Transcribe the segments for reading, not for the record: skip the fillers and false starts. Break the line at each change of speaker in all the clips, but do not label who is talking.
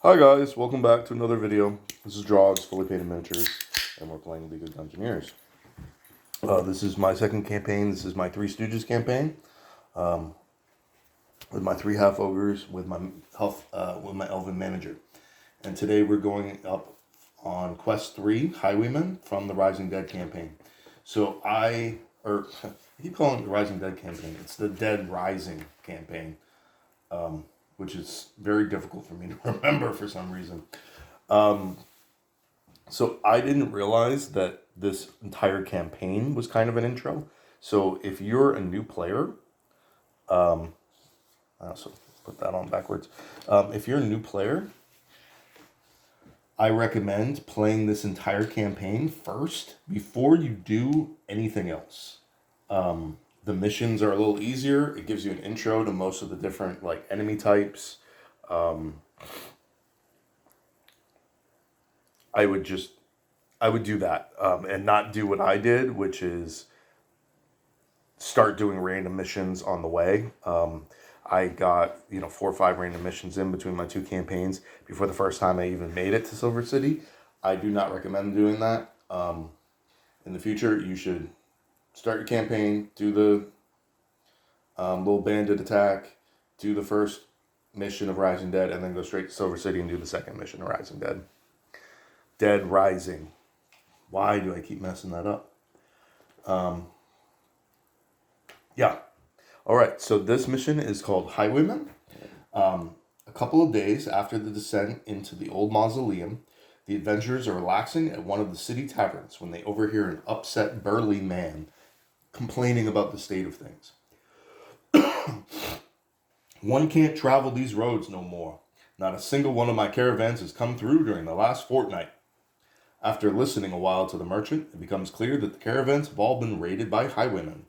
Hi guys, welcome back to another video. This is Drogs, fully painted miniatures, and we're playing League of Dungeoneers. This is my second campaign. This is my Three Stooges campaign, with my three half ogres, with my elven manager. And today we're going up on quest 3, Highwaymen, from the Rising Dead campaign. So I keep calling it the Rising Dead campaign. It's the Dead Rising campaign. Which is very difficult for me to remember for some reason. So I didn't realize that this entire campaign was kind of an intro. So if you're a new player, I also put that on backwards. If you're a new player, I recommend playing this entire campaign first before you do anything else. The missions are a little easier. It gives you an intro to most of the different enemy types. I would do that and not do what I did, which is start doing random missions on the way. I got 4 or 5 random missions in between my 2 campaigns before the first time I even made it to Silver City. I do not recommend doing that. In the future, you should start your campaign, do the little bandit attack, do the first mission of Rising Dead, and then go straight to Silver City and do the second mission of Rising Dead. Dead Rising. Why do I keep messing that up? Yeah. Alright, so this mission is called Highwaymen. A couple of days after the descent into the old mausoleum, the adventurers are relaxing at one of the city taverns when they overhear an upset, burly man complaining about the state of things. One can't travel these roads no more. Not a single one of my caravans has come through during the last fortnight. After listening a while to the merchant, it becomes clear that the caravans have all been raided by highwaymen.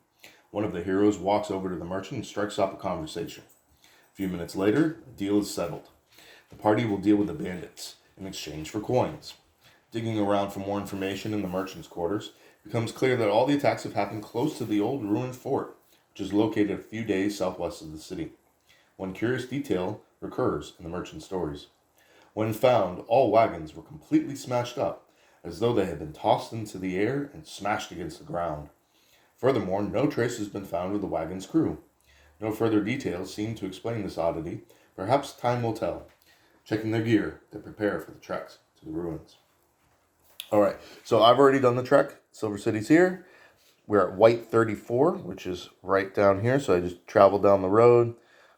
One of the heroes walks over to the merchant and strikes up a conversation. A few minutes later, a deal is settled. The party will deal with the bandits in exchange for coins. Digging around for more information in the merchant's quarters, it becomes clear that all the attacks have happened close to the old ruined fort, which is located a few days southwest of the city. One curious detail recurs in the merchant's stories. When found, all wagons were completely smashed up, as though they had been tossed into the air and smashed against the ground. Furthermore, no trace has been found of the wagon's crew. No further details seem to explain this oddity. Perhaps time will tell. Checking their gear, they prepare for the treks to the ruins. Alright, so I've already done the trek. Silver City's here. We're at White 34, which is right down here. So I just traveled down the road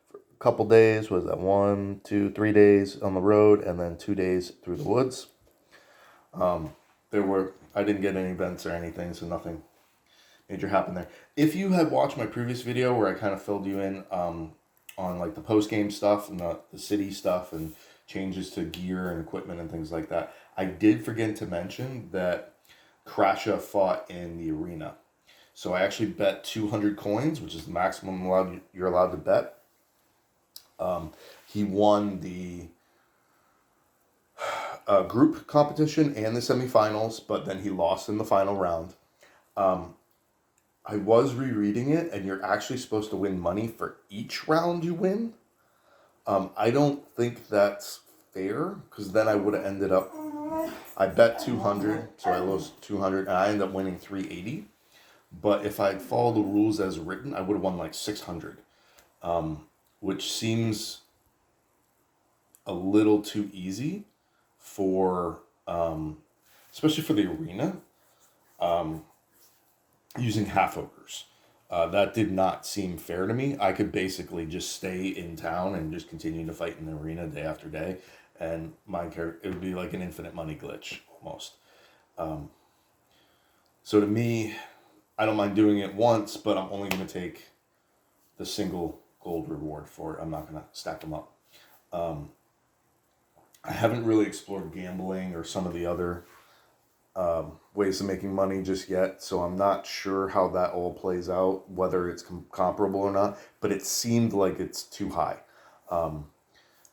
for a couple days. Was that 1, 2, 3 days on the road, and then 2 days through the woods. I didn't get any events or anything, so nothing major happened there. If you had watched my previous video where I kind of filled you in on the post-game stuff and the city stuff and changes to gear and equipment and things like that, I did forget to mention that Krasha fought in the arena. So I actually bet 200 coins, which is the maximum you're allowed to bet. He won the group competition and the semifinals, but then he lost in the final round. I was rereading it, and you're actually supposed to win money for each round you win. I don't think that's fair, because then I would have ended up... I bet 200, so I lost 200, and I ended up winning 380. But if I had followed the rules as written, I would have won 600, which seems a little too easy for, especially for the arena, using half ogres. That did not seem fair to me. I could basically just stay in town and just continue to fight in the arena day after day, and it would be like an infinite money glitch almost. So to me, I don't mind doing it once, but I'm only going to take the single gold reward for it. I'm not going to stack them up. I haven't really explored gambling or some of the other ways of making money just yet, so I'm not sure how that all plays out, whether it's comparable or not, but it seemed like it's too high.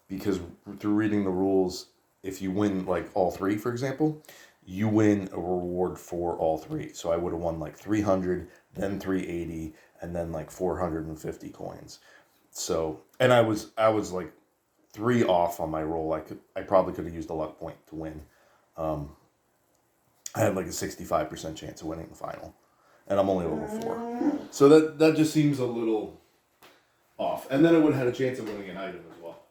Because through reading the rules, if you win all 3, for example, you win a reward for all 3. So I would have won 300, then 380, and then 450 coins. So, and I was 3 off on my roll. I probably could have used a luck point to win. I had like a 65% chance of winning the final, and I'm only level 4, so that just seems a little off. And then I would have had a chance of winning an item as well.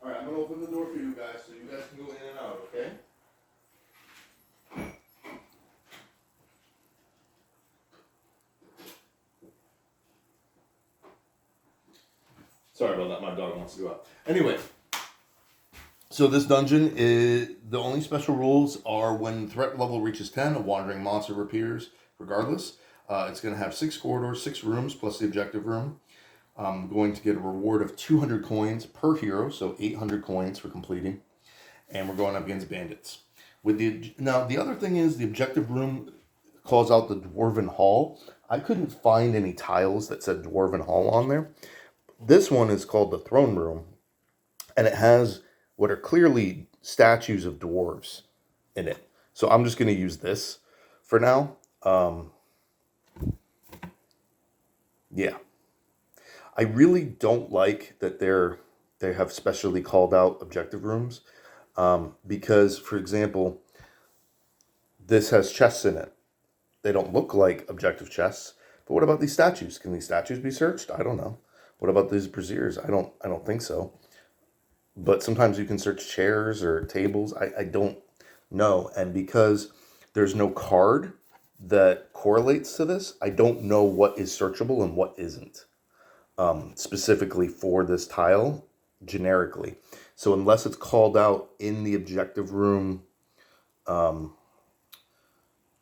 All right, I'm gonna open the door for you guys, so you guys can go in and out. Okay. Sorry about that. My dog wants to go out. Anyway, so this dungeon is the only special rules are when threat level reaches 10, a wandering monster appears. Regardless, it's going to have 6 corridors, 6 rooms plus the objective room. I'm going to get a reward of 200 coins per hero, so 800 coins for completing, and we're going up against bandits. Now the other thing is the objective room calls out the Dwarven Hall. I couldn't find any tiles that said Dwarven Hall on there. This one is called the Throne Room, and it has what are clearly statues of dwarves in it. So I'm just going to use this for now. Yeah. I really don't like that they have specially called out objective rooms, because, for example, this has chests in it. They don't look like objective chests. But what about these statues? Can these statues be searched? I don't know. What about these braziers? I don't think so. But sometimes you can search chairs or tables. I don't know. And because there's no card that correlates to this, I don't know what is searchable and what isn't. Specifically for this tile, generically. So unless it's called out in the objective room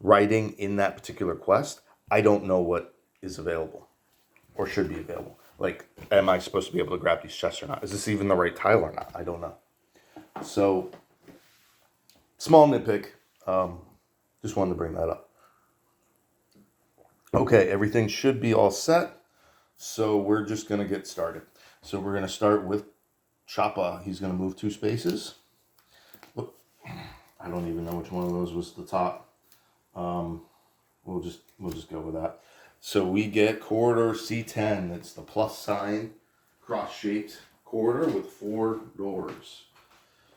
writing in that particular quest, I don't know what is available or should be available. Like, am I supposed to be able to grab these chests or not? Is this even the right tile or not? I don't know. So, small nitpick. Just wanted to bring that up. Okay, everything should be all set. So we're just going to get started. So we're going to start with Choppa. He's going to move 2 spaces. Look, I don't even know which one of those was the top. We'll just go with that. So we get corridor C10. It's the plus sign, cross-shaped corridor with 4 doors.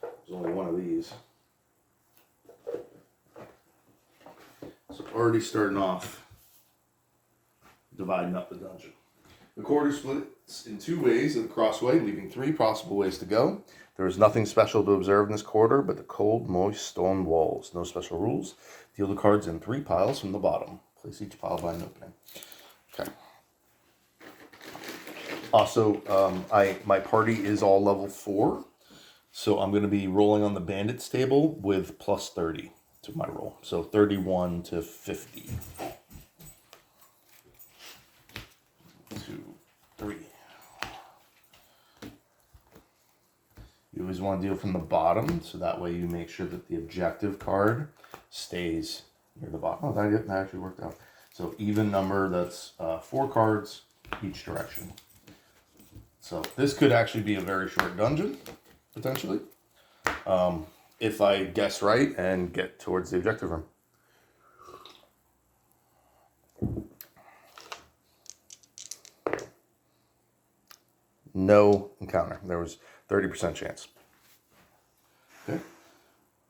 There's only one of these. So already starting off, dividing up the dungeon. The corridor splits in 2 ways at the crossway, leaving 3 possible ways to go. There is nothing special to observe in this corridor but the cold, moist stone walls. No special rules. Deal the cards in 3 piles from the bottom. Place each pile by an opening. Okay. Also, my party is all level 4, so I'm going to be rolling on the bandits table with plus 30 to my roll. So 31 to 50. 2, 3. You always want to deal from the bottom, so that way you make sure that the objective card stays near the bottom. Oh, that actually worked out. So even number, that's 4 cards each direction. So this could actually be a very short dungeon, potentially, if I guess right and get towards the objective room. No encounter. There was 30% chance. Okay.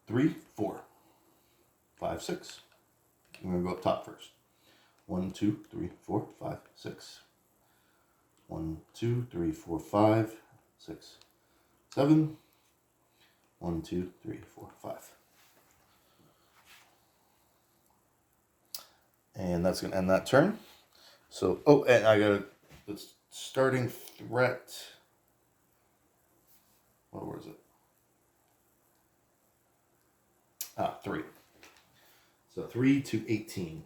3, 4, 5, 6. I'm going to go up top first. 1, 2, 3, 4, 5, 6. 1, 2, 3, 4, 5, 6, 7. 1, 2, 3, 4, 5. And that's going to end that turn. So, oh, and I got the starting threat. What was it? 3. So 3 to 18.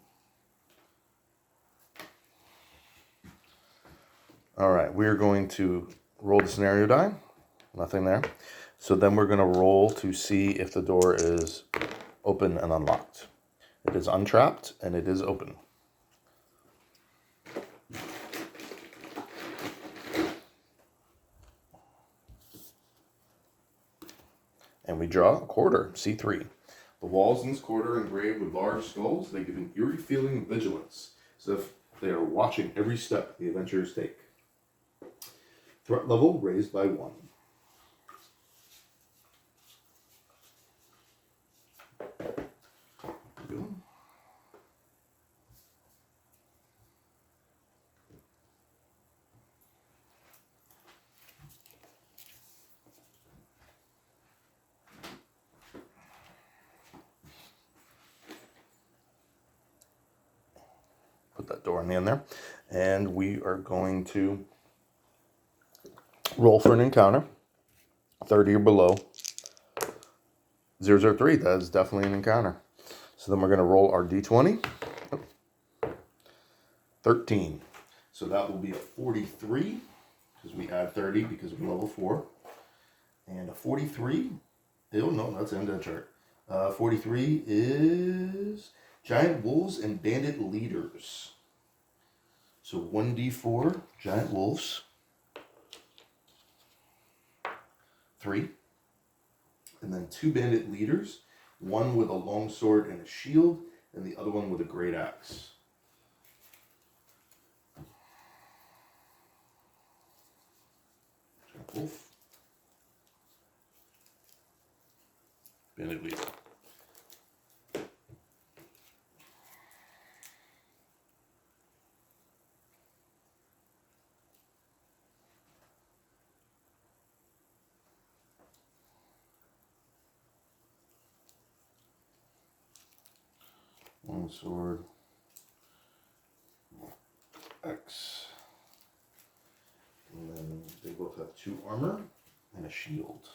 All right, we're going to roll the scenario die. Nothing there. So then we're going to roll to see if the door is open and unlocked. It is untrapped and it is open. And we draw a quarter, C3. The walls in this quarter are engraved with large skulls. They give an eerie feeling of vigilance, as if they are watching every step the adventurers take. Threat level raised by 1. go. Put that door on the end there. And we are going to roll for an encounter. 30 or below. 003, that is definitely an encounter. So then we're going to roll our d20. 13. So that will be a 43, because we add 30 because we're level 4. And a 43, oh no, that's the end of the chart. 43 is giant wolves and bandit leaders. So 1d4 giant wolves. 3. And then 2 bandit leaders, one with a long sword and a shield, and the other one with a great axe. Giant wolf. Bandit leader. Long sword. X. And then they both have 2 armor and a shield.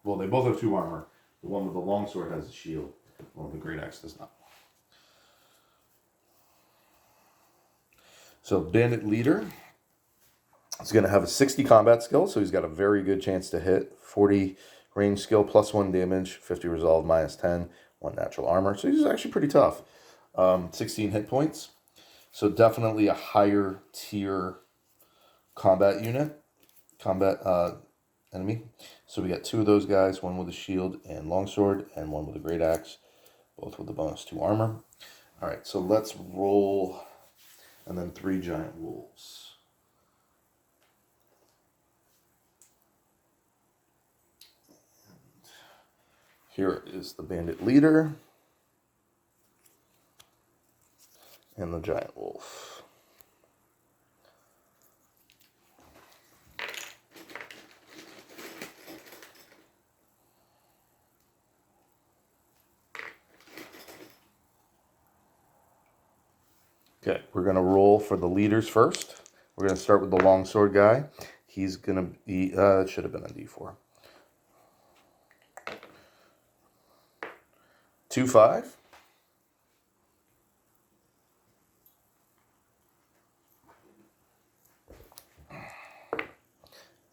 Well, they both have 2 armor. The one with the long sword has a shield. The one with the great axe does not. So bandit leader is going to have a 60 combat skill, so he's got a very good chance to hit. 40 range skill, plus 1 damage, 50 resolve, minus 10, 1 natural armor. So he's actually pretty tough. 16 hit points. So definitely a higher tier combat unit, enemy. So we got 2 of those guys, one with a shield and longsword, and one with a great axe, both with a bonus 2 armor. All right, so let's roll, and then 3 giant wolves. Here is the bandit leader and the giant wolf. Okay, we're going to roll for the leaders first. We're going to start with the longsword guy. He's going to be, it should have been a d4. 2, 5.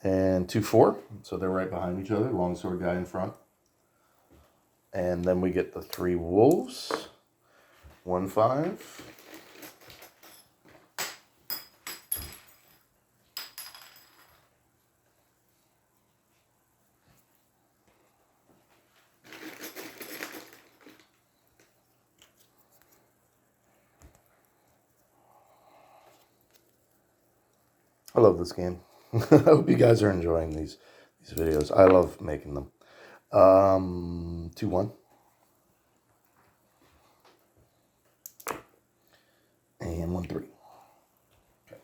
And 2, 4. So they're right behind each other. Longsword guy in front. And then we get the 3 wolves. 1, 5. I love this game. I hope you guys are enjoying these videos. I love making them. 2, 1. And 1, 3. Okay.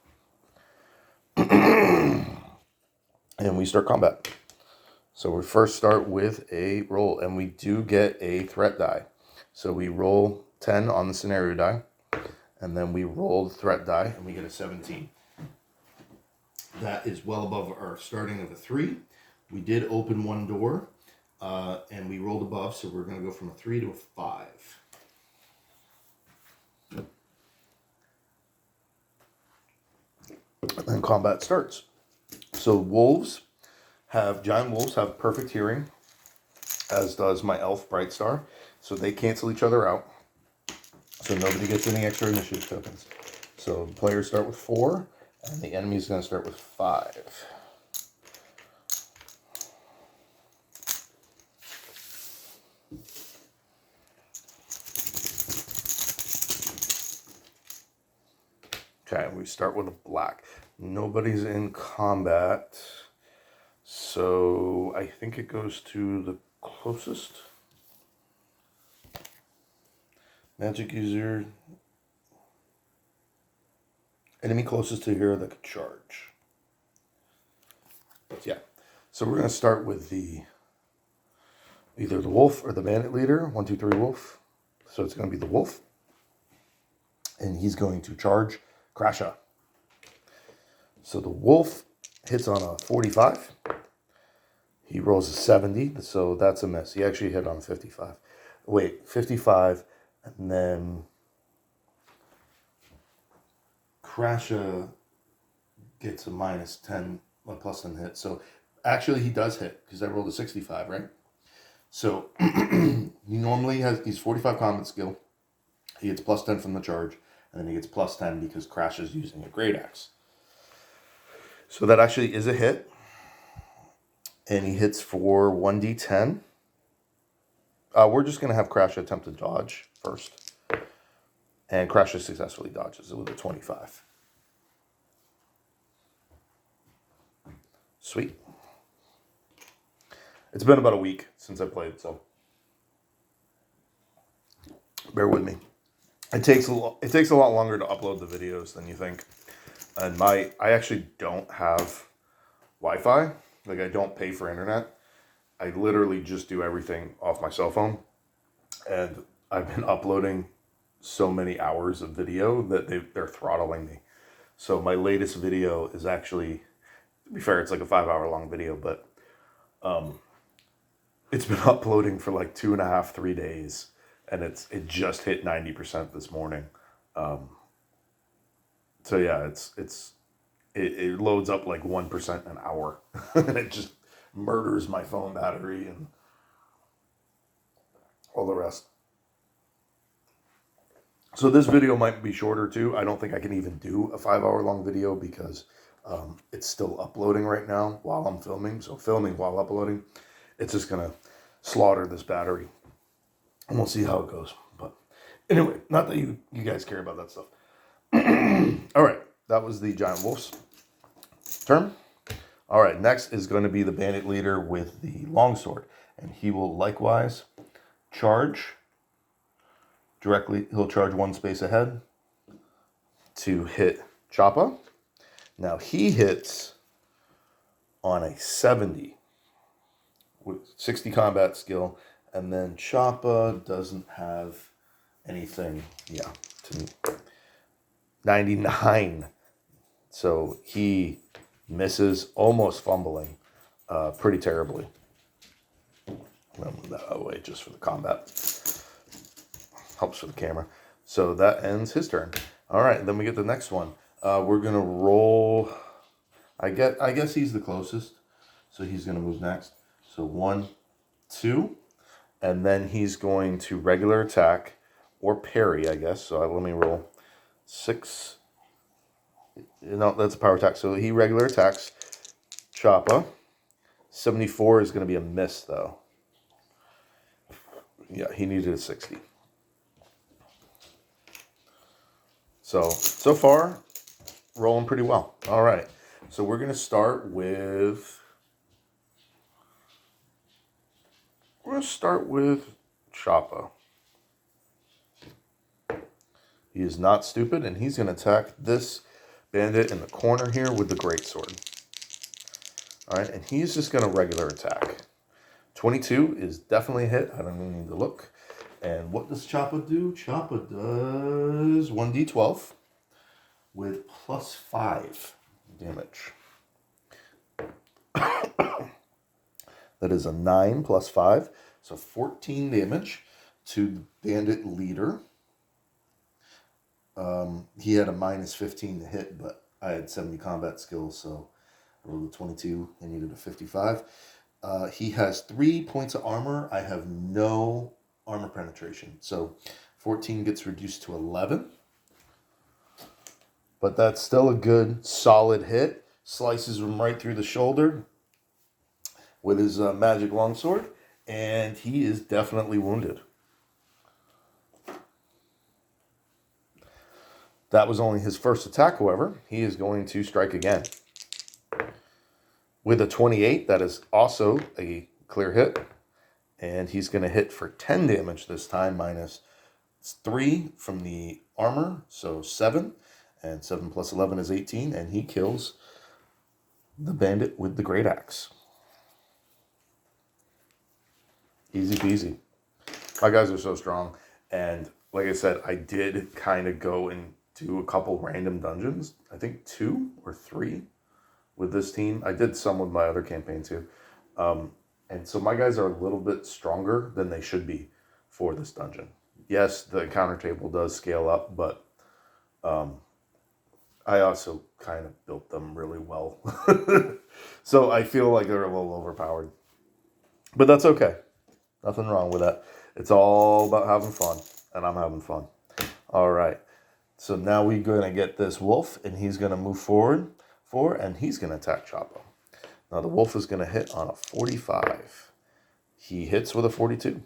And we start combat. So we first start with a roll, and we do get a threat die. So we roll 10 on the scenario die, and then we roll the threat die, and we get a 17. That is well above our starting of a 3. We did open 1 door, and we rolled above, so we're going to go from a 3 to a 5. And then combat starts. So giant wolves have perfect hearing, as does my elf Bright Star. So they cancel each other out. So nobody gets any extra initiative tokens. So the players start with 4, and the enemy is going to start with 5. Okay, we start with a black. Nobody's in combat. So I think it goes to the closest. Magic user. Enemy closest to hero that could charge. Yeah. So we're going to start with either the wolf or the bandit leader. 1, 2, 3 wolf. So it's going to be the wolf. And he's going to charge Crasha. So the wolf hits on a 45. He rolls a 70, so that's a miss. He actually hit on 55. Wait, 55, and then Crasha gets a minus 10, a plus 10 hit. So actually he does hit, because I rolled a 65, right? So he normally he's 45 combat skill. He gets plus 10 from the charge, and then he gets plus 10 because Crasha's using a great axe. So that actually is a hit. And he hits for 1d10. We're just going to have Crasha attempt to dodge first. And Crasha successfully dodges it with a 25. Sweet. It's been about a week since I played, so bear with me. It takes a lot longer to upload the videos than you think. And I actually don't have Wi-Fi. Like, I don't pay for internet. I literally just do everything off my cell phone. And I've been uploading so many hours of video that they're throttling me. So my latest video is actually, to be fair, it's like a 5-hour long video, but it's been uploading for like 2.5, 3 days. And it just hit 90% this morning. So yeah, it loads up like 1% an hour. And it just murders my phone battery and all the rest. So this video might be shorter too. I don't think I can even do a 5-hour long video because it's still uploading right now while I'm filming. So filming while uploading, it's just going to slaughter this battery. And we'll see how it goes. But anyway, not that you guys care about that stuff. All right, that was the giant wolf's turn. All right, next is going to be the bandit leader with the longsword. And he will likewise charge directly. He'll charge 1 space ahead to hit Choppa. Now he hits on a 70 with 60 combat skill. And then Choppa doesn't have anything. Yeah, to me. 99. So he misses, almost fumbling pretty terribly. I'll move that away just for the combat. Helps for the camera. So that ends his turn. All right, then we get the next one. We're going to roll. I guess he's the closest. So he's going to move next. So 1, 2. And then he's going to regular attack or parry, I guess. So let me roll 6. No, that's a power attack. So he regular attacks Choppa. 74 is going to be a miss, though. Yeah, he needed a 60. So far, rolling pretty well. All right. So we're going to start with... We're going to start with Choppa. He is not stupid, and he's going to attack this bandit in the corner here with the greatsword. All right, and he's just going to regular attack. 22 is definitely a hit. I don't even need to look. And what does Choppa do? Choppa does 1d12 with plus 5 damage. That is a 9 plus 5. So 14 damage to the bandit leader. He had a minus 15 to hit, but I had 70 combat skills, so I rolled a 22 and needed a 55. He has 3 points of armor. I have no armor penetration, so 14 gets reduced to 11. But that's still a good, solid hit. Slices him right through the shoulder with his magic longsword, and he is definitely wounded. That was only his first attack, however. He is going to strike again With a 28, that is also a clear hit. And he's going to hit for 10 damage this time, minus 3 from the armor, so 7. And 7 plus 11 is 18, and he kills the bandit with the great axe. Easy peasy. My guys are so strong. And like I said, I did kind of go and do a couple random dungeons. I think 2 or 3 with this team. I did some with my other campaign too. And so my guys are a little bit stronger than they should be for this dungeon. Yes, the encounter table does scale up, but I also kind of built them really well. So I feel like they're a little overpowered. But that's okay. Nothing wrong with that. It's all about having fun, and I'm having fun. All right. So now we're going to get this wolf, and he's going to move forward, and he's going to attack Choppa. Now the wolf is going to hit on a 45. He hits with a 42.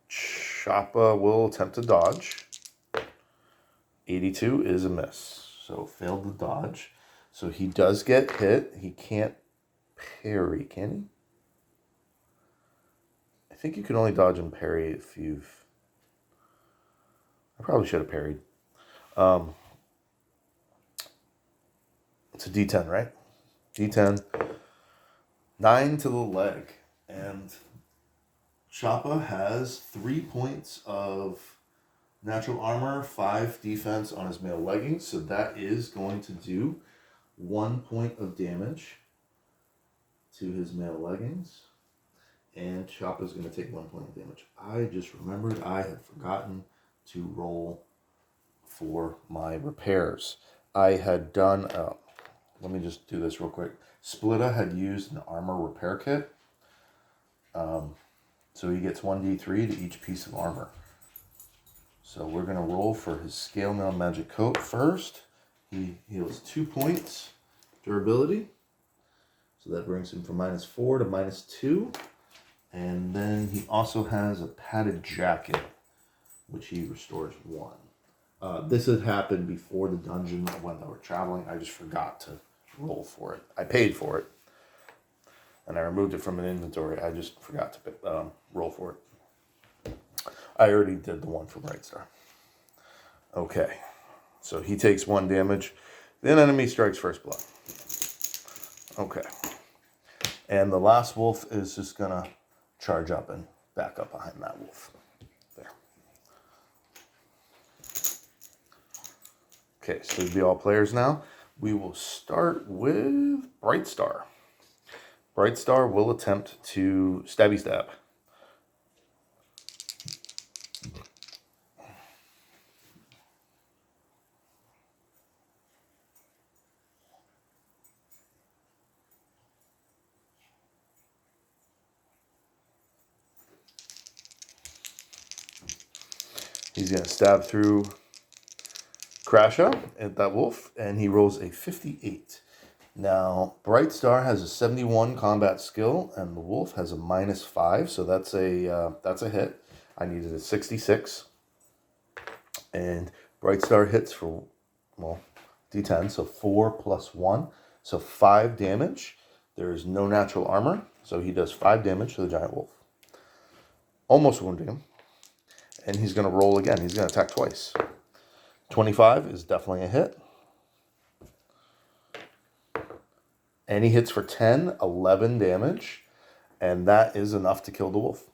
Choppa will attempt to dodge. 82 is a miss. So failed the dodge. So he does get hit. He can't parry, can he? I think you can only dodge and parry if you've... I probably should have parried. It's a D10, right? D10. 9 to the leg. And Choppa has 3 points of natural armor, 5 defense on his mail leggings. So that is going to do 1 point of damage to his mail leggings. And Choppa's going to take 1 point of damage. I just remembered I had forgotten to roll for my repairs. I had done... let me just do this real quick. Splitta had used an armor repair kit. So he gets 1d3 to each piece of armor. So we're going to roll for his scale mail magic coat first. He heals 2 points durability. So that brings him from -4 to -2. And then he also has a padded jacket, which he restores 1. This had happened before the dungeon when they were traveling. I just forgot to roll for it. I paid for it. And I removed it from an inventory. I just forgot to roll for it. I already did the one for Bright Star. Okay. So he takes 1 damage. Then enemy strikes first blood. Okay. And the last wolf is just going to charge up and back up behind that wolf. There. Okay, so it'll be all players now. We will start with Bright Star. Bright Star will attempt to stabby stab. He's going to stab through Crasha at that wolf, and he rolls a 58. Now, Bright Star has a 71 combat skill, and the wolf has a -5, so that's a hit. I needed a 66. And Bright Star hits for, well, D10, so 4 plus 1, so 5 damage. There is no natural armor, so he does 5 damage to the giant wolf. Almost wounding him. And he's going to roll again. He's going to attack twice. 25 is definitely a hit. And he hits for 10, 11 damage. And that is enough to kill the wolf.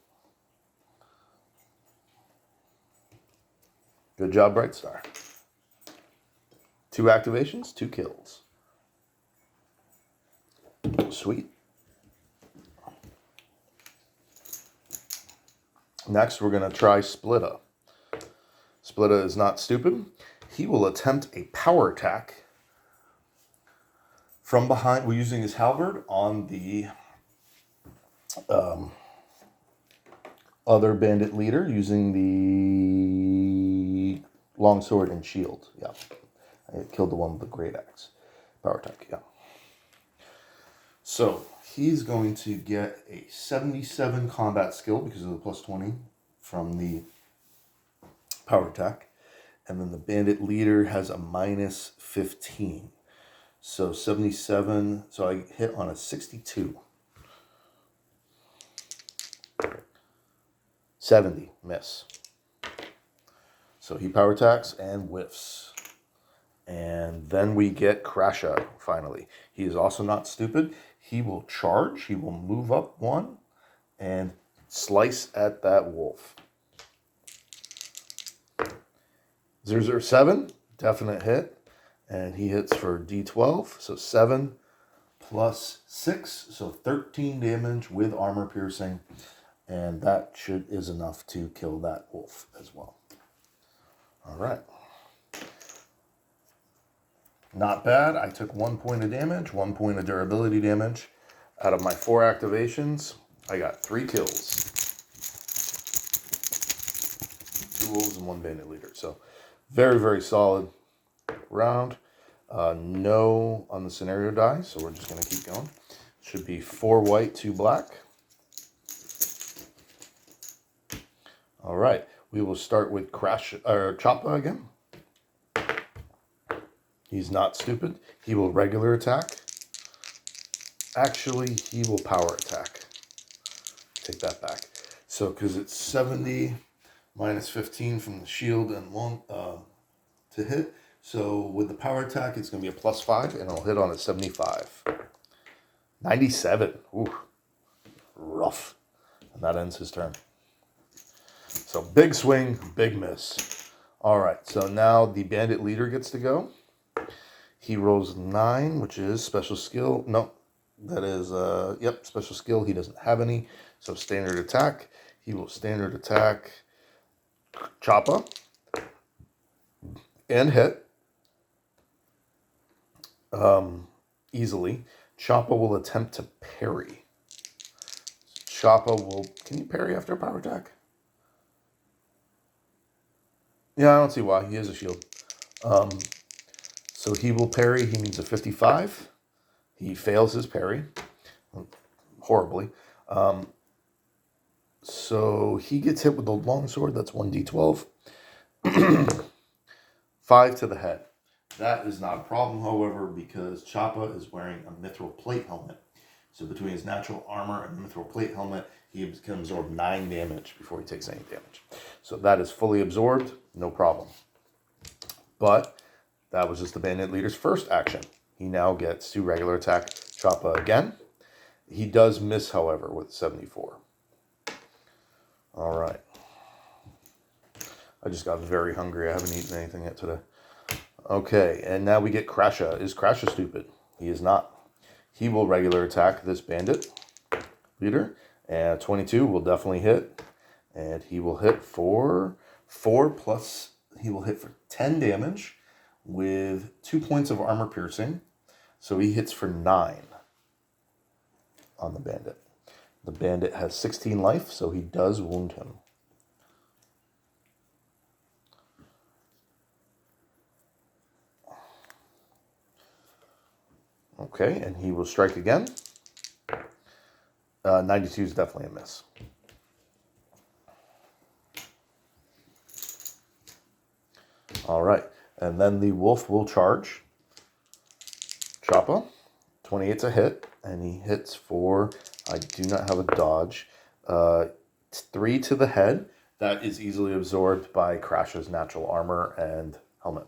Good job, Bright Star. 2 activations, 2 kills. Sweet. Next, we're going to try Splitta. Splitta is not stupid. He will attempt a power attack from behind. We're using his halberd on the other bandit leader, using the longsword and shield. Yeah. I killed the one with the great axe. Power attack, yeah. So he's going to get a 77 combat skill because of the +20 from the power attack. And then the bandit leader has a -15. So 77. So I hit on a 62. 70. Miss. So he power attacks and whiffs. And then we get Crasha, finally. He is also not stupid. He will charge. He will move up one and slice at that wolf. 007, definite hit. And he hits for D12. So 7 plus 6. So 13 damage with armor piercing. And that is enough to kill that wolf as well. All right. Not bad. I took 1 point of damage, 1 point of durability damage. Out of my 4 activations, I got 3 kills. 2 wolves and 1 bandit leader. So very, very solid round. No on the scenario die, so we're just going to keep going. Should be 4 white, 2 black. All right. We will start with Choppa again. He's not stupid. He will regular attack. Actually, he will power attack. Take that back. So, because it's 70 minus 15 from the shield and long to hit. So, with the power attack, it's going to be a +5, and I'll hit on a 75. 97. Ooh, rough. And that ends his turn. So, big swing, big miss. All right, so now the bandit leader gets to go. He rolls 9, which is special skill. No, that is, special skill. He doesn't have any. So standard attack. He will standard attack Choppa and hit easily. Choppa will attempt to parry. Choppa will... Can you parry after a power attack? Yeah, I don't see why. He has a shield. So he will parry. He needs a 55. He fails his parry. Horribly. So he gets hit with the longsword. That's 1d12. 5 to the head. That is not a problem, however, because Choppa is wearing a mithril plate helmet. So between his natural armor and the mithril plate helmet, he can absorb 9 damage before he takes any damage. So that is fully absorbed, no problem. But that was just the bandit leader's first action. He now gets to regular attack Choppa again. He does miss, however, with 74. All right. I just got very hungry. I haven't eaten anything yet today. Okay, and now we get Crasha. Is Crasha stupid? He is not. He will regular attack this bandit leader. And 22 will definitely hit. And he will hit for 4 plus... He will hit for 10 damage with 2 points of armor piercing. So he hits for 9 on the bandit. The bandit has 16 life, so he does wound him. Okay, and he will strike again. 92 is definitely a miss. All right, and then the wolf will charge. Choppa, 28's a hit, and he hits for, I do not have a dodge, 3 to the head. That is easily absorbed by Crash's natural armor and helmet,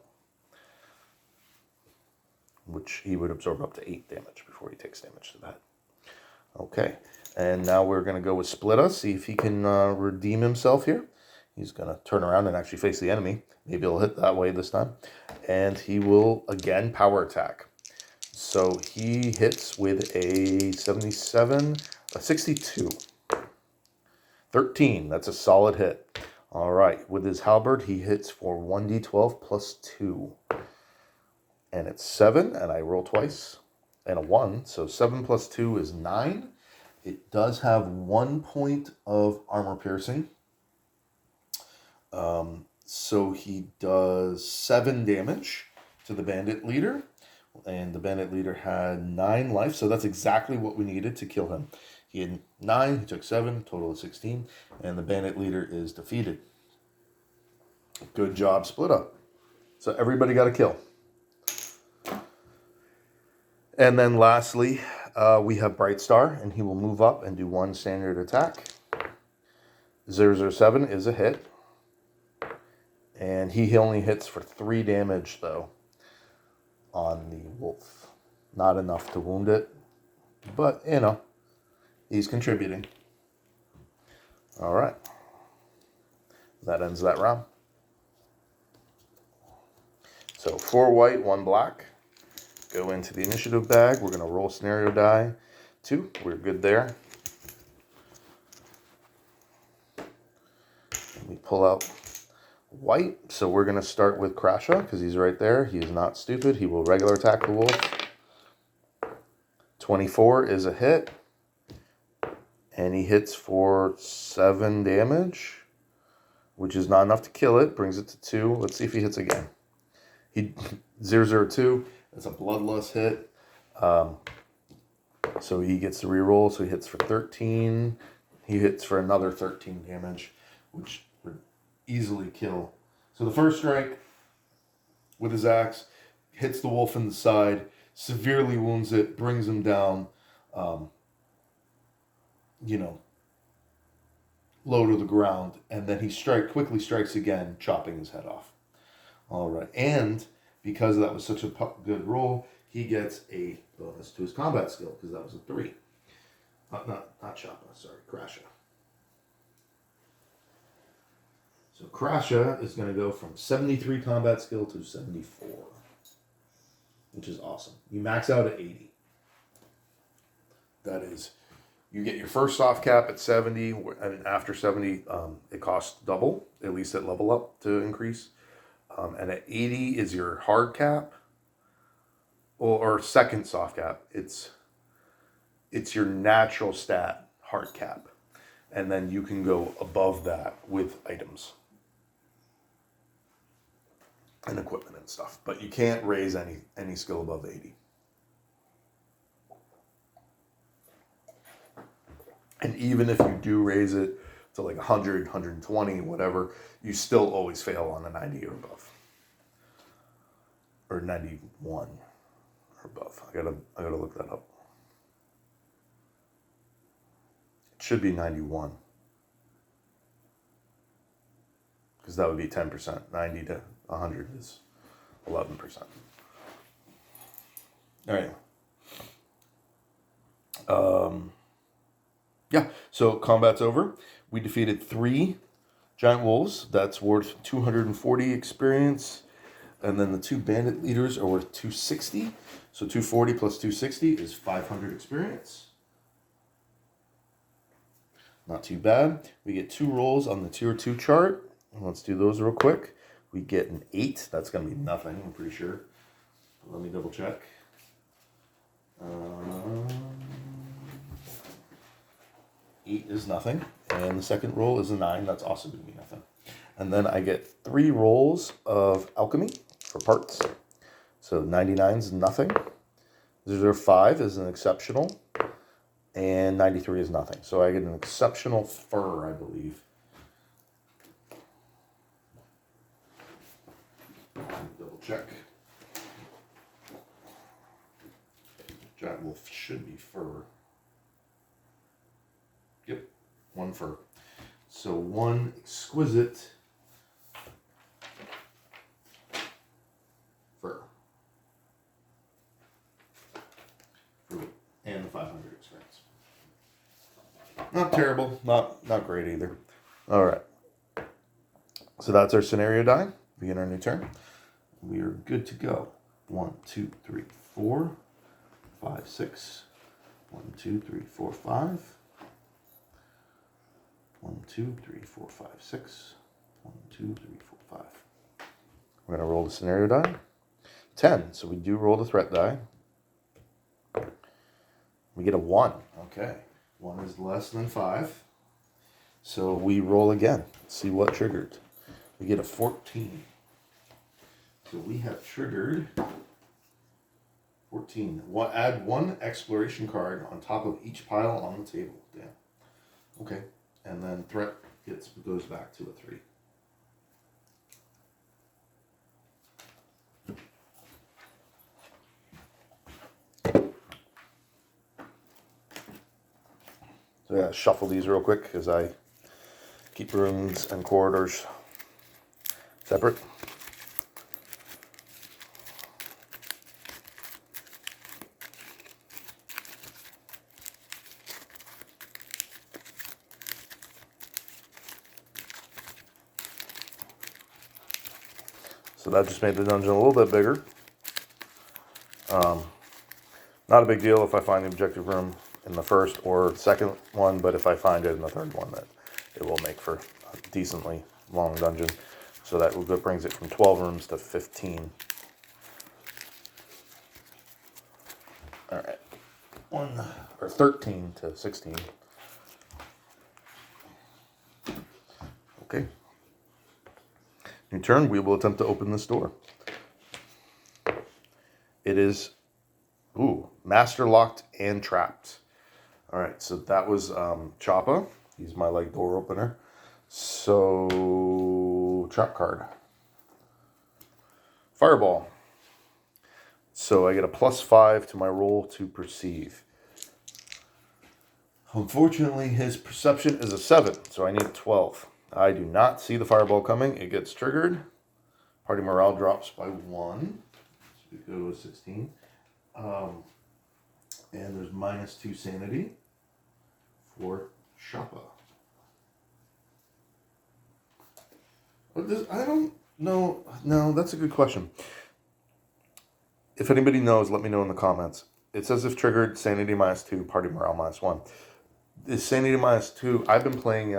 which he would absorb up to 8 damage before he takes damage to the head. Okay, and now we're going to go with Splitta, see if he can redeem himself here. He's going to turn around and actually face the enemy. Maybe he'll hit that way this time. And he will, again, power attack. So he hits with a 77, a 62. 13, that's a solid hit. All right, with his halberd, he hits for 1d12 plus 2. And it's 7, and I roll twice, and a 1. So 7 plus 2 is 9. It does have 1 point of armor piercing. So he does 7 damage to the bandit leader. And the bandit leader had 9 life, so that's exactly what we needed to kill him. He had 9, he took 7, total of 16, and the bandit leader is defeated. Good job, split up. So everybody got a kill. And then lastly, we have Bright Star, and he will move up and do 1 standard attack. 007 is a hit. And he only hits for 3 damage, though, on the wolf. Not enough to wound it, but, you know, he's contributing. All right. That ends that round. So 4 white, 1 black. Go into the initiative bag. We're going to roll scenario die 2. We're good there. We pull out white. So we're going to start with Crasha because he's right there. He is not stupid. He will regular attack the wolf. 24 is a hit. And he hits for 7 damage, which is not enough to kill it. Brings it to 2. Let's see if he hits again. 002. That's a bloodlust hit. So he gets to reroll. So he hits for 13. He hits for another 13 damage, which would easily kill. So the first strike with his axe hits the wolf in the side, severely wounds it, brings him down, low to the ground, and then he quickly strikes again, chopping his head off. All right, and because that was such a good roll, he gets a bonus to his combat skill because that was a 3. Not Choppa, sorry, Crasha. So Crasha is going to go from 73 combat skill to 74, which is awesome. You max out at 80. That is, you get your first soft cap at 70, and after 70, it costs double, at least at level up to increase. And at 80 is your hard cap, or second soft cap. It's your natural stat hard cap. And then you can go above that with items and equipment and stuff. But you can't raise any skill above 80. And even if you do raise it to like 100, 120, whatever, you still always fail on a 90 or above. Or 91 or above. I gotta look that up. It should be 91. Because that would be 10%. 90 to 100 is 11%. All right. Yeah, so combat's over. We defeated 3 giant wolves. That's worth 240 experience. And then the 2 bandit leaders are worth 260. So 240 plus 260 is 500 experience. Not too bad. We get 2 rolls on the tier 2 chart. Let's do those real quick. We get an 8. That's going to be nothing, I'm pretty sure. Let me double check. 8 is nothing. And the second roll is a 9. That's also going to be nothing. And then I get 3 rolls of alchemy for parts. So 99 is nothing. 005 is an exceptional. And 93 is nothing. So I get an exceptional fur, I believe. Double check. Giant wolf should be fur. Yep, 1 fur. So 1 exquisite fur. And the 500 experience. Not terrible, not great either. All right. So that's our scenario die. Begin our new turn. We are good to go. 1, 2, 3, 4, 5, 6. 1, 2, 3, 4, 5. 1, 2, 3, 4, 5, 6. 1, 2, 3, 4, 5. We're going to roll the scenario die. 10. So we do roll the threat die. We get a 1. Okay. 1 is less than 5. So we roll again. See what triggered. We get a 14. So we have triggered 14. Add 1 exploration card on top of each pile on the table. Damn. Okay. And then threat goes back to a 3. So yeah, shuffle these real quick as I keep rooms and corridors separate. So that just made the dungeon a little bit bigger. Not a big deal if I find the objective room in the first or second one, but if I find it in the third one, that it will make for a decently long dungeon. So that brings it from 12 rooms to 15. All right, 13 to 16. Okay. In turn, we will attempt to open this door. It is, master locked and trapped. All right, so that was Choppa. He's my door opener. So, trap card. Fireball. So I get a +5 to my roll to perceive. Unfortunately, his perception is a 7, so I need a 12. I do not see the fireball coming. It gets triggered. Party morale drops by 1. So we go to 16. And there's -2 sanity for Choppa. I don't know. No, that's a good question. If anybody knows, let me know in the comments. It says if triggered, sanity -2, party morale -1. Is sanity -2? I've been playing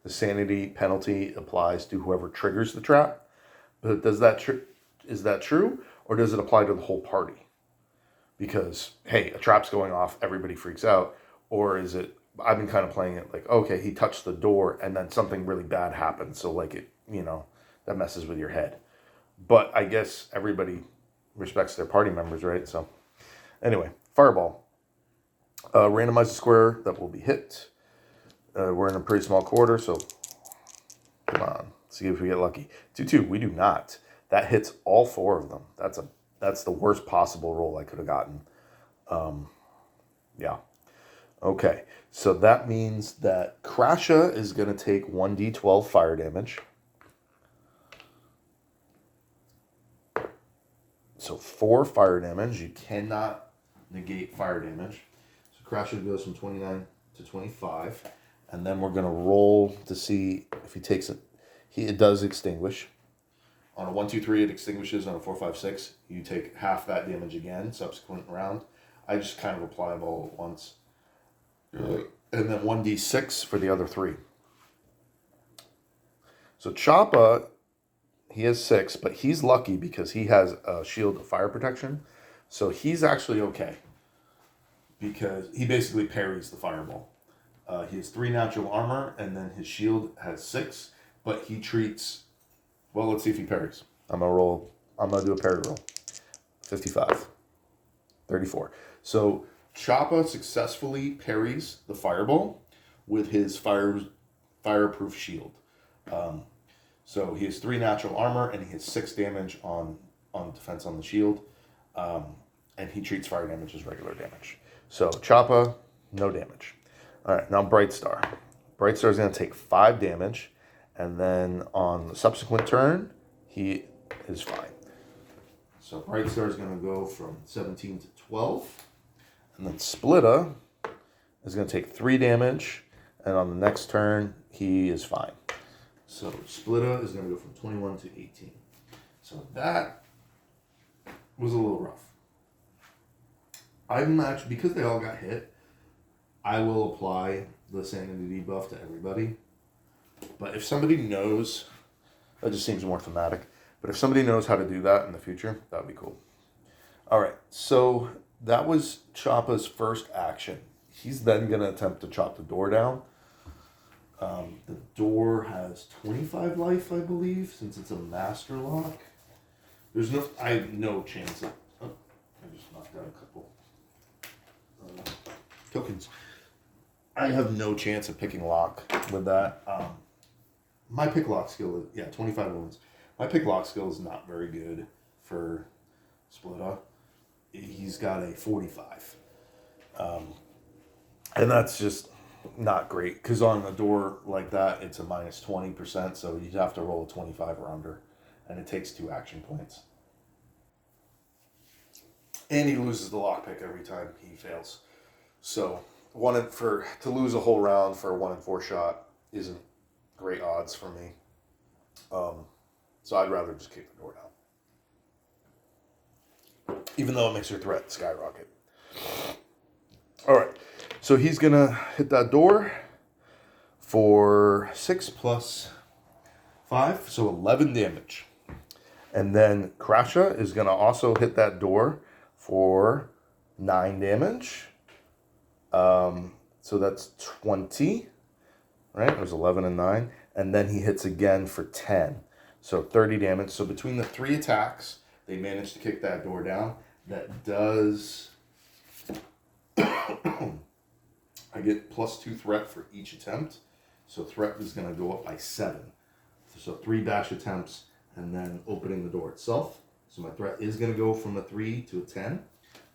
the sanity penalty applies to whoever triggers the trap. But is that true, or does it apply to the whole party? Because, hey, a trap's going off, everybody freaks out. Or is it, I've been kind of playing it like, okay, he touched the door and then something really bad happens. So that messes with your head. But I guess everybody respects their party members, right? So anyway, fireball. Randomize the square that will be hit. We're in a pretty small quarter, so come on. See if we get lucky. 2-2, we do not. That hits all 4 of them. That's the worst possible roll I could have gotten. Yeah. Okay, so that means that Crasha is going to take 1d12 fire damage. So 4 fire damage. You cannot negate fire damage. So Crasha goes from 29 to 25. And then we're going to roll to see if he takes it. It does extinguish. On a 1, 2, 3, it extinguishes. On a 4, 5, 6, you take half that damage again, subsequent round. I just kind of apply them all at once. And then 1d6 for the other 3. So Choppa, he has 6, but he's lucky because he has a shield of fire protection. So he's actually okay. Because he basically parries the fireball. He has 3 natural armor, and then his shield has 6. But he treats... Well, let's see if he parries. I'm going to do a parry roll. 55. 34. So Choppa successfully parries the fireball with his fireproof shield. So he has 3 natural armor, and he has 6 damage on defense on the shield. And he treats fire damage as regular damage. So Choppa, no damage. All right, now Bright Star. Bright Star is going to take 5 damage, and then on the subsequent turn, he is fine. So Bright Star is going to go from 17 to 12, and then Splitta is going to take 3 damage, and on the next turn, he is fine. So Splitta is going to go from 21 to 18. So that was a little rough. Because they all got hit, I will apply the sanity debuff to everybody. But if somebody knows, that just seems more thematic. But if somebody knows how to do that in the future, that would be cool. All right, so that was Choppa's first action. He's then going to attempt to chop the door down. The door has 25 life, I believe, since it's a master lock. I have no chance of... Oh, I just knocked out a couple tokens. I have no chance of picking lock with that. My pick lock skill is, 25 wounds. My pick lock skill is not very good for Splitta. He's got a 45. And that's just not great, because on a door like that, it's a minus 20%, so you'd have to roll a 25 or under, and it takes 2 action points. And he loses the lockpick every time he fails. So to lose a whole round for a 1 in 4 shot isn't great odds for me. So I'd rather just kick the door down, even though it makes your threat skyrocket. All right, so he's gonna hit that door for 6 plus 5, so 11 damage. And then Krasha is gonna also hit that door for 9 damage. So that's 20, right? It was 11 and 9. And then he hits again for 10. So 30 damage. So between the 3 attacks, they managed to kick that door down. That does... I get plus 2 threat for each attempt. So threat is going to go up by 7. So 3 dash attempts and then opening the door itself. So my threat is going to go from a 3 to a 10,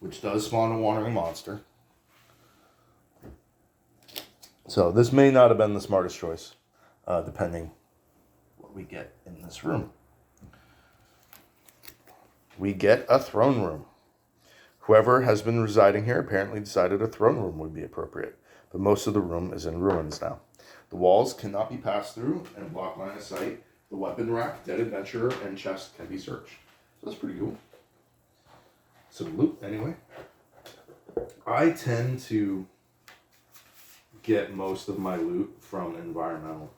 which does spawn a wandering monster. So this may not have been the smartest choice, depending what we get in this room. We get a throne room. Whoever has been residing here apparently decided a throne room would be appropriate, but most of the room is in ruins now. The walls cannot be passed through and block line of sight. The weapon rack, dead adventurer, and chest can be searched. So that's pretty cool. Some loot, anyway. I tend to get most of my loot from environmental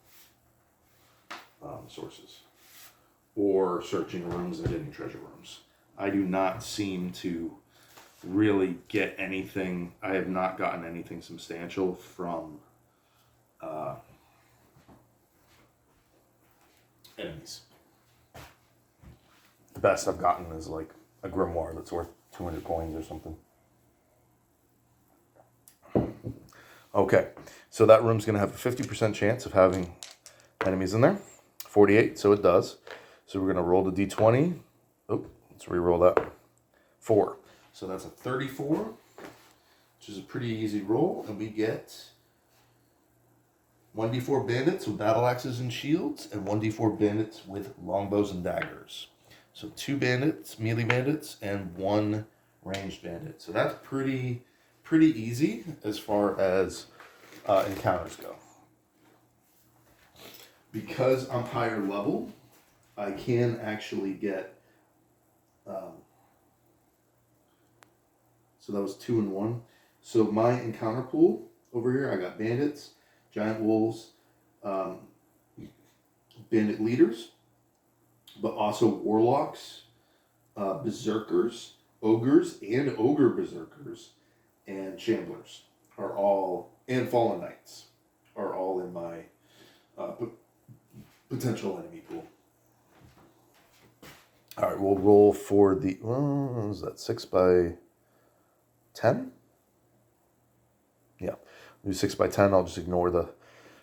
sources, or searching rooms and getting treasure rooms. I do not seem to really get anything. I have not gotten anything substantial from enemies. The best I've gotten is like a grimoire that's worth 200 coins or something. Okay, so that room's going to have a 50% chance of having enemies in there. 48, so it does. So we're going to roll the d20. Oh, let's re-roll that. 4. So that's a 34, which is a pretty easy roll. And we get 1d4 bandits with battle axes and shields, and 1d4 bandits with longbows and daggers. So 2 bandits, melee bandits, and 1 ranged bandit. So that's pretty easy as far as encounters go. Because I'm higher level, I can actually get... so that was 2 and 1. So my encounter pool over here, I got bandits, giant wolves, bandit leaders, but also warlocks, berserkers, ogres, and ogre berserkers, and chamblers are all, and fallen knights are all in my potential enemy pool. All right, we'll roll for the, what was that, 6 by 10? Yeah, do 6 by 10. I'll just ignore the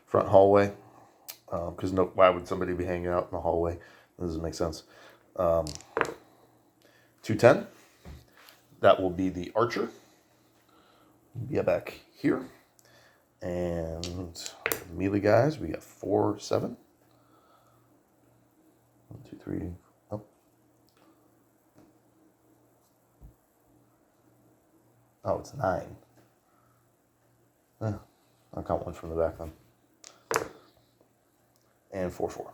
front hallway, because why would somebody be hanging out in the hallway? That doesn't make sense. 210. That will be the archer. Be back here. And melee guys, we got 4, 7. 1, 2, 3. Oh. Oh, it's 9. I'll count 1 from the back then. And 4, 4.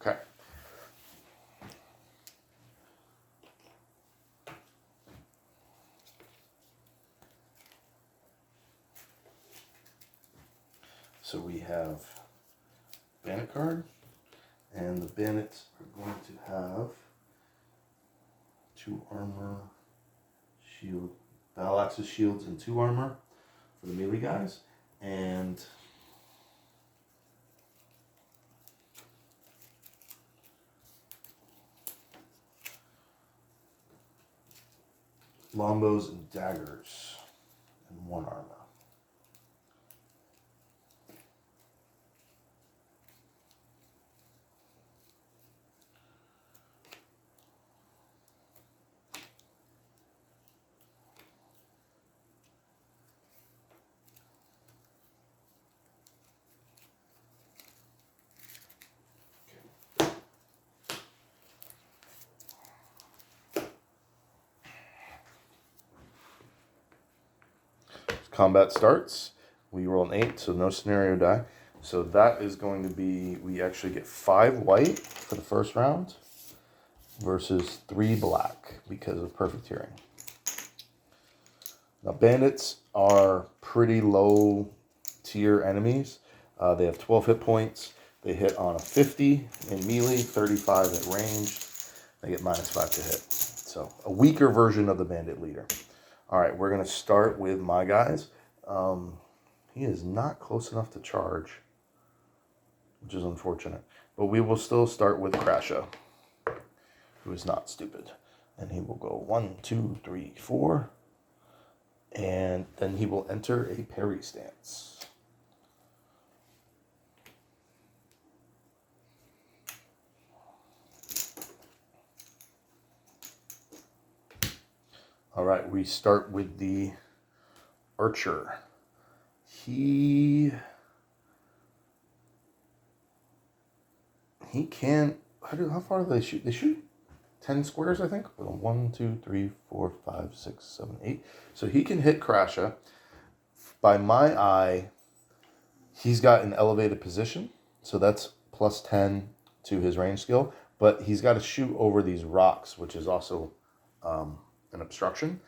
Okay. So we have bandit card, and the bandits are going to have 2 armor, shield, battle axes, shields, and 2 armor for the melee guys, and longbows and daggers, and 1 armor. combat starts. We roll an 8, so no scenario die. So that is going to be, we actually get 5 white for the first round versus 3 black because of perfect hearing. Now bandits are pretty low tier enemies. They have 12 hit points. They hit on a 50 in melee, 35 at ranged. They get -5 to hit. So a weaker version of the bandit leader. All right, we're going to start with my guys. He is not close enough to charge, which is unfortunate. But we will still start with Crasha, who is not stupid. And he will go 1, 2, 3, 4. And then he will enter a parry stance. All right, we start with the archer. He can. How far do they shoot? They shoot 10 squares, I think. 1, 2, 3, 4, 5, 6, 7, 8. So he can hit Crasha. By my eye, he's got an elevated position, so that's +10 to his range skill. But he's got to shoot over these rocks, which is also an obstruction.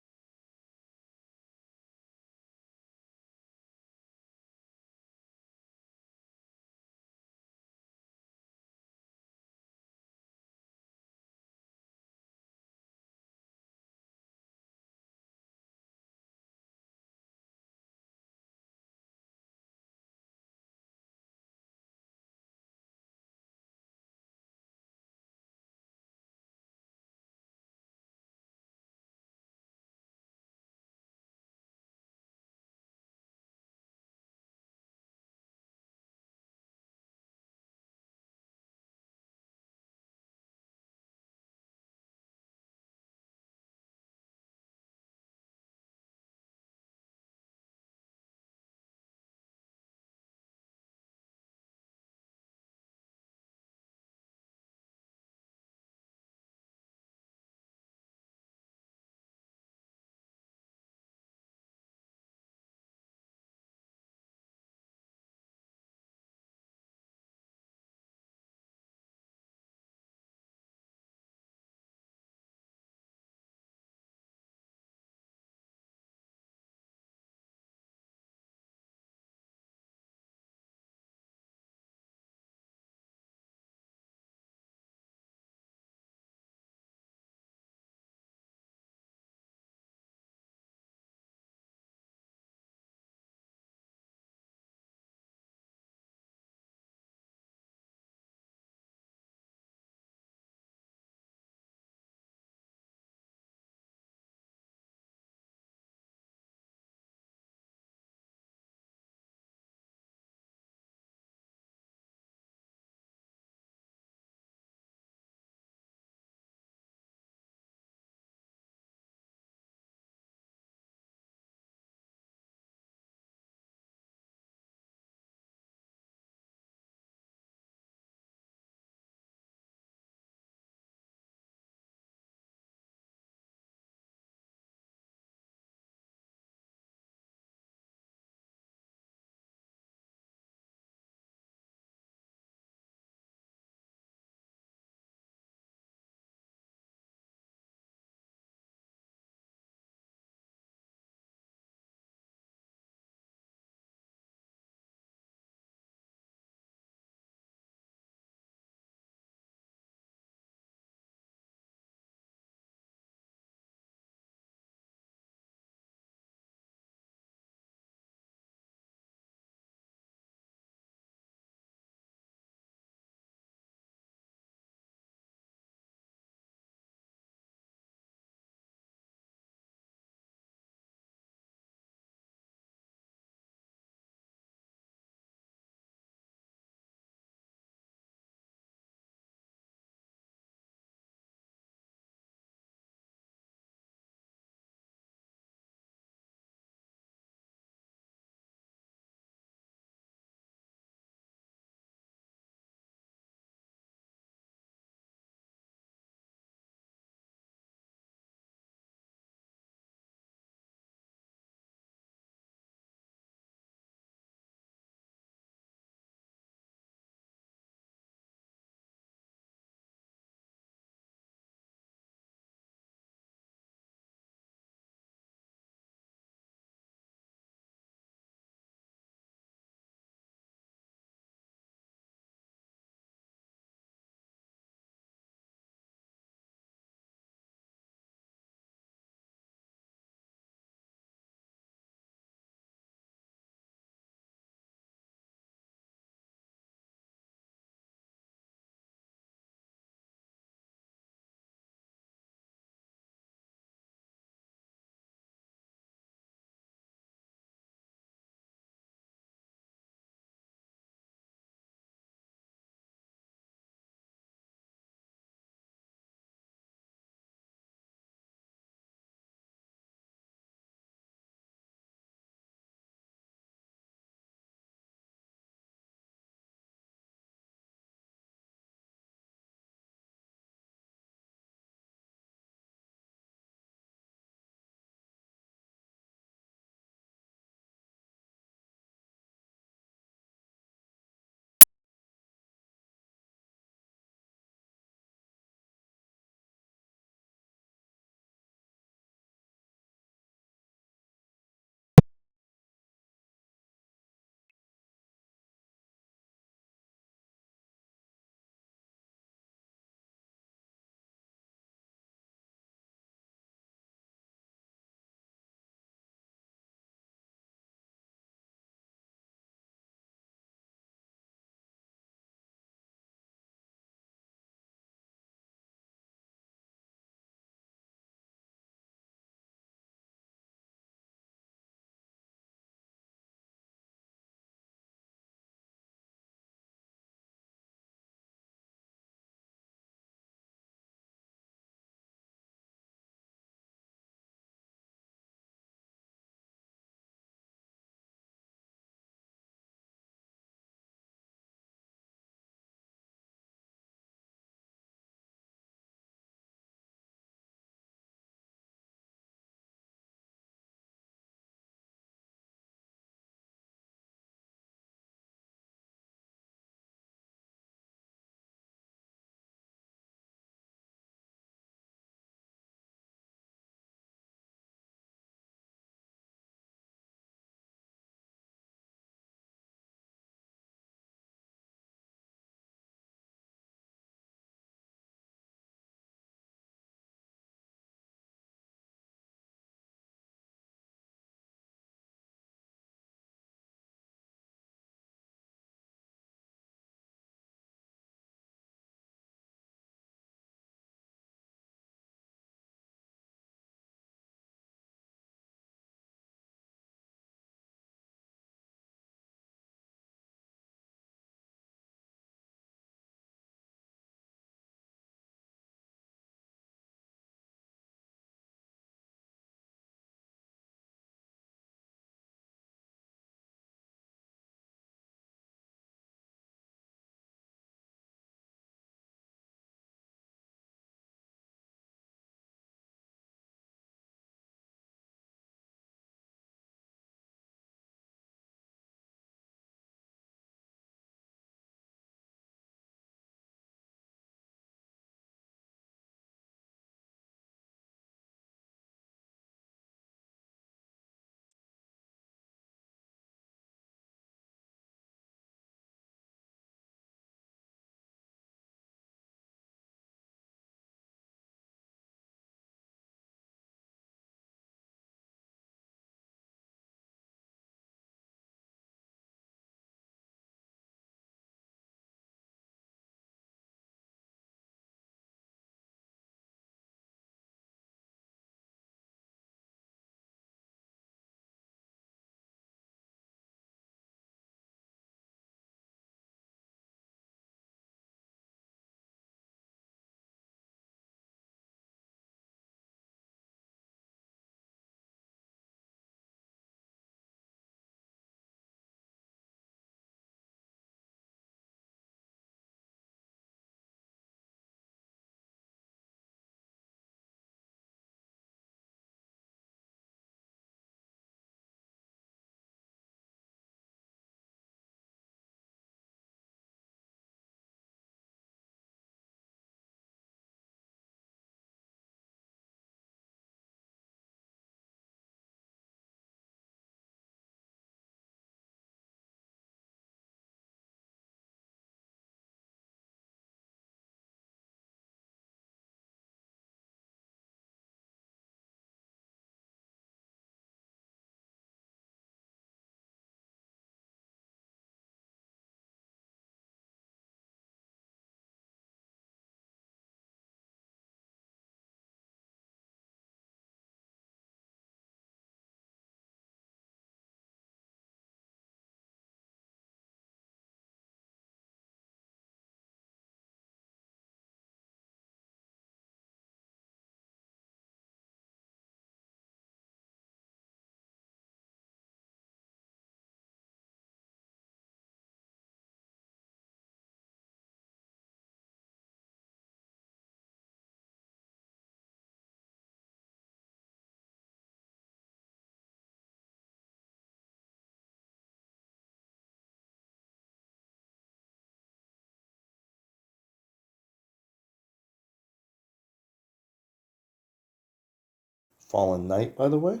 Fallen Knight, by the way.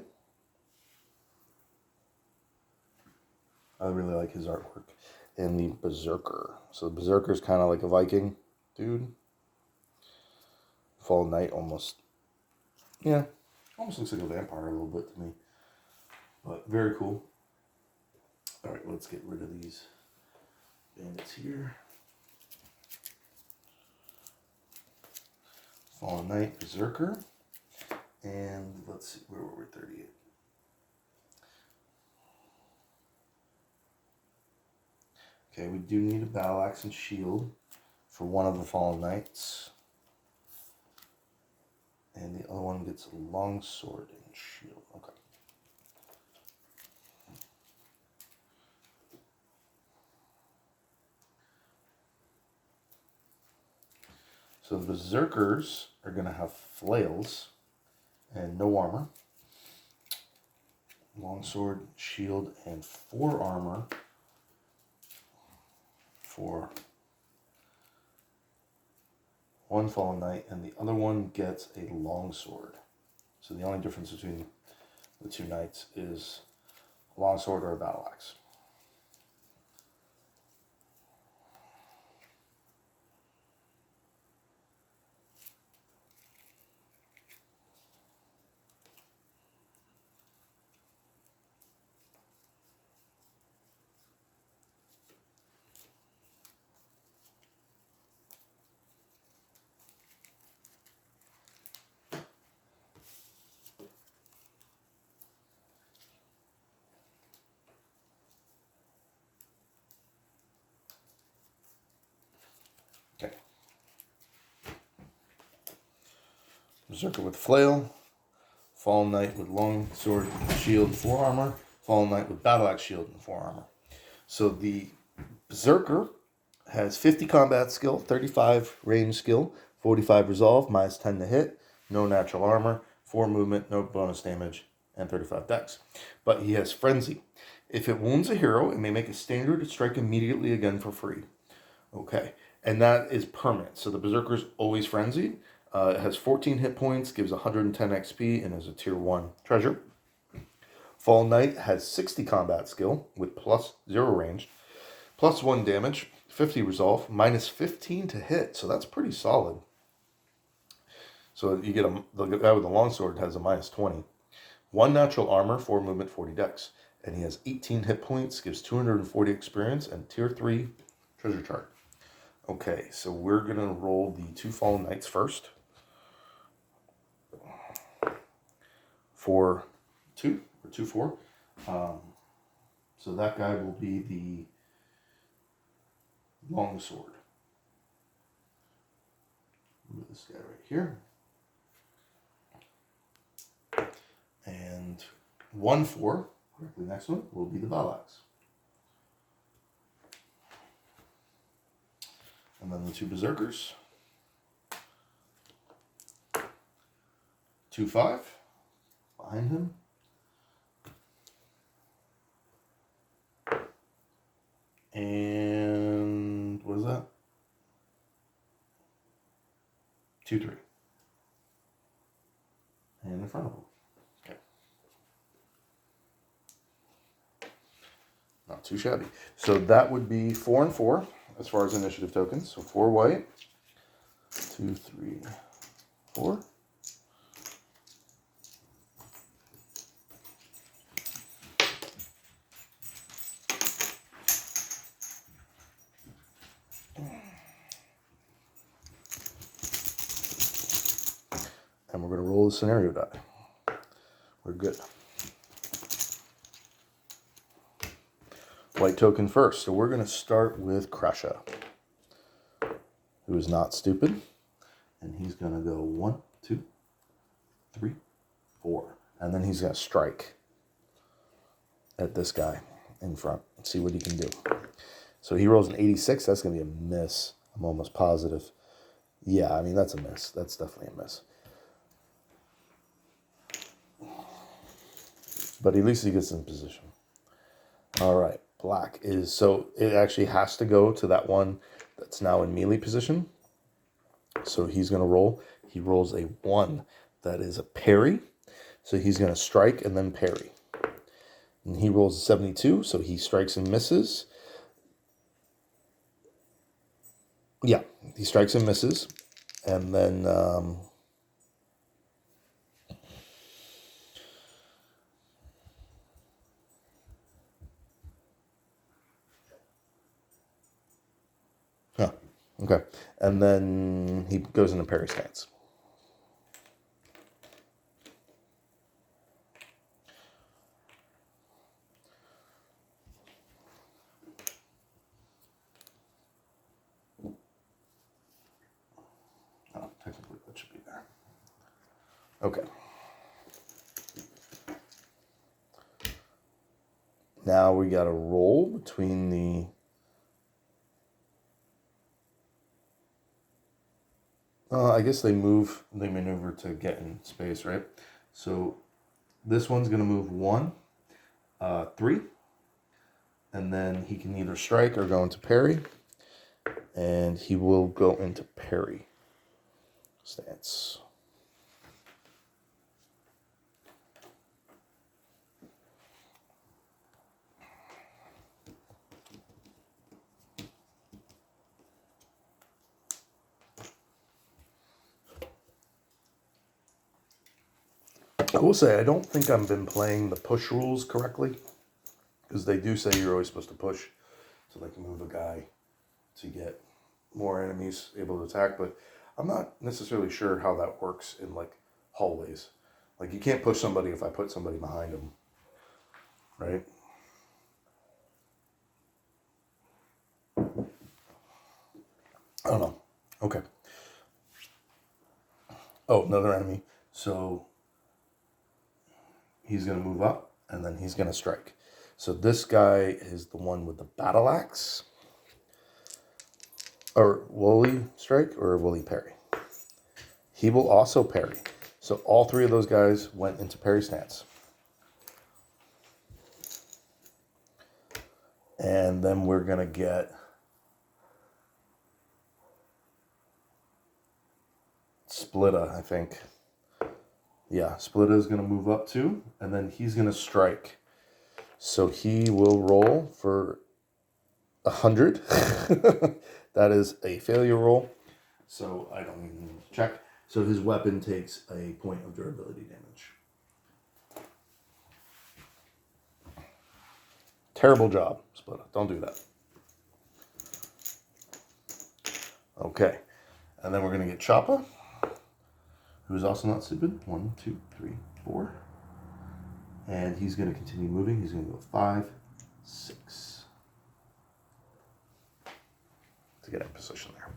I really like his artwork. And the Berserker. So the Berserker is kind of like a Viking dude. Fallen Knight almost looks like a vampire a little bit to me. But very cool. Alright, let's get rid of these bandits here. Fallen Knight, Berserker. And let's see, where were we? 38. Okay, we do need a battle axe and shield for one of the Fallen Knights. And the other one gets a long sword and shield. Okay. So the Berserkers are going to have flails and no armor. Longsword, shield, and 4 armor for one Fallen Knight, and the other one gets a longsword. So the only difference between the two knights is a longsword or a battle axe. Okay. Berserker with flail, Fallen Knight with long sword, shield, 4 armor, Fallen Knight with battle axe, shield, and 4 armor. So the Berserker has 50 combat skill, 35 range skill, 45 resolve, minus 10 to hit, no natural armor, 4 movement, no bonus damage, and 35 dex. But he has Frenzy. If it wounds a hero, it may make a standard strike immediately again for free. Okay, and that is permanent. So the Berserker is always frenzied. It has 14 hit points, gives 110 XP, and is a tier 1 treasure. Fallen Knight has 60 combat skill with plus 0 range, plus 1 damage, 50 resolve, minus 15 to hit. So that's pretty solid. So you get the guy with the longsword has a minus 20. 1 natural armor, 4 movement, 40 dex. And he has 18 hit points, gives 240 experience, and tier 3 treasure chart. Okay, so we're going to roll the 2 Fallen Knights first. For 2, or 2-4. So that guy will be the longsword. Move this guy right here. And 1-4, directly next one, will be the battle axe. And then the 2 Berserkers. 2-5. Behind him. And what is that? 2-3. And in front of him. Okay. Not too shabby. So that would be 4 and 4 as far as initiative tokens. So 4 white. 2, 3, 4. And we're going to roll the scenario die. We're good. White token first. So we're going to start with Krasha, who is not stupid. And he's going to go 1, 2, 3, 4. And then he's going to strike at this guy in front and see what he can do. So he rolls an 86. That's going to be a miss. I'm almost positive. Yeah, I mean, that's a miss. That's definitely a miss. But at least he gets in position. All right, black is, so it actually has to go to that one that's now in melee position. So he's going to roll. He rolls a 1. That is a parry. So he's going to strike and then parry. And he rolls a 72, so he strikes and misses. Yeah, he strikes and misses. And then okay. And then he goes into parry stance. Oh, technically that should be there. Okay. Now we got to roll between the... I guess they maneuver to get in space, right? So this one's going to move 1, 3. And then he can either strike or go into parry. And he will go into parry stance. I will say, I don't think I've been playing the push rules correctly, because they do say you're always supposed to push to like move a guy to get more enemies able to attack, but I'm not necessarily sure how that works in like hallways. Like you can't push somebody if I put somebody behind them, right? I don't know. Okay. Oh, another enemy. So he's going to move up, and then he's going to strike. So this guy is the one with the battle axe. Or will he strike, or will he parry? He will also parry. So all 3 of those guys went into parry stance. And then we're going to get Splitta, I think. Yeah, Splitta is going to move up too, and then he's going to strike. So he will roll for 100. That is a failure roll. So I don't even need to check. So his weapon takes a point of durability damage. Terrible job, Splitta. Don't do that. Okay. And then we're going to get Choppa, who's also not stupid. 1, 2, 3, 4. And he's going to continue moving. He's going to go 5, 6. To get in position there.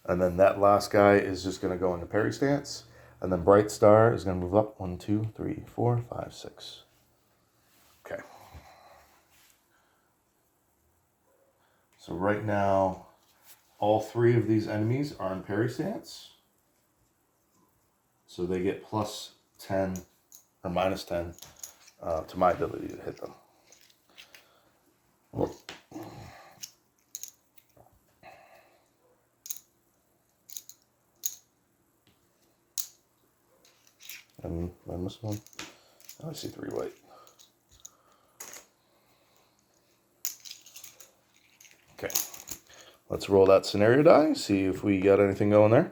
And then that last guy is just going to go into parry stance. And then Bright Star is going to move up 1, 2, 3, 4, 5, 6. Okay. So right now, all 3 of these enemies are in parry stance. So they get plus 10 or minus 10 to my ability to hit them. And I missed one. Oh, I see 3 white. Okay. Let's roll that scenario die, see if we got anything going there.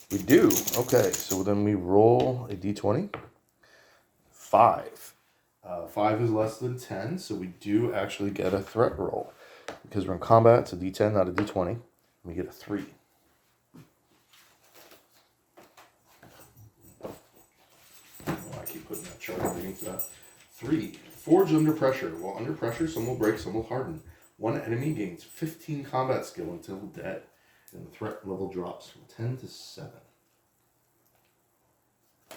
We do. Okay, so then we roll a d20. 5. 5 is less than 10, so we do actually get a threat roll. Because we're in combat, it's a d10, not a d20. We get a 3. Oh, I keep putting that chart underneath that. 3. Forge under pressure. While under pressure, some will break, some will harden. One enemy gains 15 combat skill until dead, and the threat level drops from 10 to 7.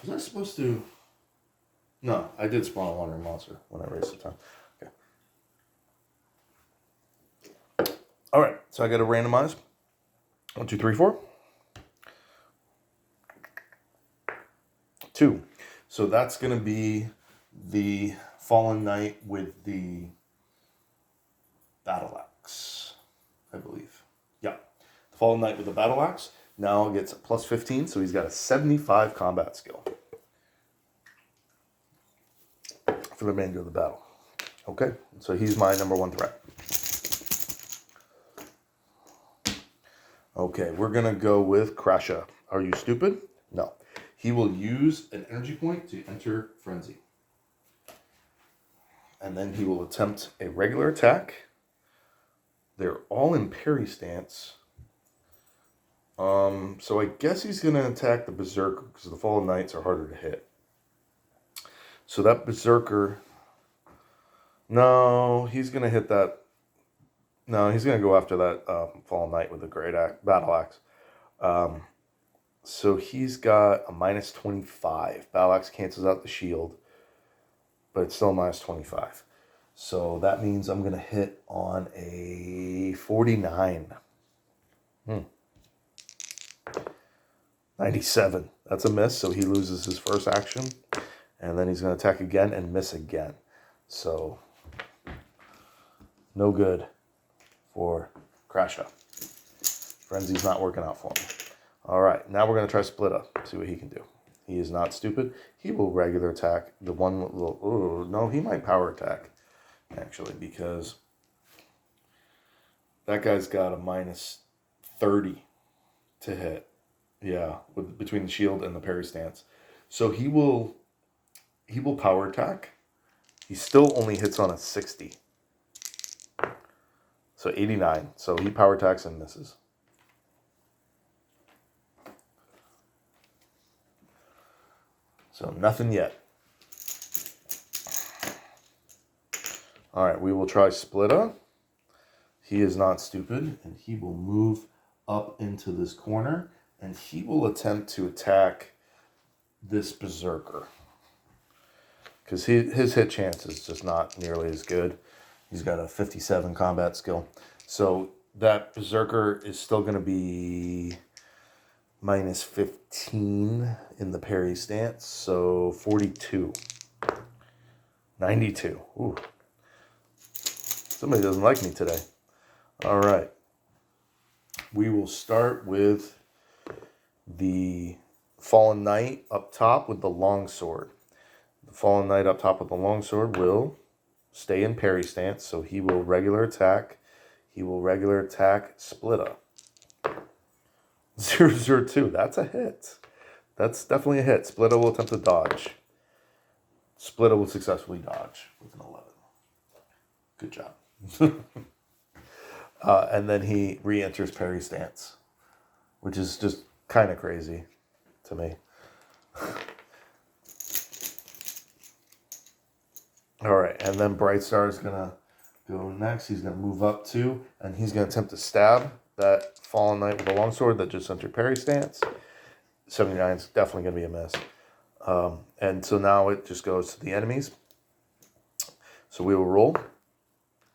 Was I supposed to... No, I did spawn a wandering monster when I raised the time. Okay. Alright, so I got to randomize. 1, 2, 3, 4. 2. So that's going to be the Fallen Knight with the battle axe, I believe. Yeah. The Fallen Knight with the battle axe. now gets a plus 15, so he's got a 75 combat skill for the remainder of the battle. Okay, so he's my number 1 threat. Okay, we're going to go with Krasha. Are you stupid? No. He will use an energy point to enter Frenzy. And then he will attempt a regular attack. They're all in parry stance. So I guess he's going to attack the Berserker because the Fallen Knights are harder to hit. So that Berserker... No, he's going to hit that... No, he's going to go after that Fallen Knight with a great battle axe. So he's got a minus 25. Battle axe cancels out the shield, but it's still minus 25. So that means I'm going to hit on a 49. 97. That's a miss, so he loses his first action. And then he's going to attack again and miss again. So, no good for Krasha. Frenzy's not working out for me. All right, now we're going to try Split Up, see what he can do. He is not stupid. He will regular attack. The one will... Oh, no, he might power attack, actually, because that guy's got a minus 30 to hit. Yeah, between the shield and the parry stance. So he will power attack. He still only hits on a 60. So 89. So he power attacks and misses. So nothing yet. All right, we will try Splitta. He is not stupid, and he will move up into this corner, and he will attempt to attack this Berserker. Because his hit chance is just not nearly as good. He's got a 57 combat skill. So that Berserker is still going to be minus 15 in the parry stance. So 42. 92. Ooh. Somebody doesn't like me today. All right. We will start with the Fallen Knight up top with the longsword. The Fallen Knight up top with the longsword will stay in parry stance, so he will regular attack. He will regular attack Splitta. 002. That's a hit. That's definitely a hit. Splitta will attempt to dodge. Splitta will successfully dodge with an 11. Good job. And then he re-enters parry stance, which is just kind of crazy to me. All right, and then Brightstar is going to go next. He's going to move up too, and he's going to attempt to stab that Fallen Knight with a longsword that just entered parry stance. 79 is definitely going to be a miss. And so now it just goes to the enemies. So we will roll,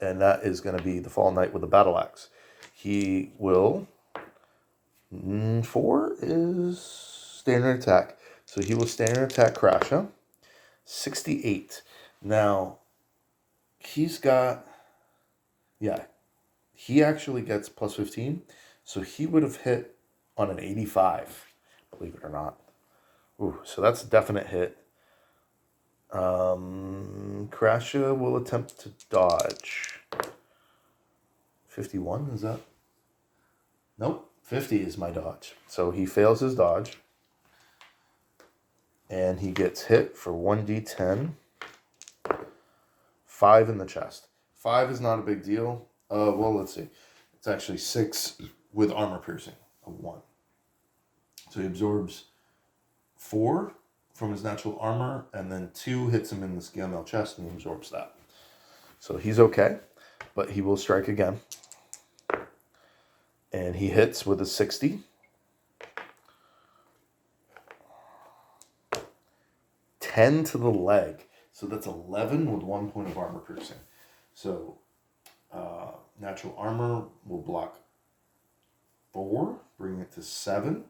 and that is going to be the Fallen Knight with a battle axe. He will... 4 is standard attack. So he will standard attack Krasha. 68. Now, he's got... Yeah, he actually gets plus 15. So he would have hit on an 85, believe it or not. Ooh, so that's a definite hit. Krasha will attempt to dodge. 51, is that? Nope, 50 is my dodge. So he fails his dodge. And he gets hit for 1d10. 5 in the chest. 5 is not a big deal. Well, let's see. It's actually 6 with armor piercing of 1. So he absorbs 4 from his natural armor, and then 2 hits him in the scale mail chest, and he absorbs that. So he's okay, but he will strike again. And he hits with a 60. 10 to the leg. So that's 11 with 1 point of armor piercing. So natural armor will block 4, bring it to 7.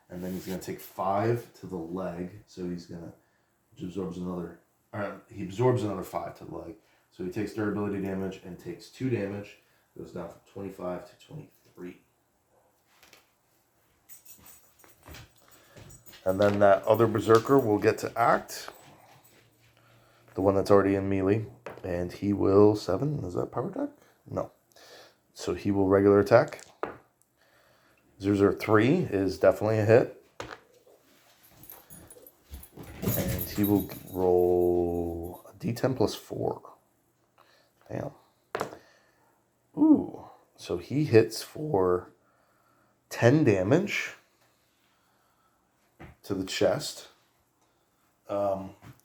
And then he's going to take 5 to the leg. So he's going to, which absorbs another, he absorbs another 5 to the leg. So he takes durability damage and takes 2 damage. Goes down from 25 to 23. And then that other berserker will get to act. The one that's already in melee. And he will 7. Is that power attack? No. So he will regular attack. 003 is definitely a hit. And he will roll a d10 plus 4. Damn. Ooh. So he hits for 10 damage to the chest.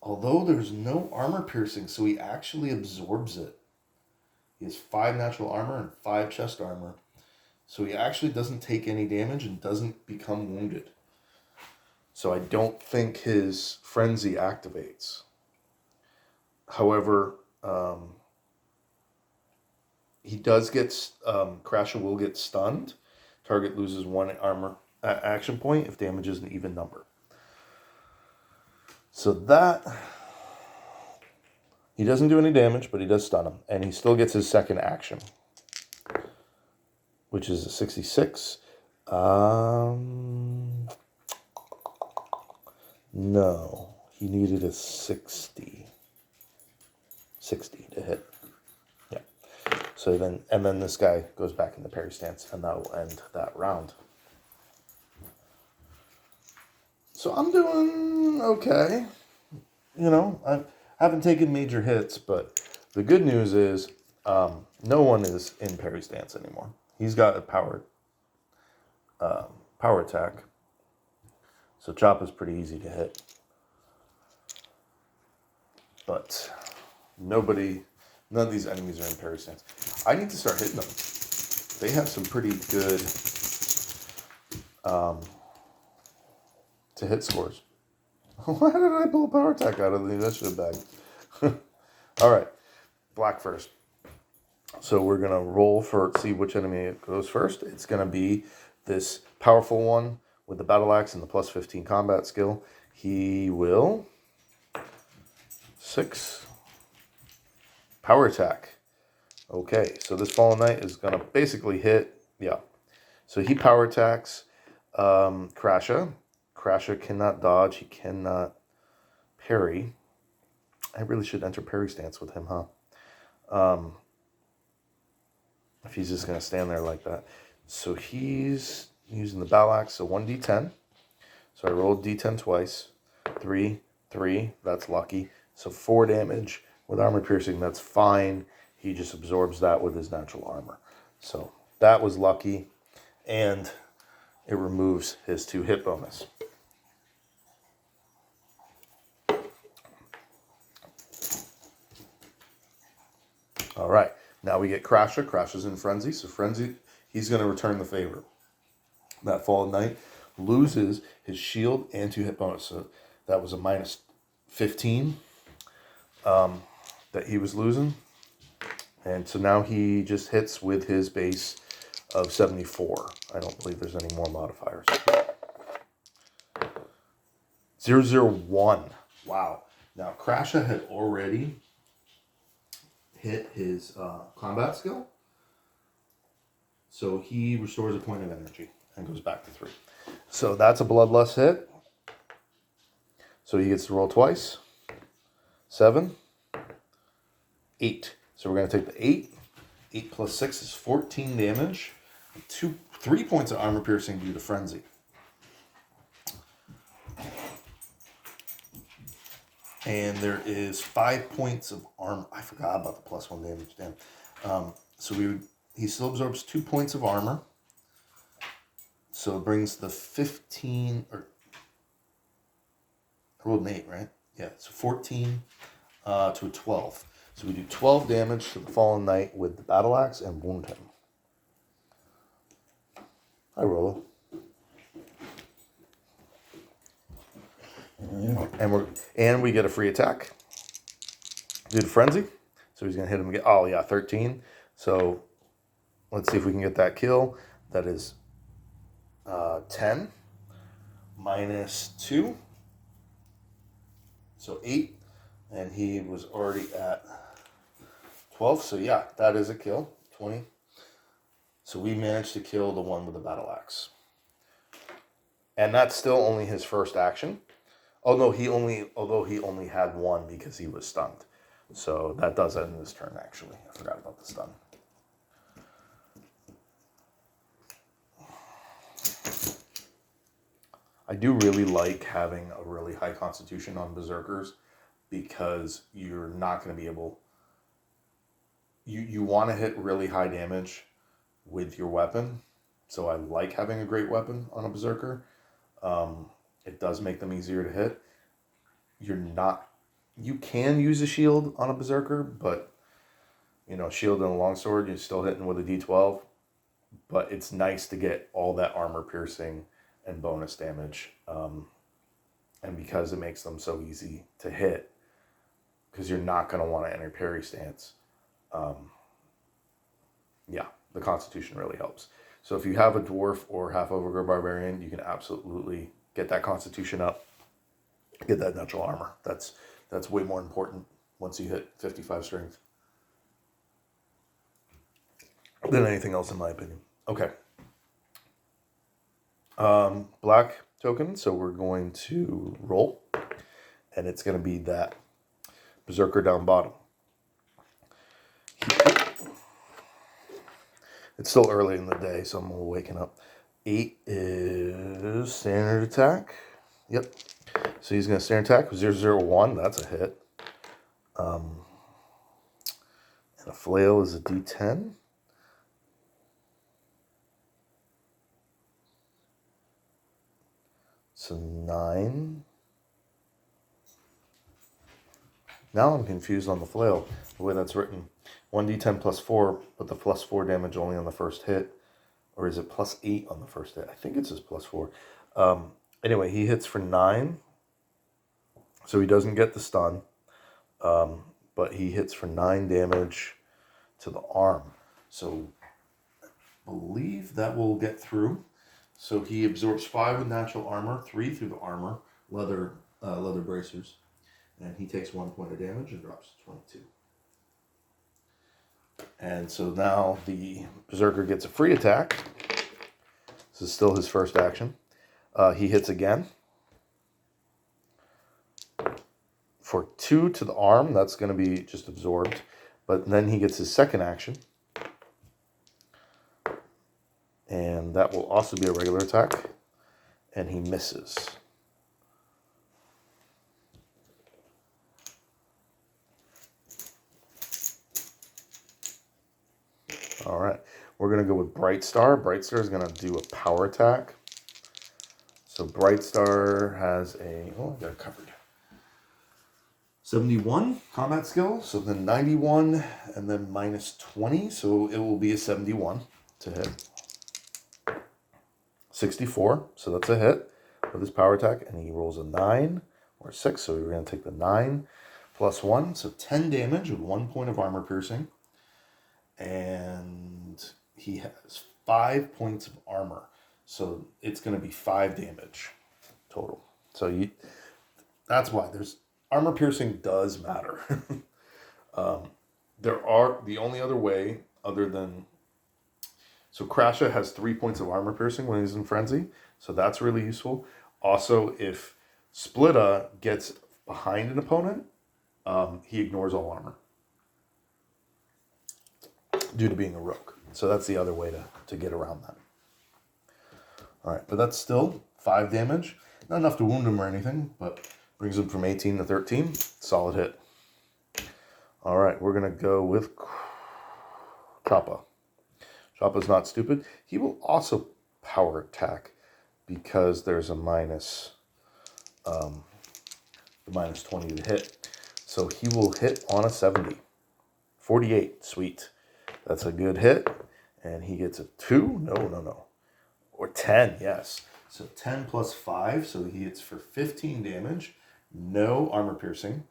Although there's no armor piercing, so he actually absorbs it. He has 5 natural armor and 5 chest armor. So he actually doesn't take any damage and doesn't become wounded. So I don't think his frenzy activates. However, he does get, Crasher will get stunned. Target loses 1 armor action point if damage is an even number. So that, he doesn't do any damage, but he does stun him. And he still gets his second action, which is a 66. No, he needed a 60. 60 to hit. Yeah. So then, and then this guy goes back in the parry stance, and that will end that round. So I'm doing okay. You know, I haven't taken major hits, but the good news is no one is in parry stance anymore. He's got a power attack. So chop is pretty easy to hit. But none of these enemies are in parry stance. I need to start hitting them. They have some pretty good to hit scores. Why did I pull a power attack out of the initiative bag? All right, black first. So we're going to roll for, see which enemy goes first. It's going to be this powerful one with the battle axe and the plus 15 combat skill. He will 6 power attack. Okay, so this Fallen Knight is going to basically hit, yeah. So he power attacks Crasher. Crasher cannot dodge. He cannot parry. I really should enter parry stance with him, huh? If he's just going to stand there like that. So he's using the battle axe, so 1d10. So I rolled d10 twice. 3, 3, that's lucky. So 4 damage with armor piercing, that's fine. He just absorbs that with his natural armor. So that was lucky. And it removes his 2 hit bonus. All right, now we get Crasher. Crasher's in Frenzy. So Frenzy, he's going to return the favor. That Fallen Knight loses his shield and 2 hit bonus. So that was a minus 15 that he was losing. And so now he just hits with his base of 74. I don't believe there's any more modifiers. 001. Wow. Now Crasher had already hit his combat skill. So he restores a point of energy and goes back to 3. So that's a bloodlust hit. So he gets to roll twice. 7. 8. So we're going to take the 8. 8 plus 6 is 14 damage. 3 points of armor piercing due to frenzy. And there is 5 points of armor. I forgot about the plus 1 damage. Damn. So he still absorbs 2 points of armor. So it brings the 15, or I rolled an 8, right? Yeah, so 14 to a 12. So we do 12 damage to the Fallen Knight with the battle axe and wound him. Hi, Rolo. And we get a free attack due to frenzy. So he's gonna hit him again. Oh yeah, 13. So let's see if we can get that kill. That is 10 minus 2. So 8. And he was already at 12. So yeah, that is a kill. 20. So we managed to kill the one with the battle axe. And that's still only his first action. Oh no, although he only had one because he was stunned. So that does end his turn, actually. I forgot about the stun. I do really like having a really high constitution on berserkers because you're not going to be able... You want to hit really high damage with your weapon. So I like having a great weapon on a berserker. It does make them easier to hit. You can use a shield on a berserker, but shield and a longsword, you're still hitting with a D12. But it's nice to get all that armor piercing and bonus damage. And because it makes them so easy to hit, because you're not going to want to enter parry stance. Yeah, the constitution really helps. So if you have a dwarf or half overgrown barbarian, you can absolutely get that constitution up, get that natural armor. That's way more important once you hit 55 strength than anything else, in my opinion. Okay. Black token, so we're going to roll, and it's going to be that berserker down bottom. It's still early in the day, so I'm waking up. 8 is standard attack. Yep. So he's going to standard attack with 001. That's a hit. And a flail is a D10. So 9. Now I'm confused on the flail, the way that's written. 1d10 plus 4, but the plus 4 damage only on the first hit. Or is it plus 8 on the first hit? I think it's just plus 4. Anyway, he hits for 9. So he doesn't get the stun. But he hits for 9 damage to the arm. So I believe that will get through. So he absorbs 5 with natural armor, 3 through the armor, leather bracers. And he takes 1 point of damage and drops to 22. And so now the berserker gets a free attack. This is still his first action. He hits again. For 2 to the arm, that's going to be just absorbed. But then he gets his second action. And that will also be a regular attack. And he misses. All right, we're going to go with Bright Star. Bright Star is going to do a power attack. So Bright Star has I got it covered. 71 combat skill, so then 91, and then minus 20, so it will be a 71 to hit. 64, so that's a hit with his power attack, and he rolls a 9 or 6, so we're going to take the 9 plus 1, so 10 damage with 1 point of armor piercing. And he has 5 points of armor. So it's going to be 5 damage total. So that's why armor piercing does matter. The only other way other than... So Krasha has 3 points of armor piercing when he's in frenzy. So that's really useful. Also, if Splitta gets behind an opponent, he ignores all armor. Due to being a rogue. So that's the other way to get around that. Alright, but that's still 5 damage. Not enough to wound him or anything, but brings him from 18 to 13. Solid hit. Alright, we're going to go with Choppa. Choppa's not stupid. He will also power attack because there's a minus 20 to hit. So he will hit on a 70. 48, sweet. That's a good hit. And he gets a 2. No. Or 10, yes. So 10 plus 5. So he hits for 15 damage. No armor piercing.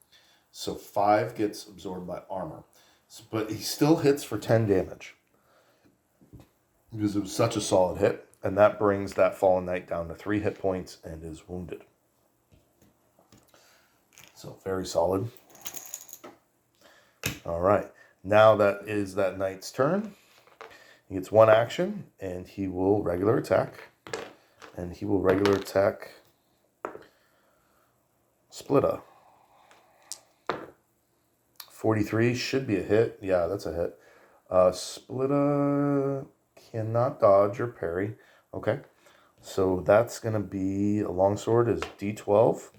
So 5 gets absorbed by armor. But he still hits for 10 damage. Because it was such a solid hit. And that brings that Fallen Knight down to 3 hit points and is wounded. So very solid. All right. Now that is that knight's turn. He gets 1 action, and he will regular attack. And he will regular attack Splitta. 43 should be a hit. Yeah, that's a hit. Splitta cannot dodge or parry. Okay. So that's going to be, a longsword is D12.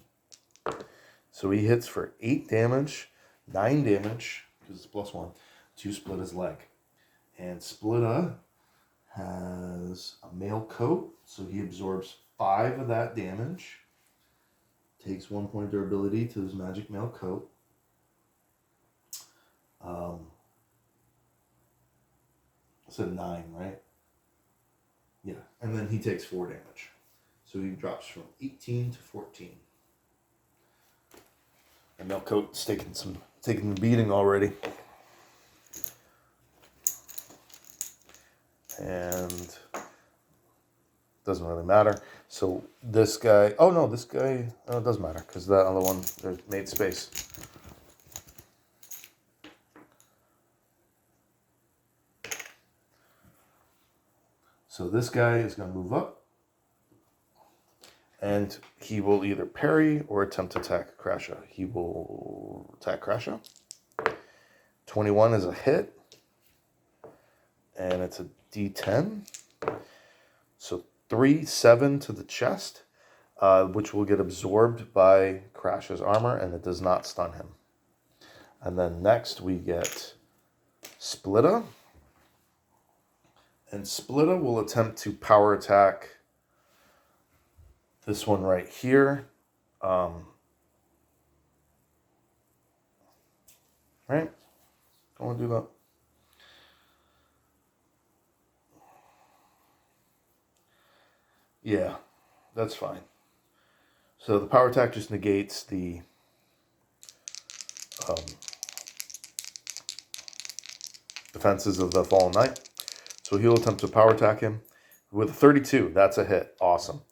So he hits for 8 damage, 9 damage, because it's +1, to Splitta's leg. And Splitta has a mail coat, so he absorbs 5 of that damage. Takes 1 point of durability to his magic mail coat. I said 9, right? Yeah, and then he takes 4 damage. So he drops from 18 to 14. And mail coat's taking the beating already. And doesn't really matter. So this guy, it doesn't matter because that other one made space. So this guy is going to move up, and he will either parry or attempt to attack Crasha. He will attack Crasha. 21 is a hit, and it's a D10. So 7 to the chest, which will get absorbed by Crash's armor, and it does not stun him. And then next we get Splitta. And Splitta will attempt to power attack this one right here. Right? Don't want to do that. Yeah, that's fine. So the power attack just negates the defenses of the Fallen Knight. So he'll attempt to power attack him with a 32. That's a hit. Awesome.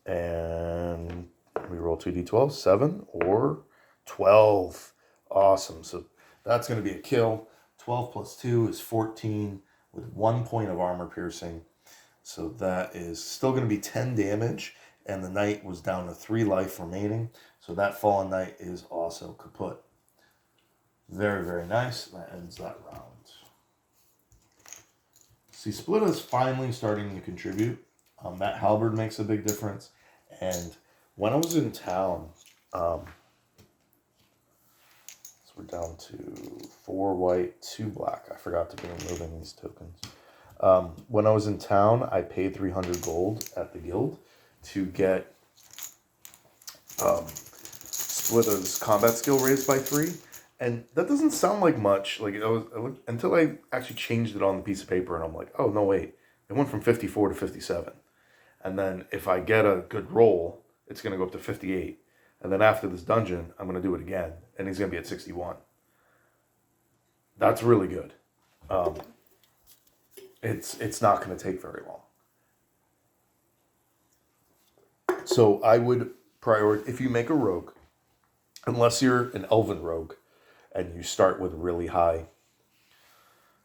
And we roll 2d12, 7 or 12. Awesome. So that's going to be a kill. 12 plus 2 is 14 with 1 point of armor piercing. So that is still going to be 10 damage. And the knight was down to 3 life remaining. So that Fallen Knight is also kaput. Very, very nice. That ends that round. See, Splitta is finally starting to contribute. That halberd makes a big difference. And when I was in town, so we're down to 4 white, 2 black. I forgot to be removing these tokens. When I was in town, I paid 300 gold at the guild to get Splitta's combat skill raised by 3. And that doesn't sound like much. Like until I actually changed it on the piece of paper, and I'm like, oh no, wait, it went from 54 to 57. And then if I get a good roll, it's going to go up to 58. And then after this dungeon, I'm going to do it again, and he's going to be at 61. That's really good. It's not going to take very long. So I would prioritize, if you make a rogue, unless you're an elven rogue, and you start with really high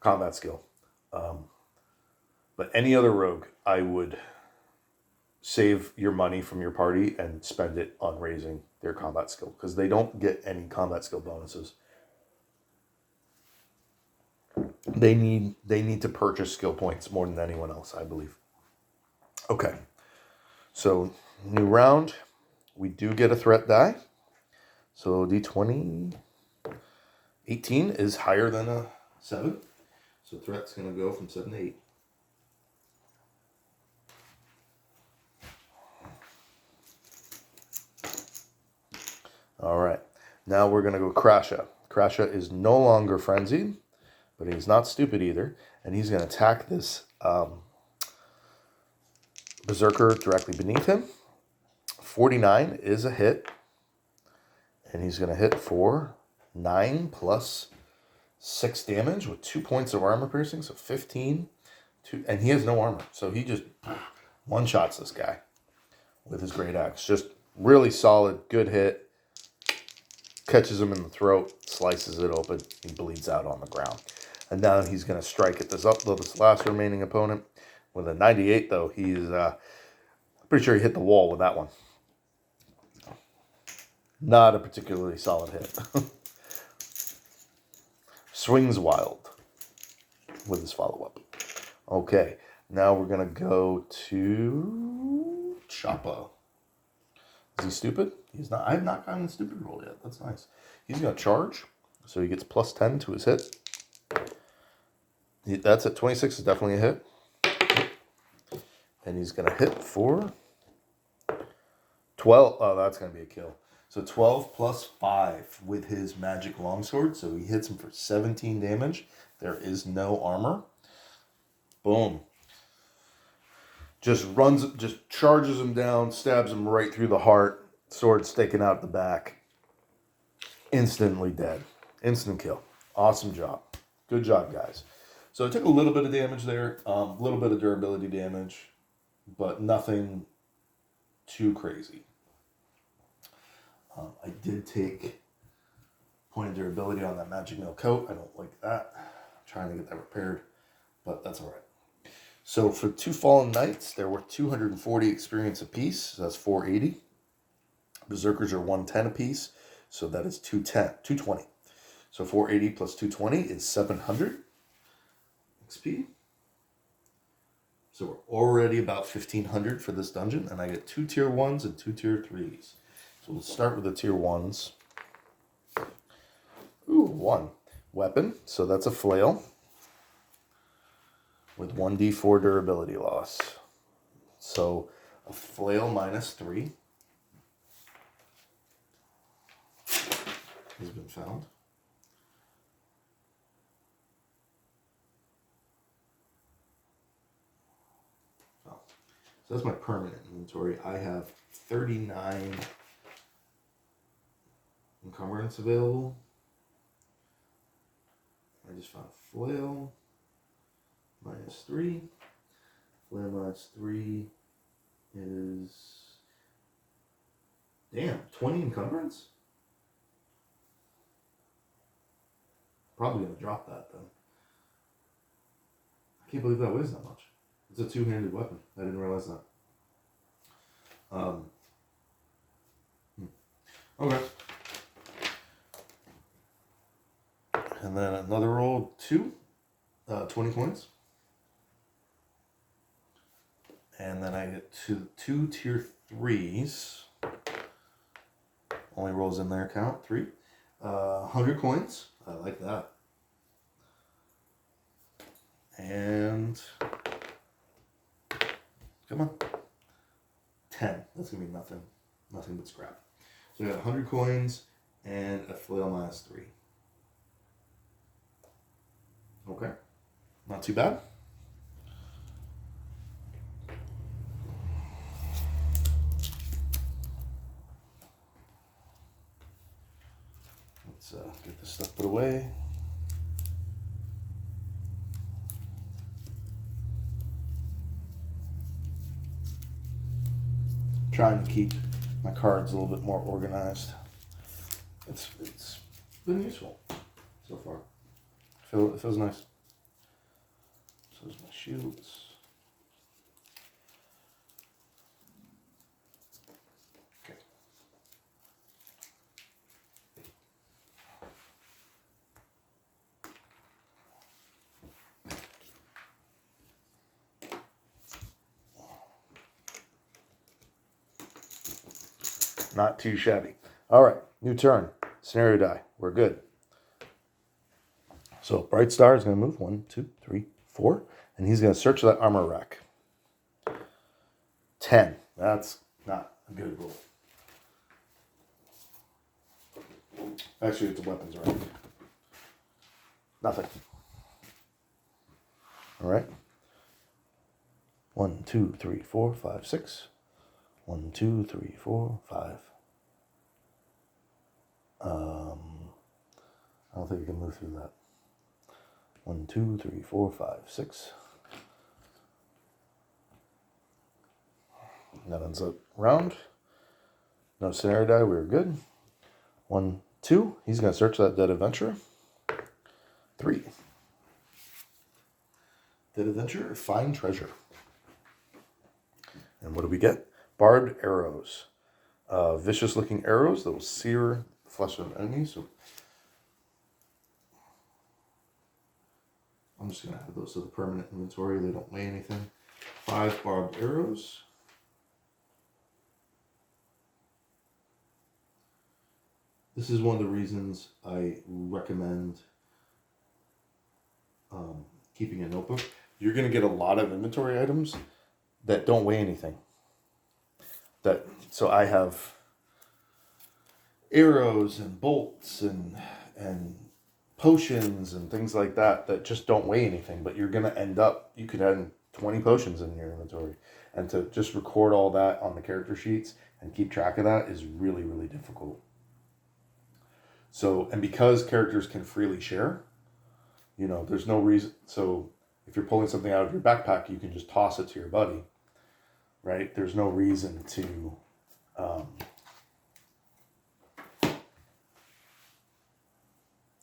combat skill. But any other rogue, I would save your money from your party and spend it on raising their combat skill, because they don't get any combat skill bonuses. They need to purchase skill points more than anyone else, I believe. Okay. So, new round. We do get a threat die. So, D20... 18 is higher than a 7. So threat's going to go from 7 to 8. All right. Now we're going to go Crasha. Crasha is no longer frenzied, but he's not stupid either. And he's going to attack this berserker directly beneath him. 49 is a hit. And he's going to hit for 9 plus 6 damage with 2 points of armor piercing, so 15. And he has no armor, so he just one-shots this guy with his great axe. Just really solid, good hit. Catches him in the throat, slices it open, he bleeds out on the ground. And now he's going to strike at this last remaining opponent. With a 98, though, he's pretty sure he hit the wall with that one. Not a particularly solid hit. Swings wild with his follow-up. Okay, now we're going to go to Choppa. Is he stupid? He's not. I have not gotten a stupid roll yet. That's nice. He's going to charge, so he gets plus 10 to his hit. That's at 26 is definitely a hit. And he's going to hit for 12. Oh, that's going to be a kill. So 12 plus 5 with his magic longsword. So he hits him for 17 damage. There is no armor. Boom. Just charges him down, stabs him right through the heart. Sword sticking out the back. Instantly dead. Instant kill. Awesome job. Good job, guys. So I took a little bit of damage there. A little bit of durability damage. But nothing too crazy. I did take point of durability on that magic nail coat. I don't like that. I'm trying to get that repaired, but that's all right. So for 2 Fallen Knights, there were 240 experience apiece. So that's 480. Berserkers are 110 apiece. So that is 220. So 480 plus 220 is 700 XP. So we're already about 1,500 for this dungeon, and I get 2 tier 1s and 2 tier 3s. So we'll start with the tier 1s. Ooh, 1. Weapon, so that's a flail with 1d4 durability loss. So a flail minus 3 has been found. So that's my permanent inventory. I have 39 encumbrance available. I just found flail minus 3. Flail minus 3 is, damn, 20 encumbrance? Probably going to drop that then. I can't believe that weighs that much. It's a two-handed weapon. I didn't realize that. Okay. And then another roll, 2, 20 coins. And then I get 2 tier 3s. Only rolls in there count, 3. 100 coins. I like that. And come on. 10. That's going to be nothing. Nothing but scrap. So I got 100 coins and a flail minus 3. Okay. Not too bad. Let's get this stuff put away. Trying to keep my cards a little bit more organized. It's been useful so far. It feels nice. So there's my shields. Okay. Not too shabby. All right, new turn. Scenario die. We're good. So Bright Star is going to move 1, 2, 3, 4, and he's going to search that armor rack. 10. That's not a good roll. Actually, it's a weapons rack. Nothing. All right. 1, 2, 3, 4, 5, 6. 1, 2, 3, 4, 5. I don't think you can move through that. 1, 2, 3, 4, 5, 6. That ends up round. No scenario die. We're good. 1, 2. He's going to search that dead adventurer. 3. Dead adventurer, find treasure. And what do we get? Barbed arrows. Vicious looking arrows that will sear the flesh of enemies. So I'm just going to add those to the permanent inventory. They don't weigh anything. 5 barbed arrows. This is one of the reasons I recommend keeping a notebook. You're going to get a lot of inventory items that don't weigh anything. So I have arrows and bolts and potions and things like that just don't weigh anything, but you're going to end up, you could have 20 potions in your inventory. And to just record all that on the character sheets and keep track of that is really, really difficult. So, and because characters can freely share, there's no reason. So if you're pulling something out of your backpack, you can just toss it to your buddy, right? There's no reason to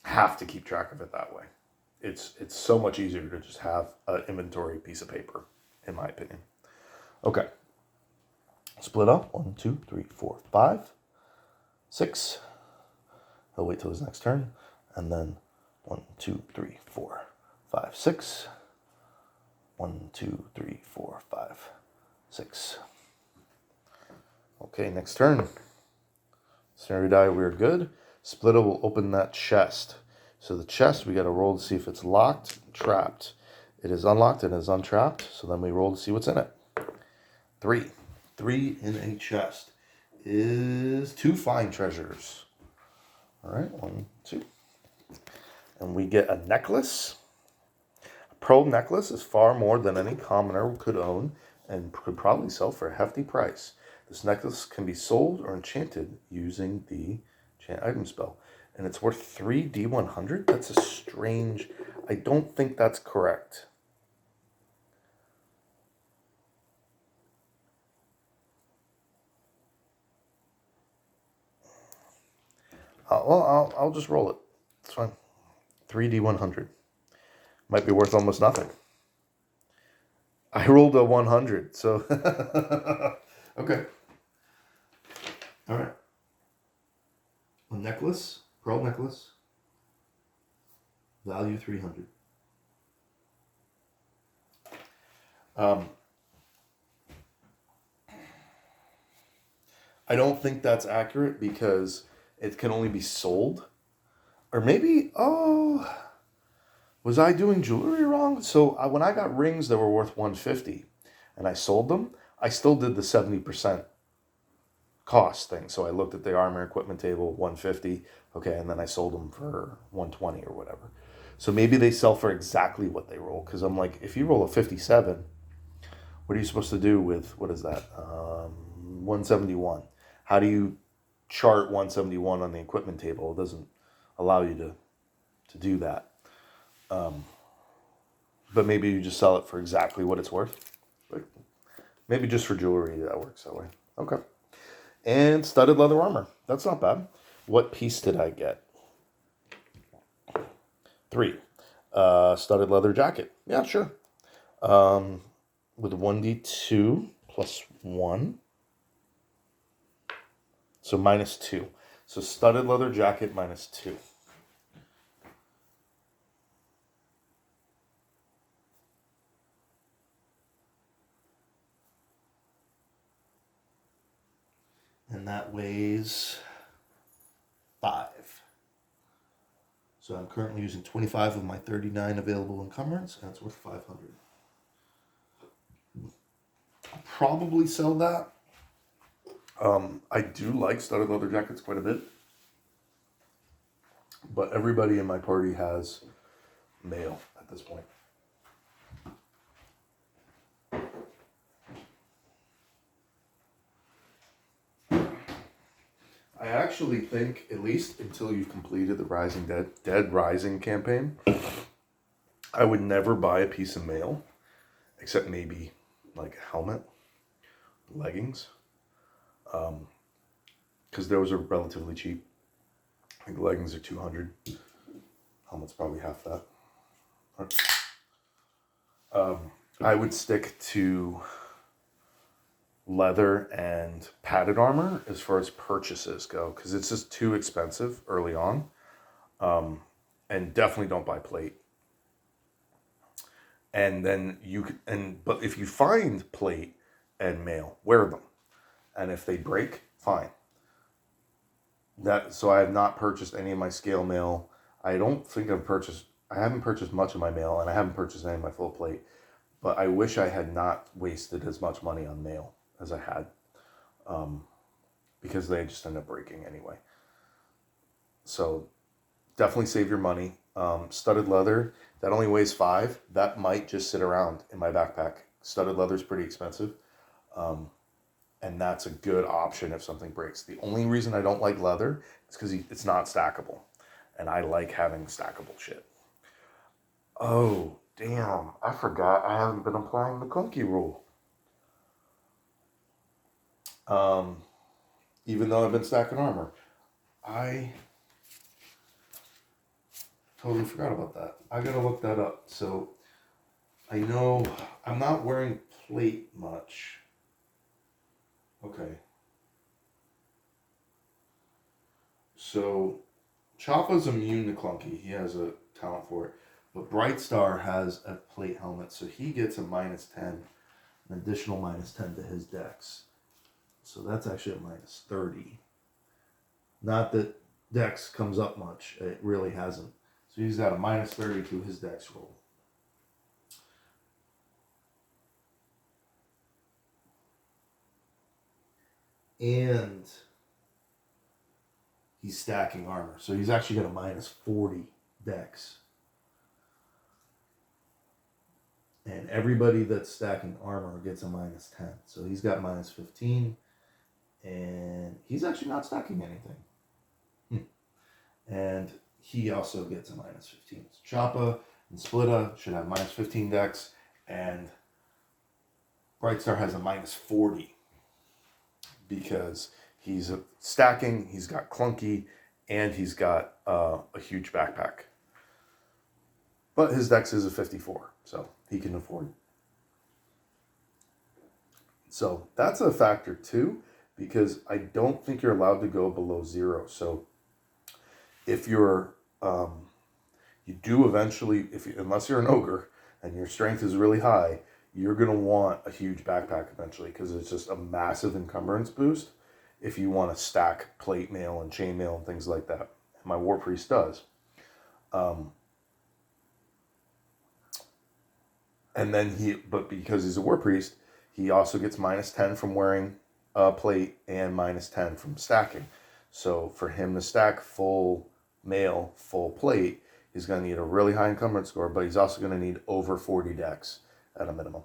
have to keep track of it that way. It's so much easier to just have an inventory piece of paper, in my opinion. Okay. Split up. 1, 2, 3, 4, 5, 6. He'll wait till his next turn. And then 1, 2, 3, 4, 5, 6. 1, 2, 3, 4, 5, 6. Okay, next turn. Scenario die, we're good. Splitter will open that chest. So the chest, we got to roll to see if it's locked, trapped. It is unlocked, it is untrapped. So then we roll to see what's in it. 3. 3 in a chest is 2 fine treasures. All right, 1, 2. And we get a necklace. A pearl necklace is far more than any commoner could own and could probably sell for a hefty price. This necklace can be sold or enchanted using the enchant item spell. And it's worth 3 D100? That's a strange... I don't think that's correct. I'll just roll it. It's fine. 3 D100. Might be worth almost nothing. I rolled a 100, so... Okay. All right. A necklace, pearl necklace, value 300. I don't think that's accurate because it can only be sold. Or maybe, was I doing jewelry wrong? So when I got rings that were worth 150 and I sold them, I still did the 70% cost thing. So I looked at the armor equipment table, 150, okay, and then I sold them for 120 or whatever. So maybe they sell for exactly what they roll. Because I'm like, if you roll a 57, what are you supposed to do with, what is that, 171? How do you chart 171 on the equipment table? It doesn't allow you to do that. But maybe you just sell it for exactly what it's worth. Like, maybe just for jewelry that works that way. Okay. And studded leather armor. That's not bad. What piece did I get? 3. Studded leather jacket. Yeah, sure. With 1d2 plus 1. So minus 2. So studded leather jacket minus 2. And that weighs 5. So I'm currently using 25 of my 39 available encumbrance, and it's worth 500. I'll probably sell that. I do like studded leather jackets quite a bit. But everybody in my party has mail at this point. I actually think, at least until you've completed the Dead Rising campaign, I would never buy a piece of mail, except maybe like a helmet, leggings, because those are relatively cheap. I think leggings are 200. Helmet's probably half that. I would stick to leather and padded armor as far as purchases go, because it's just too expensive early on. And definitely don't buy plate. And then but if you find plate and mail, wear them. And if they break, fine. So I have not purchased any of my scale mail. I haven't purchased much of my mail, and I haven't purchased any of my full plate. But I wish I had not wasted as much money on mail as I had, because they just end up breaking anyway. So definitely save your money. Studded leather, that only weighs 5. That might just sit around in my backpack. Studded leather is pretty expensive. And that's a good option if something breaks. The only reason I don't like leather is because it's not stackable. And I like having stackable shit. Oh, damn. I forgot I haven't been applying the clunky rule. Even though I've been stacking armor. I totally forgot about that. I gotta look that up. So I know I'm not wearing plate much. Okay. So Choppa's immune to clunky. He has a talent for it. But Brightstar has a plate helmet, so he gets a -10, an additional -10 to his dex. So that's actually a -30. Not that dex comes up much. It really hasn't. So he's got a -30 to his dex roll. And he's stacking armor. So he's actually got a -40 dex. And everybody that's stacking armor gets a -10. So he's got -15. And he's actually not stacking anything. And he also gets a -15. So Choppa and Splitta should have -15 dex. And Brightstar has a -40. Because he's stacking, he's got clunky, and he's got a huge backpack. But his dex is a 54, so he can afford it. So that's a factor too, because I don't think you're allowed to go below 0. So if you're, you do eventually, unless you're an ogre and your strength is really high, you're going to want a huge backpack eventually, because it's just a massive encumbrance boost if you want to stack plate mail and chain mail and things like that. And my War Priest does. And then but because he's a War Priest, he also gets -10 from wearing a plate and -10 from stacking. So for him to stack full mail, full plate, he's going to need a really high encumbrance score, but he's also going to need over 40 dex at a minimum.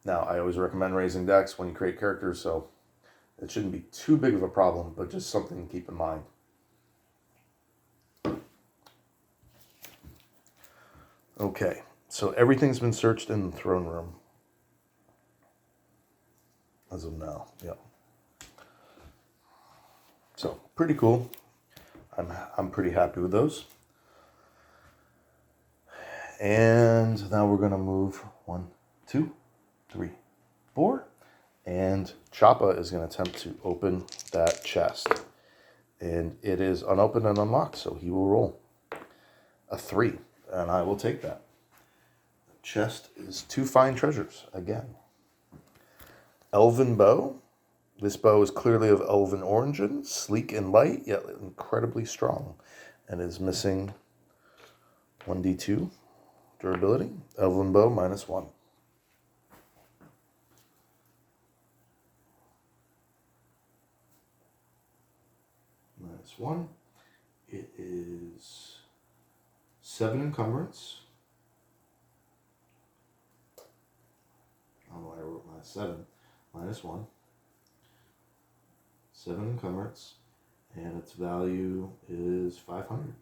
Now, I always recommend raising dex when you create characters, so it shouldn't be too big of a problem, but just something to keep in mind. Okay, so everything's been searched in the throne room. As of now, yeah. So, pretty cool. I'm pretty happy with those. And now we're going to move 1, 2, 3, 4. And Choppa is going to attempt to open that chest. And it is unopened and unlocked, so he will roll a 3. And I will take that. The chest is 2 fine treasures, again. Elven bow. This bow is clearly of elven origin, sleek and light, yet incredibly strong. And is missing 1d2 durability. Elven bow, -1. -1. It is 7 encumbrance. Oh, I wrote -7. -1. 7 encumbrance. And its value is 500.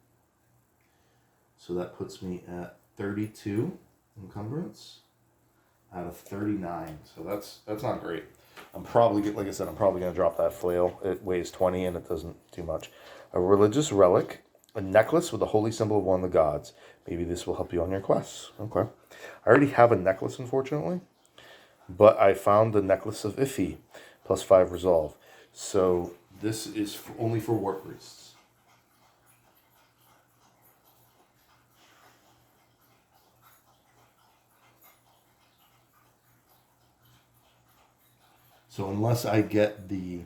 So that puts me at 32 encumbrance out of 39. So that's not great. I'm probably going to drop that flail. It weighs 20 and it doesn't do much. A religious relic, a necklace with a holy symbol of one of the gods. Maybe this will help you on your quests. Okay. I already have a necklace, unfortunately. But I found the Necklace of Iffy, plus 5 resolve. So this is only for War Priests. So unless I get the...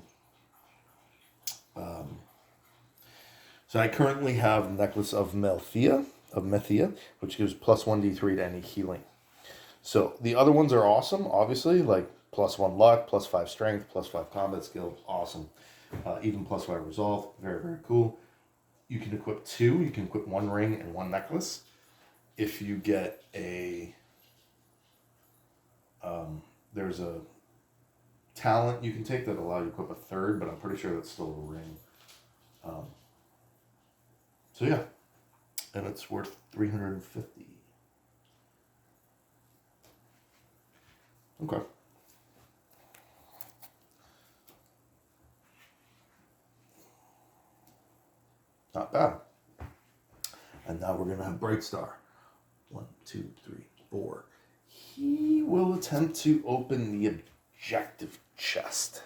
so I currently have Necklace of Methia, which gives plus 1d3 to any healing. So the other ones are awesome, obviously, like plus 1 luck, plus 5 strength, plus 5 combat skill, awesome. Even plus 5 resolve, very, very cool. You can equip 2, you can equip 1 ring and 1 necklace. If you get a... there's a talent you can take that allows you to equip a third, but I'm pretty sure that's still a ring. So yeah, and it's worth 350. Okay. Not bad. And now we're gonna have Brightstar. 1, 2, 3, 4. He will attempt to open the objective chest.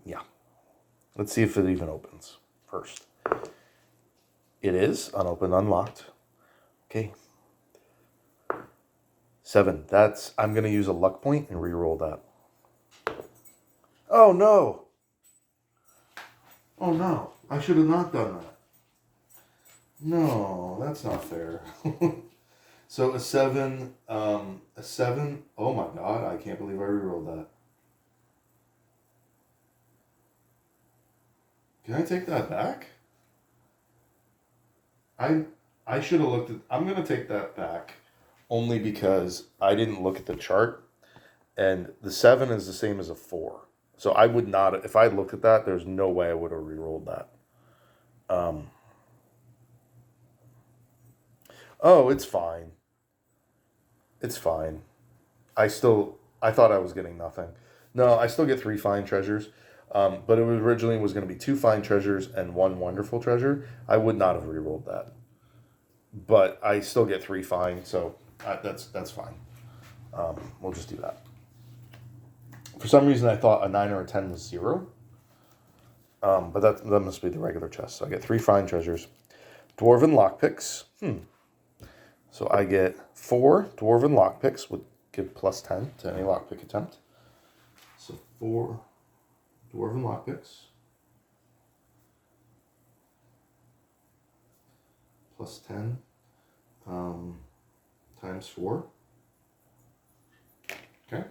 Yeah. Let's see if it even opens first. It is unopened, unlocked. Okay. 7. That's... I'm going to use a luck point and re-roll that. Oh, no. Oh, no. I should have not done that. No, that's not fair. So a 7, oh my god, I can't believe I re-rolled that. Can I take that back? I should have looked at... I'm going to take that back only because I didn't look at the chart, and the 7 is the same as a 4. So I would not... If I looked at that, there's no way I would have re-rolled that. Oh, it's fine. It's fine. I thought I was getting nothing. No, I still get 3 fine treasures. But it was originally was going to be 2 fine treasures and 1 wonderful treasure. I would not have re-rolled that. But I still get 3 fine, so that's fine. We'll just do that. For some reason, I thought a 9 or a 10 was 0. But that must be the regular chest. So I get 3 fine treasures. Dwarven lockpicks. So I get 4 dwarven lockpicks, would give plus 10 to any lockpick attempt. So 4 dwarven lockpicks. Plus 10 times 4. Okay.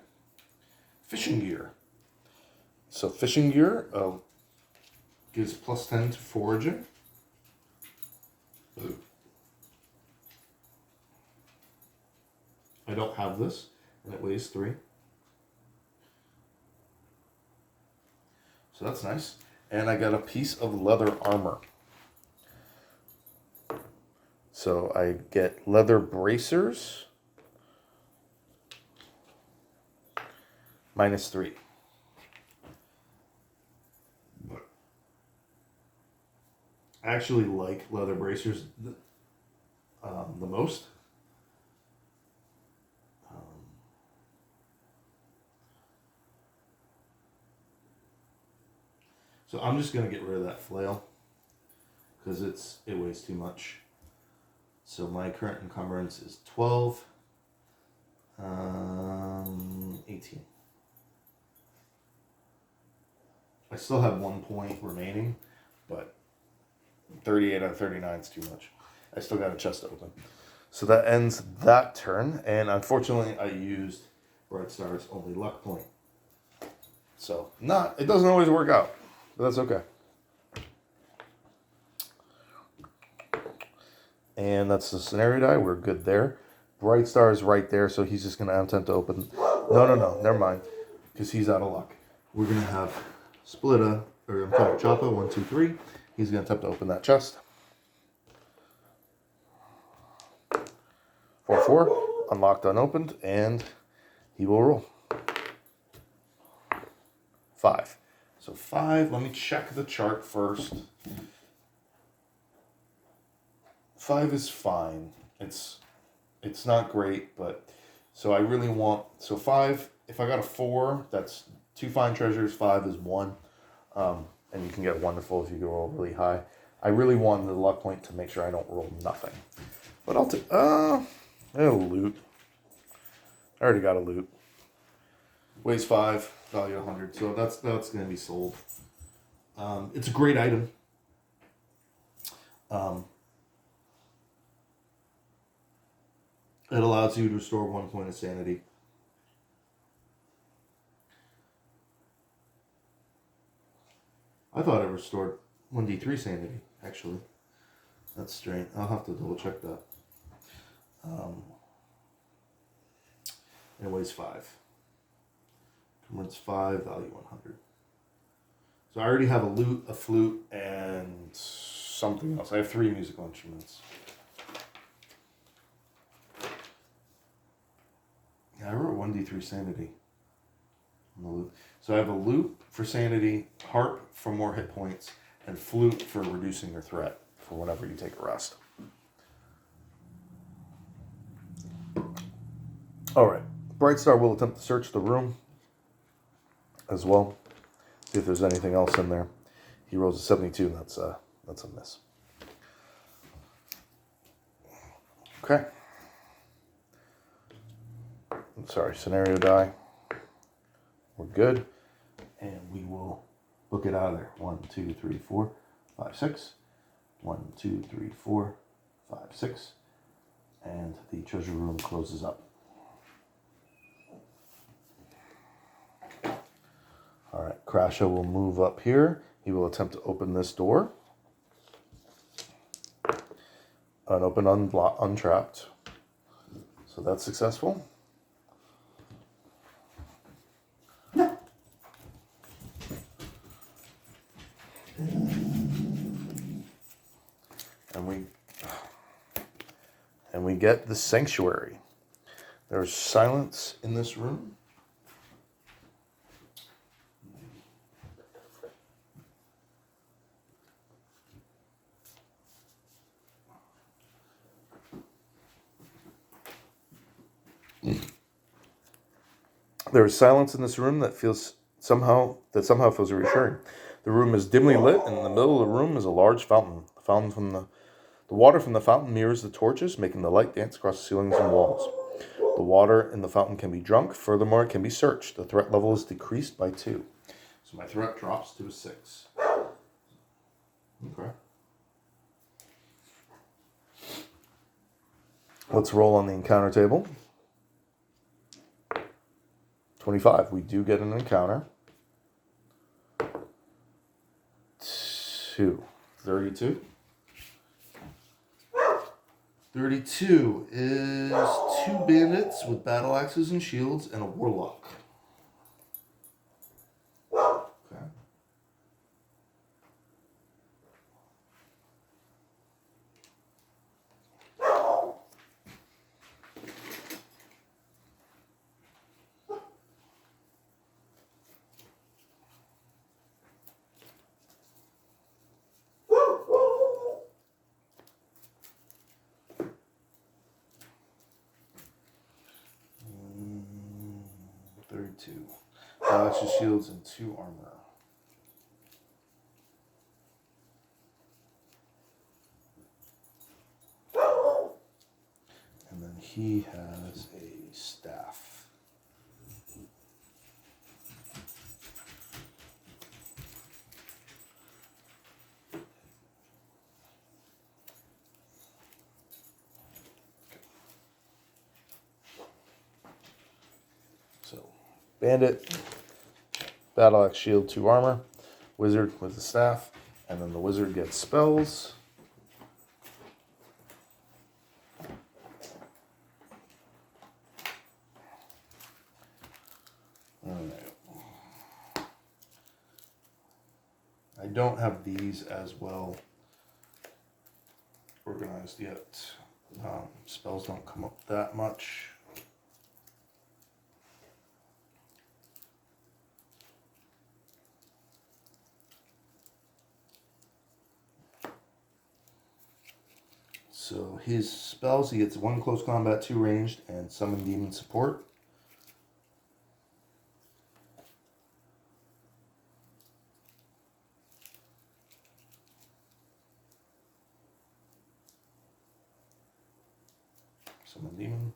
Fishing gear. So fishing gear gives plus 10 to foraging. Ooh. I don't have this, and it weighs 3. So that's nice. And I got a piece of leather armor. So I get leather bracers. Minus 3. But I actually like leather bracers the most. So I'm just going to get rid of that flail because it weighs too much. So my current encumbrance is 12, 18. I still have 1 point remaining, but 38 out of 39 is too much. I still got a chest open. So that ends that turn, and unfortunately I used Brightstar's only luck point. So it doesn't always work out, but that's okay. And that's the scenario die. We're good there. Brightstar is right there, so he's just going to attempt to open. No, never mind, because he's out of luck. We're going to have Choppa, 1, 2, 3. He's going to attempt to open that chest. 4, 4, unlocked, unopened, and he will roll. 5. So 5, let me check the chart first. 5 is fine. It's not great, but So I really want, so 5, if I got a 4, that's 2 fine treasures, 5 is 1. And you can get wonderful if you go roll really high. I really wanted the luck point to make sure I don't roll nothing. But I'll take, loot. I already got a loot. Weighs 5, value 100, so that's going to be sold. It's a great item. It allows you to restore 1 point of sanity. I thought it restored 1d3 sanity, actually. That's strange. I'll have to double check that. It weighs 5. It's 5, value 100. So I already have a lute, a flute, and something else. I have 3 musical instruments. Yeah, I wrote 1d3 sanity on the lute. So I have a lute for sanity, harp for more hit points, and flute for reducing your threat for whenever you take a rest. All right. Brightstar will attempt to search the room as well. See if there's anything else in there. He rolls a 72, and that's a miss. Okay. Sorry, scenario die. We're good. And we will book it out of there. 1, 2, 3, 4, 5, 6. 1, 2, 3, 4, 5, 6. And the treasure room closes up. All right, Crasha will move up here. He will attempt to open this door. Unopened, untrapped. So that's successful. And we get the sanctuary. There's silence in this room. There is silence in this room that somehow feels reassuring. The room is dimly lit, and in the middle of the room is a large fountain. The water from the fountain mirrors the torches, making the light dance across the ceilings and walls. The water in the fountain can be drunk. Furthermore, it can be searched. The threat level is decreased by 2. So my threat drops to a 6. Okay. Let's roll on the encounter table. 25. We do get an encounter. 2. 32. 32 is 2 bandits with battle axes and shields and a warlock. Okay. Battle shields and 2 armor. And then he has a staff. So, bandit, battle axe, shield, 2 armor, wizard with the staff, and then the wizard gets spells. Alright. I don't have these as well organized yet. Spells don't come up that much. So his spells, he gets 1 close combat, 2 ranged, and summon demon support. Summon demon.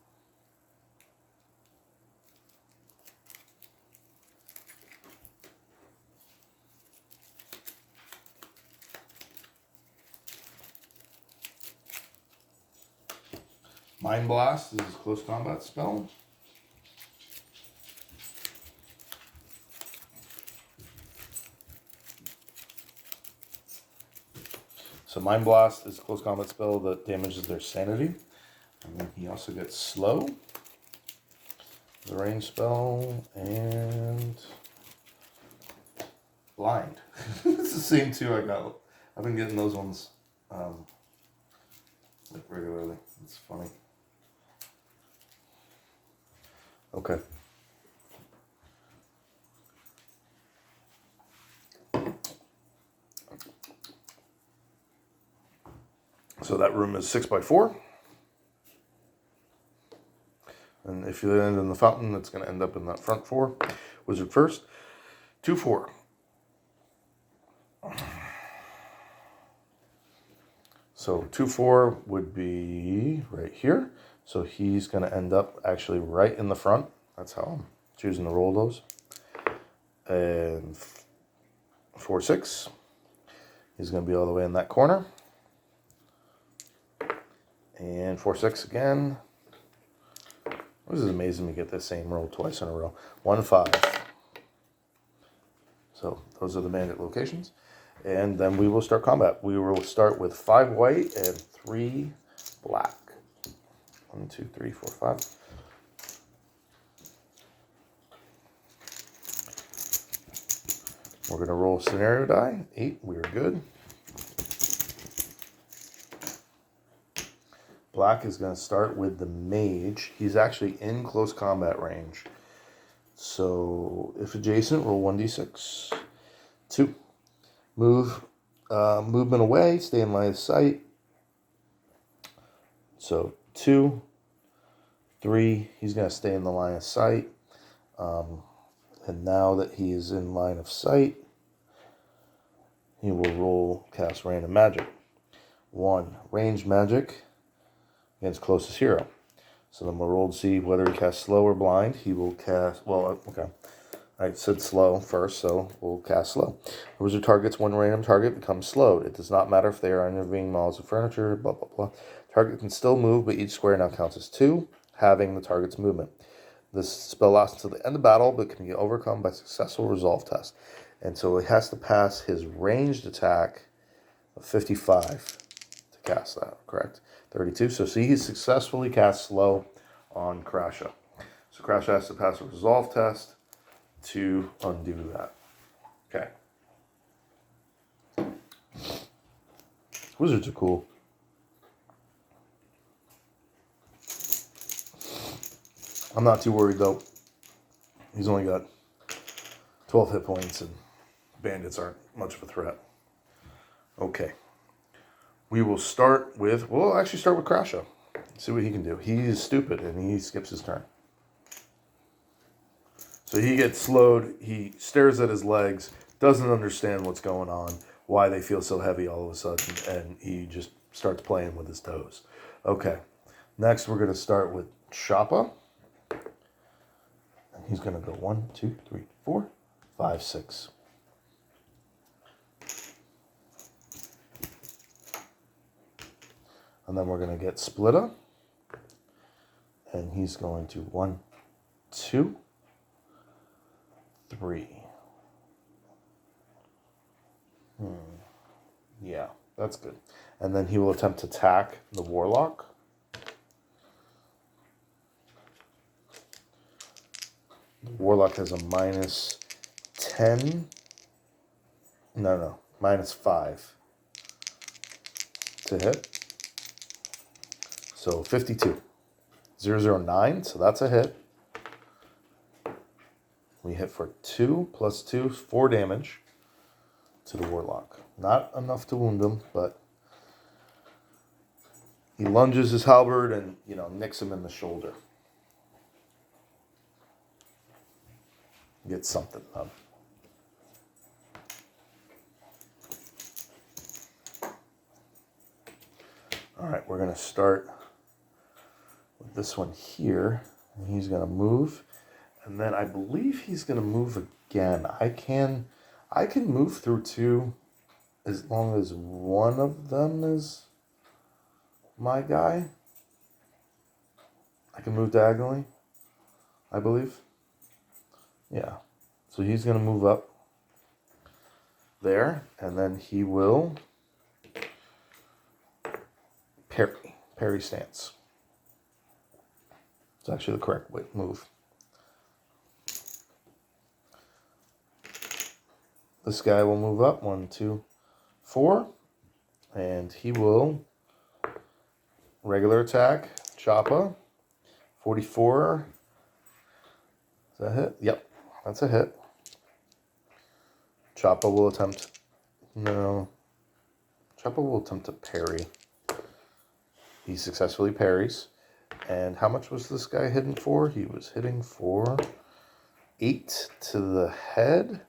Mind Blast is his close combat spell. So Mind Blast is a close combat spell that damages their sanity. And then he also gets slow. The range spell and blind. It's the same two I got. I've been getting those ones like regularly. It's funny. Okay. So that room is 6x4. And if you land in the fountain, it's going to end up in that front 4. Wizard first. 2-4. So 2-4 would be right here. So he's going to end up actually right in the front. That's how I'm choosing to roll those. And 4-6. He's going to be all the way in that corner. And 4-6 again. This is amazing to get the same roll twice in a row. 1-5. So those are the bandit locations. And then we will start combat. We will start with 5 white and 3 black. 1, 2, 3, 4, 5. We're going to roll scenario die. 8, we are good. Black is going to start with the mage. He's actually in close combat range. So if adjacent, roll 1d6. 2. Movement away, stay in line of sight. So 2, 3, he's going to stay in the line of sight. And now that he is in line of sight, he will cast random magic. 1, ranged magic against closest hero. So then we'll roll to see whether he casts slow or blind. He will cast, well, okay. I said slow first, so we'll cast slow. A wizard targets one random target, becomes slowed. It does not matter if they are intervening miles of furniture, blah, blah, blah. Target can still move, but each square now counts as 2, halving the target's movement. This spell lasts until the end of battle, but can be overcome by successful resolve test. And so it has to pass his ranged attack of 55 to cast that, correct? 32. So see, he successfully cast slow on Krasha. So Krasha has to pass a resolve test to undo that. Okay. Wizards are cool. I'm not too worried though. He's only got 12 hit points and bandits aren't much of a threat. Okay. We will start with, we'll actually start with Krasha. See what he can do. He's stupid and he skips his turn. So he gets slowed, he stares at his legs, doesn't understand what's going on, why they feel so heavy all of a sudden, and he just starts playing with his toes. Okay, next we're going to start with Shappa. And he's going to go 1, 2, 3, 4, 5, 6. And then we're going to get Splitta. And he's going to 1, 2, 3. Yeah, that's good. And then he will attempt to attack the warlock. The warlock has a minus 10. No, minus 5 to hit. So 52. 009, so that's a hit. We hit for 2 plus 2, 4 damage to the warlock. Not enough to wound him, but He lunges his halberd and, nicks him in the shoulder. Gets something done. All right, we're going to start with this one here. And he's going to move. And then I believe he's going to move again. I can move through 2 as long as one of them is my guy. I can move diagonally, I believe. Yeah. So he's going to move up there, and then he will parry stance. It's actually the correct way move. This guy will move up 1, 2, 4, and he will regular attack, choppa, 44. Is that a hit? Yep, that's a hit. Choppa will attempt to parry. He successfully parries. And how much was this guy hitting for? He was hitting for 8 to the head.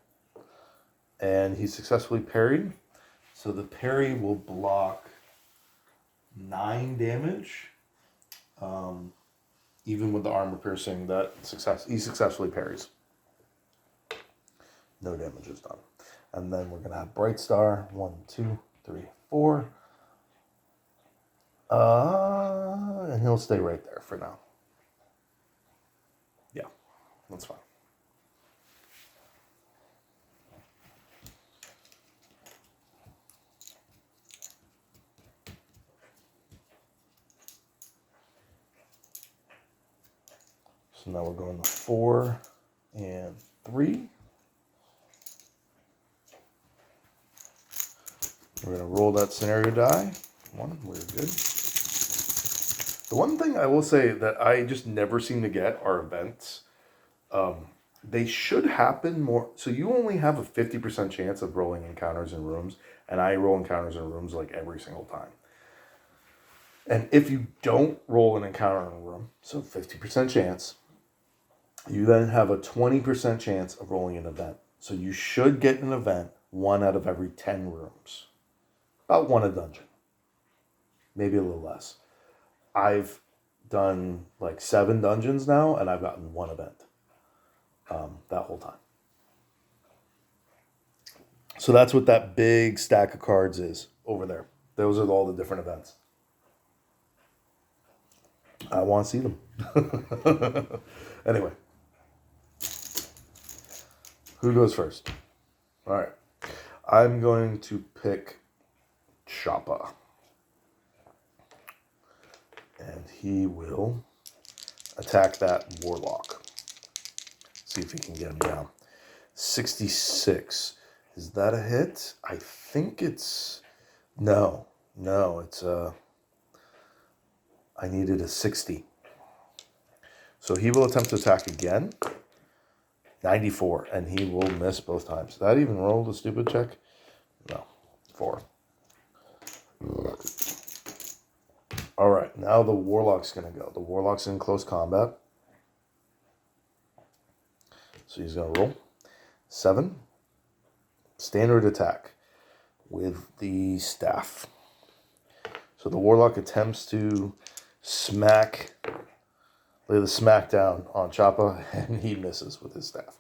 And he successfully parried. So the parry will block 9 damage. Even with the armor piercing, he successfully parries. No damage is done. And then we're going to have Bright Star. 1, 2, 3, 4. And he'll stay right there for now. Yeah, that's fine. So now we're going to 4 and 3. We're going to roll that scenario die. 1, we're good. The one thing I will say that I just never seem to get are events. They should happen more. So you only have a 50% chance of rolling encounters in rooms, and I roll encounters in rooms like every single time. And if you don't roll an encounter in a room, so 50% chance, you then have a 20% chance of rolling an event. So you should get an event 1 out of every 10 rooms. About 1 a dungeon. Maybe a little less. I've done like 7 dungeons now, and I've gotten 1 event that whole time. So that's what that big stack of cards is over there. Those are all the different events. I want to see them. Anyway. Who goes first? All right. I'm going to pick Choppa. And he will attack that warlock. See if he can get him down. 66. Is that a hit? I think it's... No, it's I needed a 60. So he will attempt to attack again. 94, and he will miss both times. Did that even roll the stupid check? No. 4. All right, now the warlock's going to go. The warlock's in close combat. So he's going to roll. 7. Standard attack with the staff. So the warlock attempts to lay the smack down on Choppa, and he misses with his staff.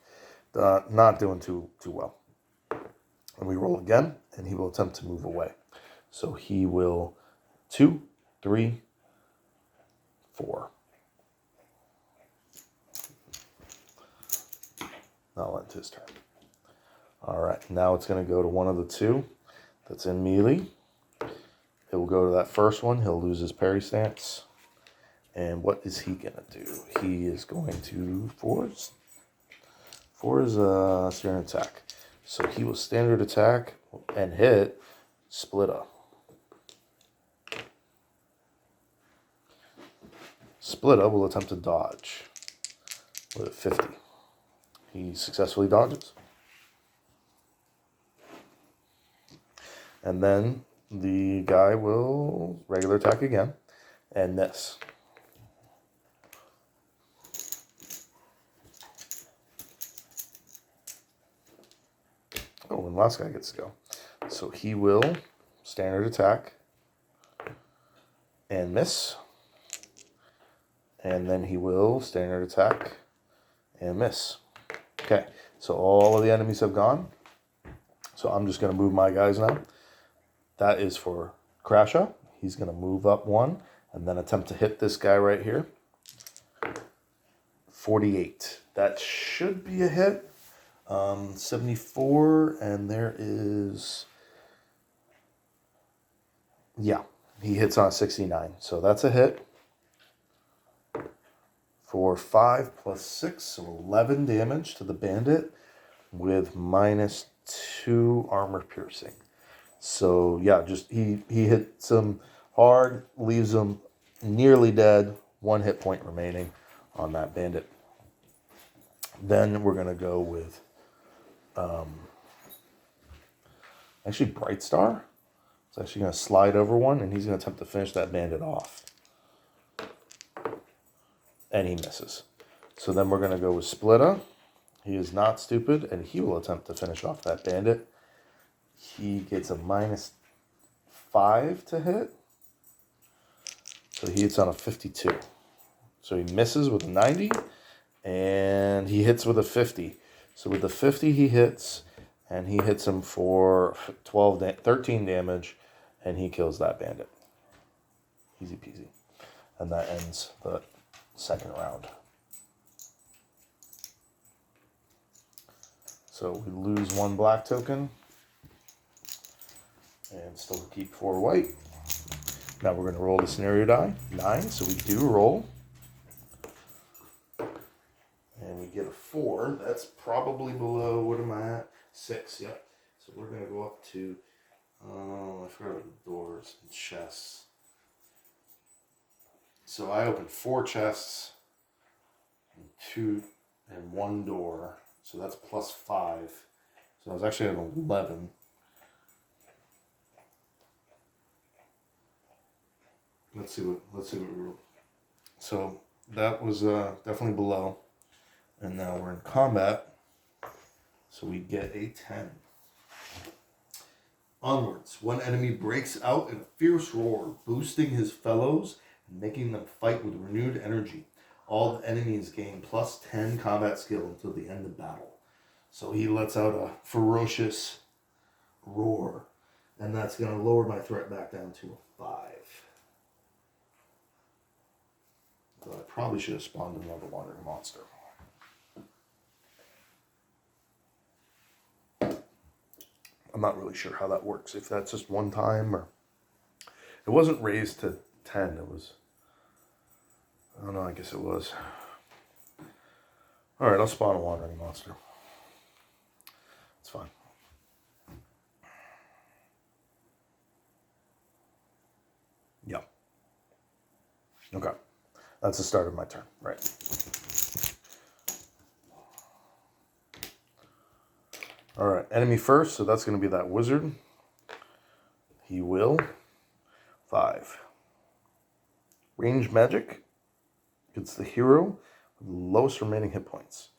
Not doing too well. And we roll again, and he will attempt to move away. So he will 2, 3, 4. Now it's his turn. All right, now it's going to go to one of the 2 that's in melee. He'll go to that first one. He'll lose his parry stance. And what is he going to do? He is going to force his standard attack. So he will standard attack and hit Splitta. Splitta will attempt to dodge with a 50. He successfully dodges. And then the guy will regular attack again. and miss. Oh, and last guy gets to go. So he will standard attack and miss. And then he will standard attack and miss. Okay, so all of the enemies have gone. So I'm just going to move my guys now. That is for Crasha. He's going to move up one and then attempt to hit this guy right here. 48. That should be a hit. 74, and there is... Yeah, he hits on a 69. So that's a hit. For 5 plus 6, so 11 damage to the bandit with -2 armor piercing. So yeah, just he hits him hard, leaves him nearly dead, 1 hit point remaining on that bandit. Then we're gonna go with actually Bright Star. It's actually gonna slide over one, and he's gonna attempt to finish that bandit off. And he misses. So then we're going to go with Splitta. He is not stupid, and he will attempt to finish off that bandit. He gets a -5 to hit. So he hits on a 52. So he misses with a 90, and he hits with a 50. So with the 50 he hits, and he hits him for 13 damage, and he kills that bandit. Easy peasy. And that ends the second round. So we lose 1 black token and still keep 4 white. Now we're going to roll the scenario die. 9, so we do roll. And we get a 4. That's probably below, what am I at? 6, yep. So we're going to go up to, I forgot the doors and chests. So I opened 4 chests, and 2 and 1 door. So that's +5. So I was actually at 11. Let's see what we rolled. So that was definitely below. And now we're in combat. So we get a 10. Onwards. One enemy breaks out in a fierce roar, boosting his fellows, making them fight with renewed energy. All the enemies gain +10 combat skill until the end of battle. So he lets out a ferocious roar, and that's going to lower my threat back down to a 5. So I probably should have spawned another wandering monster. I'm not really sure how that works, if that's just one time or... It wasn't raised to 10, it was... I don't know, I guess it was. Alright, I'll spawn a wandering monster. It's fine. Yeah. Okay. That's the start of my turn, right. Alright, enemy first, so that's going to be that wizard. He will. 5. Range magic. It's the hero with the lowest remaining hit points.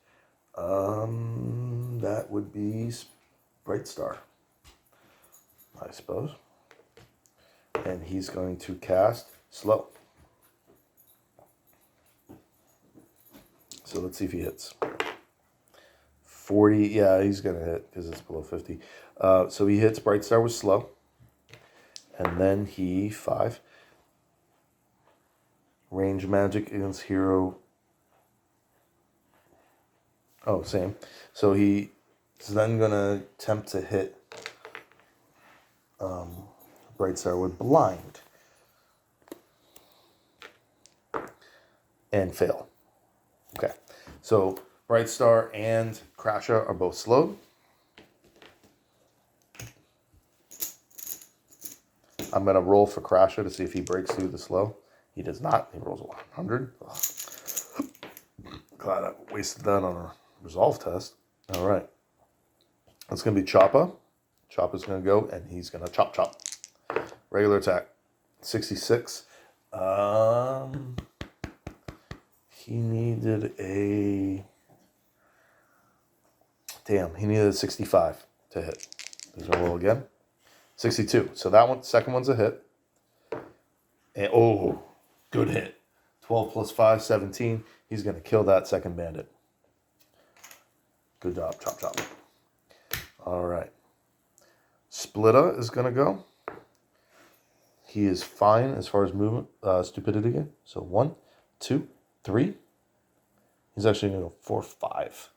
That would be Bright Star, I suppose. And he's going to cast Slow. So let's see if he hits. 40, yeah, he's going to hit because it's below 50. So he hits Bright Star with Slow. And then he, 5. Range magic against hero. Oh, same. So he's then going to attempt to hit Bright Star with Blind. And fail. Okay. So Bright Star and Crasha are both slowed. I'm going to roll for Crasha to see if he breaks through the slow. He does not. He rolls a 100. Ugh. Glad I wasted that on a resolve test. All right. That's going to be Choppa. Choppa's going to go, and he's going to chop. Regular attack. 66. He needed a... Damn, he needed a 65 to hit. There's a roll again. 62. So that one, second one's a hit. And, oh, good hit. 12 plus 5, 17. He's going to kill that second bandit. Good job. Chop, chop. All right. Splitta is going to go. He is fine as far as movement, stupidity. So 1, 2, 3. He's actually going to go 4, 5.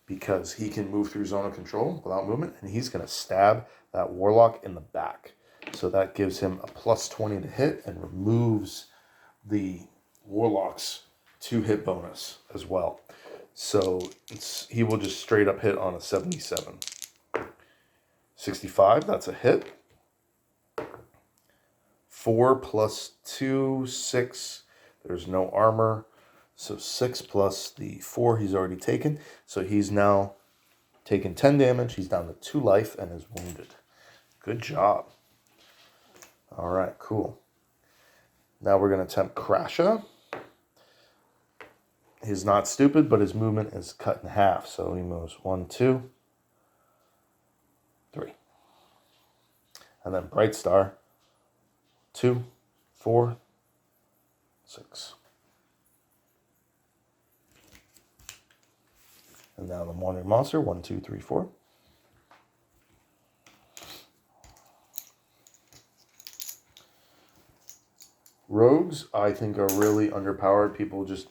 Because he can move through zone of control without movement. And he's going to stab that warlock in the back. So that gives him a plus 20 to hit and removes the warlock's 2 hit bonus as well. So he will just straight up hit on a 77. 65, that's a hit. 4 plus 2, 6. There's no armor. So 6 plus the 4 he's already taken. So he's now taken 10 damage. He's down to 2 life and is wounded. Good job. All right, cool. Now we're going to attempt Crasha. He's not stupid, but his movement is cut in half. So he moves 1, 2, 3. And then Bright Star. 2, 4, 6. And now the Wandering Monster. 1, 2, 3, 4. Rogues, I think, are really underpowered. People just...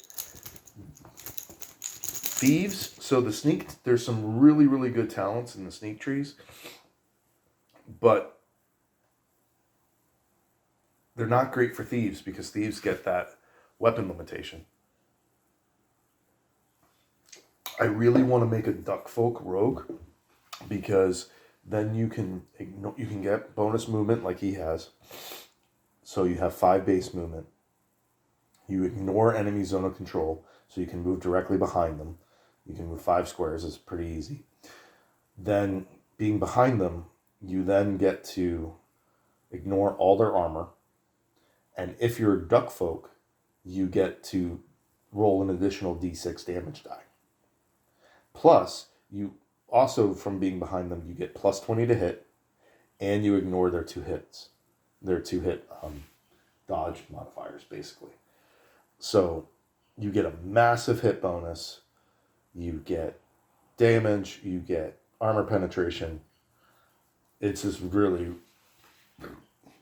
Thieves. So the sneak... There's some really, really good talents in the sneak trees. But they're not great for thieves because thieves get that weapon limitation. I really want to make a Duckfolk rogue because then you can get bonus movement like he has. So you have 5 base movement. You ignore enemy zone of control, so you can move directly behind them. You can move 5 squares. It's pretty easy. Then, being behind them, you then get to ignore all their armor. And if you're a Duckfolk, you get to roll an additional d6 damage die. Plus, you also, from being behind them, you get plus 20 to hit, and you ignore their 2 hits. Their 2 hit dodge modifiers, basically. So you get a massive hit bonus, you get damage, you get armor penetration. It's just really,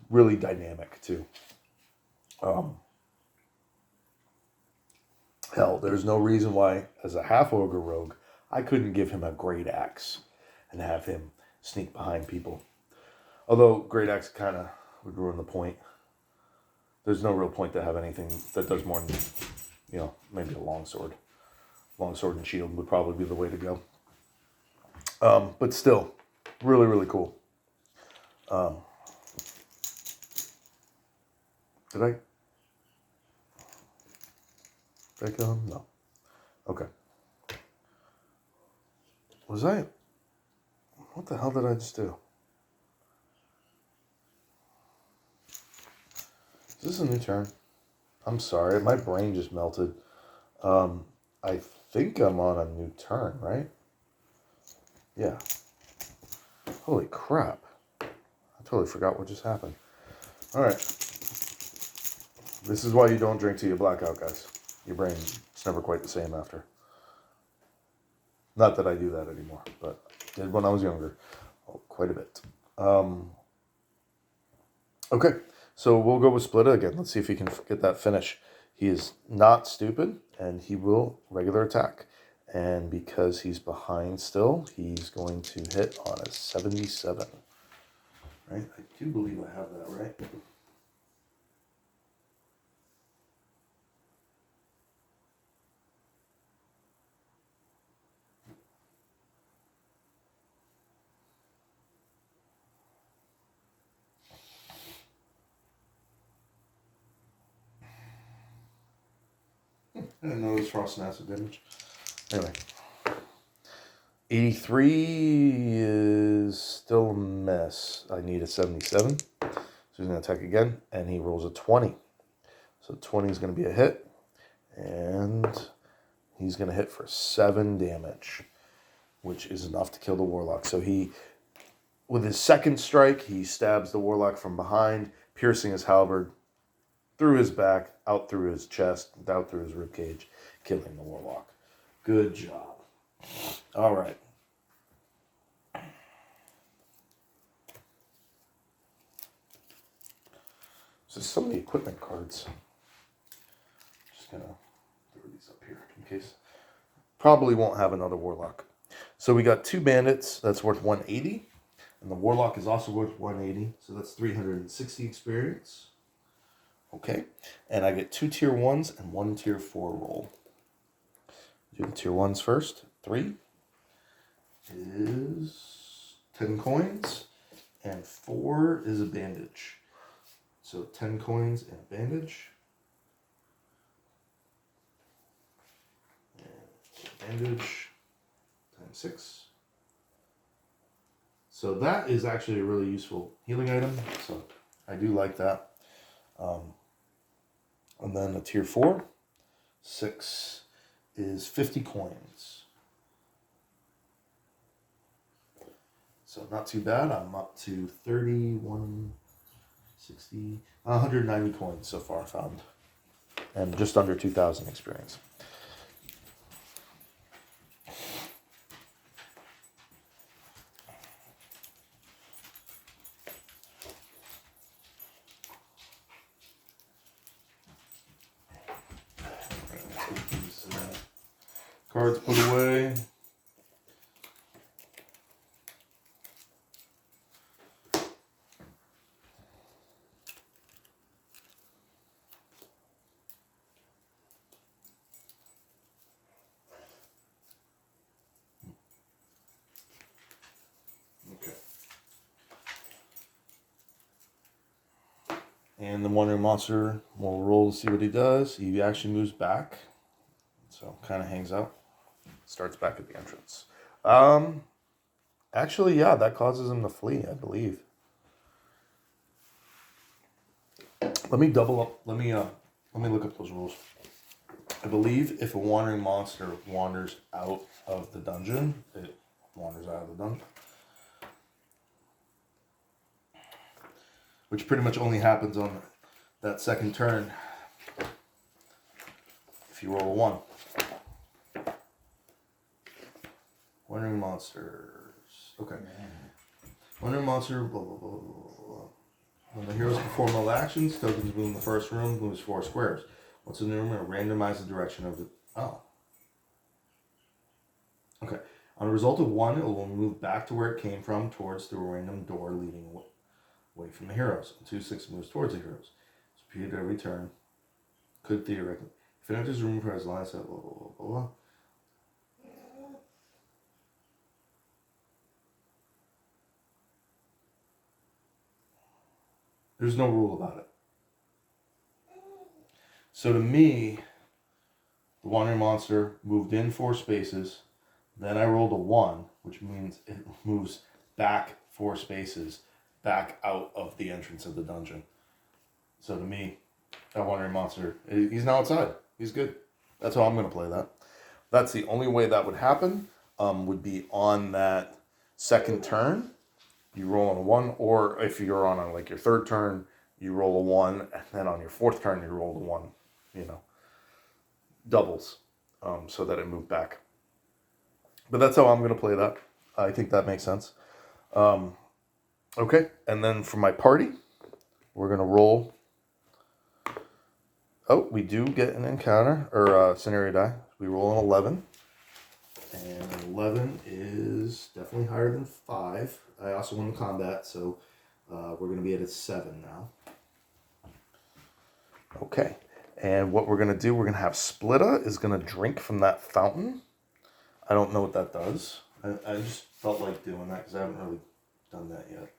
really dynamic too. Hell, there's no reason why, as a half ogre rogue, I couldn't give him a great axe and have him sneak behind people. Although great axe kind of would ruin the point. There's no real point to have anything that does more than, maybe a longsword. Longsword and shield would probably be the way to go. But still, really, really cool. Did I kill him? No. Okay. What the hell did I just do? Is this a new turn? I'm sorry, my brain just melted. I think I'm on a new turn, right? Yeah. Holy crap. I totally forgot what just happened. Alright. This is why you don't drink till you black out, guys. Your brain is never quite the same after. Not that I do that anymore, but I did when I was younger. Oh, quite a bit. Okay. So we'll go with Splitta again. Let's see if he can get that finish. He is not stupid, and he will regular attack. And because he's behind still, he's going to hit on a 77. Right? I do believe I have that, right? I didn't know it was frost and acid damage. Anyway. 83 is still a mess. I need a 77. So he's going to attack again, and he rolls a 20. So 20 is going to be a hit, and he's going to hit for 7 damage, which is enough to kill the Warlock. So he, with his second strike, he stabs the Warlock from behind, piercing his halberd through his back, out through his chest, out through his ribcage, killing the Warlock. Good job. All right. So some of the equipment cards. Just gonna throw these up here in case. Probably won't have another Warlock. So we got 2 bandits. That's worth 180. And the Warlock is also worth 180. So that's 360 experience. Okay. And I get 2 tier 1s and 1 tier 4 roll. Do the tier 1s first. 3 is 10 coins. And 4 is a bandage. So 10 coins and a bandage. And bandage times 6. So that is actually a really useful healing item. So I do like that. And then a tier 4. 6 is 50 coins. So not too bad. I'm up to 31... 60, 190 coins so far found, and just under 2,000 experience. These cards put away. And the Wandering Monster will roll to see what he does. He actually moves back. So kind of hangs out. Starts back at the entrance. Actually, yeah, that causes him to flee, I believe. Let me double up. Let me look up those rules. I believe if a Wandering Monster wanders out of the dungeon, it wanders out of the dungeon. Which pretty much only happens on that second turn. If you roll a 1. Wandering Monsters. Okay. Wandering Monster, blah, blah, blah, blah, blah. When the heroes perform all actions, tokens move in the first room, moves 4 squares. Once in the room, it'll randomize the direction of the... Oh. Okay. On a result of 1, it will move back to where it came from, towards the random door leading away from the heroes. 2/6 moves towards the heroes. It's repeated every turn. Could theoretically. If it enters the room for as long as blah, blah, blah, blah, blah. There's no rule about it. So to me, the Wandering Monster moved in 4 spaces. Then I rolled a 1, which means it moves back 4 spaces, back out of the entrance of the dungeon. So to me, that Wandering Monster, he's now outside. He's good. That's how I'm going to play that. That's the only way that would happen, would be on that second turn. You roll on a 1, or if you're on like your third turn, you roll a 1, and then on your 4th turn, you roll a 1, doubles, so that it moved back. But that's how I'm going to play that. I think that makes sense. Okay, and then for my party, we're going to roll. Oh, we do get an encounter, or scenario die. We roll an 11. And 11 is definitely higher than 5. I also won the combat, so we're going to be at a 7 now. Okay, and what we're going to do, we're going to have Splitta is going to drink from that fountain. I don't know what that does. I just felt like doing that because I haven't really done that yet.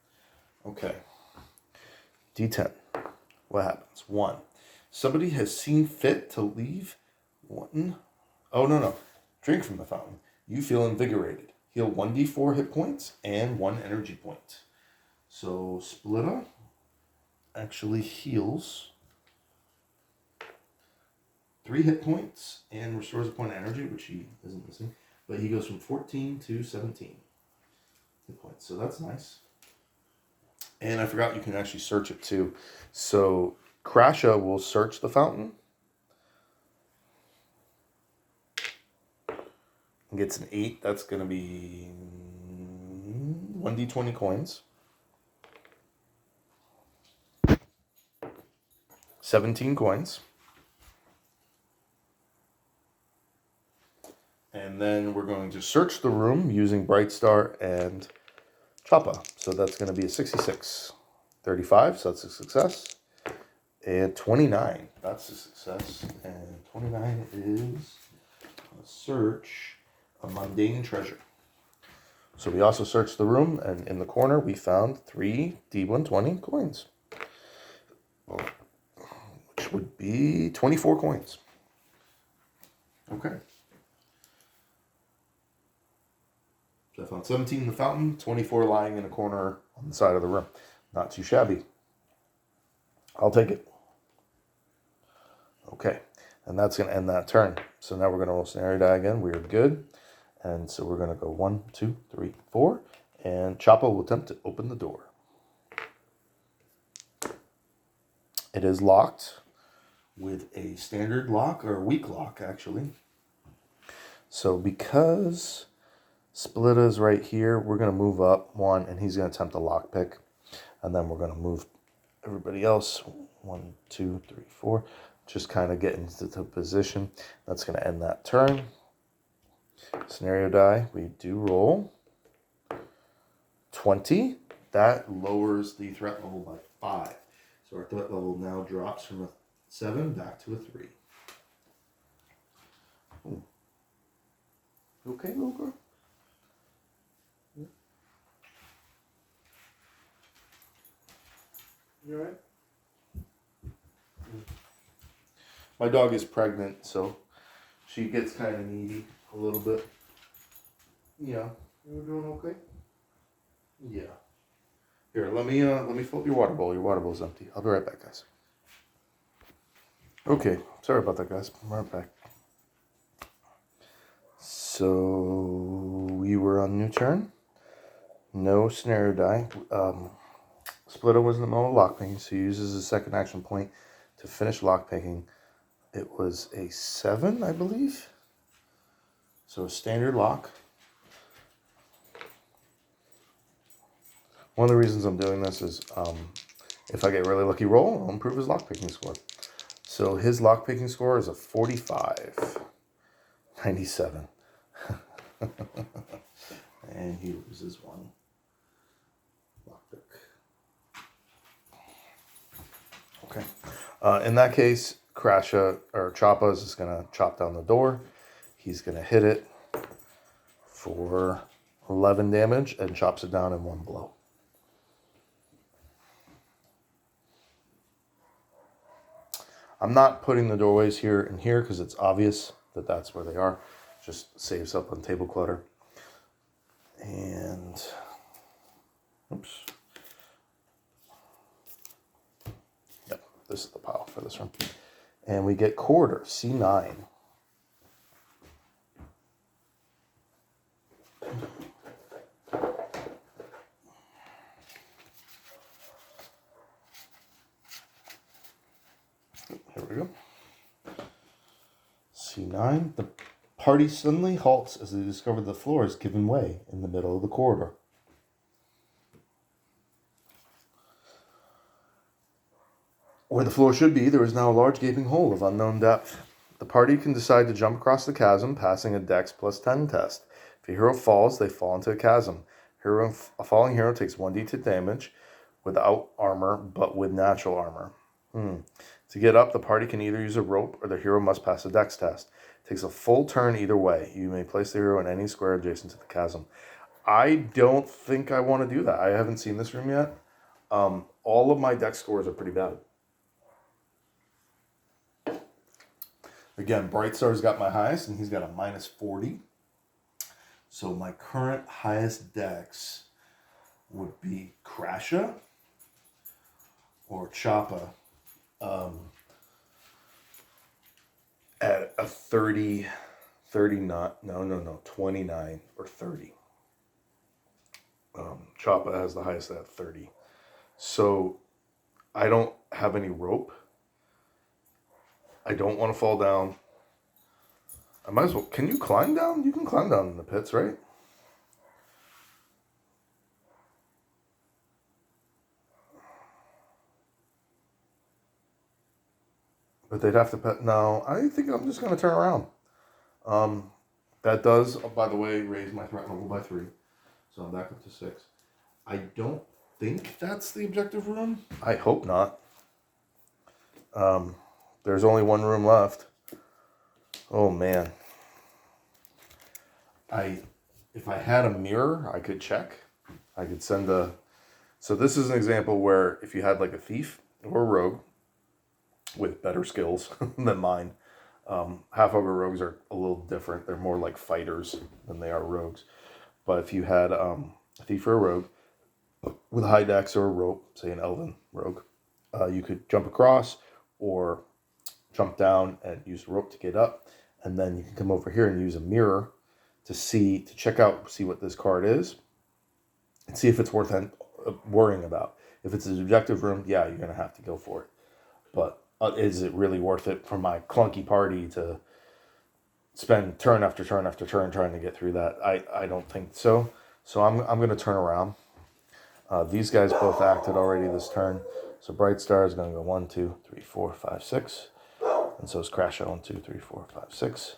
Okay. D10. What happens? 1. Somebody has seen fit to leave 1. Oh, no. Drink from the fountain. You feel invigorated. Heal 1d4 hit points and 1 energy point. So, Splitta, actually heals 3 hit points and restores a point of energy, which he isn't missing. But he goes from 14 to 17 hit points, so that's nice. And I forgot you can actually search it too. So Crasha will search the fountain. And gets an 8. That's going to be 1d20 coins. 17 coins. And then we're going to search the room using Bright Star and Choppa. So that's going to be a 66. 35, so that's a success. And 29, that's a success. And 29 is a search a mundane treasure. So we also searched the room, and in the corner we found 3 D120 coins, which would be 24 coins. Okay. So I found 17 in the fountain, 24 lying in a corner on the side of the room. Not too shabby. I'll take it. Okay. And that's going to end that turn. So now we're going to roll scenario die again. We're good. And so we're going to go 1, 2, 3, 4. And Choppa will attempt to open the door. It is locked with a standard lock, or a weak lock, actually. So because Splitta is right here, we're going to move up 1, and he's going to attempt a lockpick. And then we're going to move everybody else 1, 2, 3, 4. Just kind of get into the position. That's going to end that turn. Scenario die, we do roll 20. That lowers the threat level by 5. So our threat level now drops from a 7 back to a 3. Ooh. You okay, little girl? Yeah. You alright? My dog is pregnant, so she gets kind of needy a little bit. Yeah. You doing okay? Yeah. Here, let me fill up your water bowl. Your water bowl's empty. I'll be right back, guys. Okay, sorry about that, guys. I'm right back. So we were on new turn. No scenario die. Splitter was in the middle of lockpicking, so he uses his second action point to finish lockpicking. It was a 7, I believe. So a standard lock. One of the reasons I'm doing this is if I get really lucky roll, I'll improve his lockpicking score. So his lockpicking score is a 45. 97. And he loses 1 lockpick. Okay. In that case, Crasha or Choppa is just going to chop down the door. He's going to hit it for 11 damage and chops it down in 1 blow. I'm not putting the doorways here and here because it's obvious that that's where they are. Just saves up on table clutter. And, oops. Yep, this is the pile for this one. And we get quarter, C9. Here we go. C9. The party suddenly halts as they discover the floor has given way in the middle of the corridor. Where the floor should be, there is now a large gaping hole of unknown depth. The party can decide to jump across the chasm, passing a Dex plus 10 test. If a hero falls, they fall into a chasm. A falling hero takes 1d10 damage without armor, but with natural armor. To get up, the party can either use a rope or the hero must pass a Dex test. It takes a full turn either way. You may place the hero in any square adjacent to the chasm. I don't think I want to do that. I haven't seen this room yet. All of my Dex scores are pretty bad. Again, Brightstar's got my highest, and he's got a minus 40. So my current highest Dex would be Crasha, or Choppa at a 30, 29 or 30. Choppa has the highest at 30. So I don't have any rope. I don't want to fall down. I might as well. Can you climb down? You can climb down in the pits, right? But they'd have to pet. No, I think I'm just going to turn around. That does, by the way, raise my threat level by 3. So I'm back up to 6. I don't think that's the objective room. I hope not. There's only one room left. Oh, man. If I had a mirror, I could check. I could send a... So this is an example where if you had like a thief or a rogue with better skills than mine, half-ogre rogues are a little different. They're more like fighters than they are rogues. But if you had a thief or a rogue with a high dex or a rope, say an elven rogue, you could jump across or jump down and use the rope to get up. And then you can come over here and use a mirror to see what this card is and see if it's worth worrying about. If it's an objective room, yeah, you're going to have to go for it. But is it really worth it for my clunky party to spend turn after turn after turn trying to get through that? I don't think so. So I'm going to turn around. These guys both acted already this turn. So Bright Star is going to go 1, 2, 3, 4, 5, 6. And so is Crash 1, 2, 3, 4, 5, 6.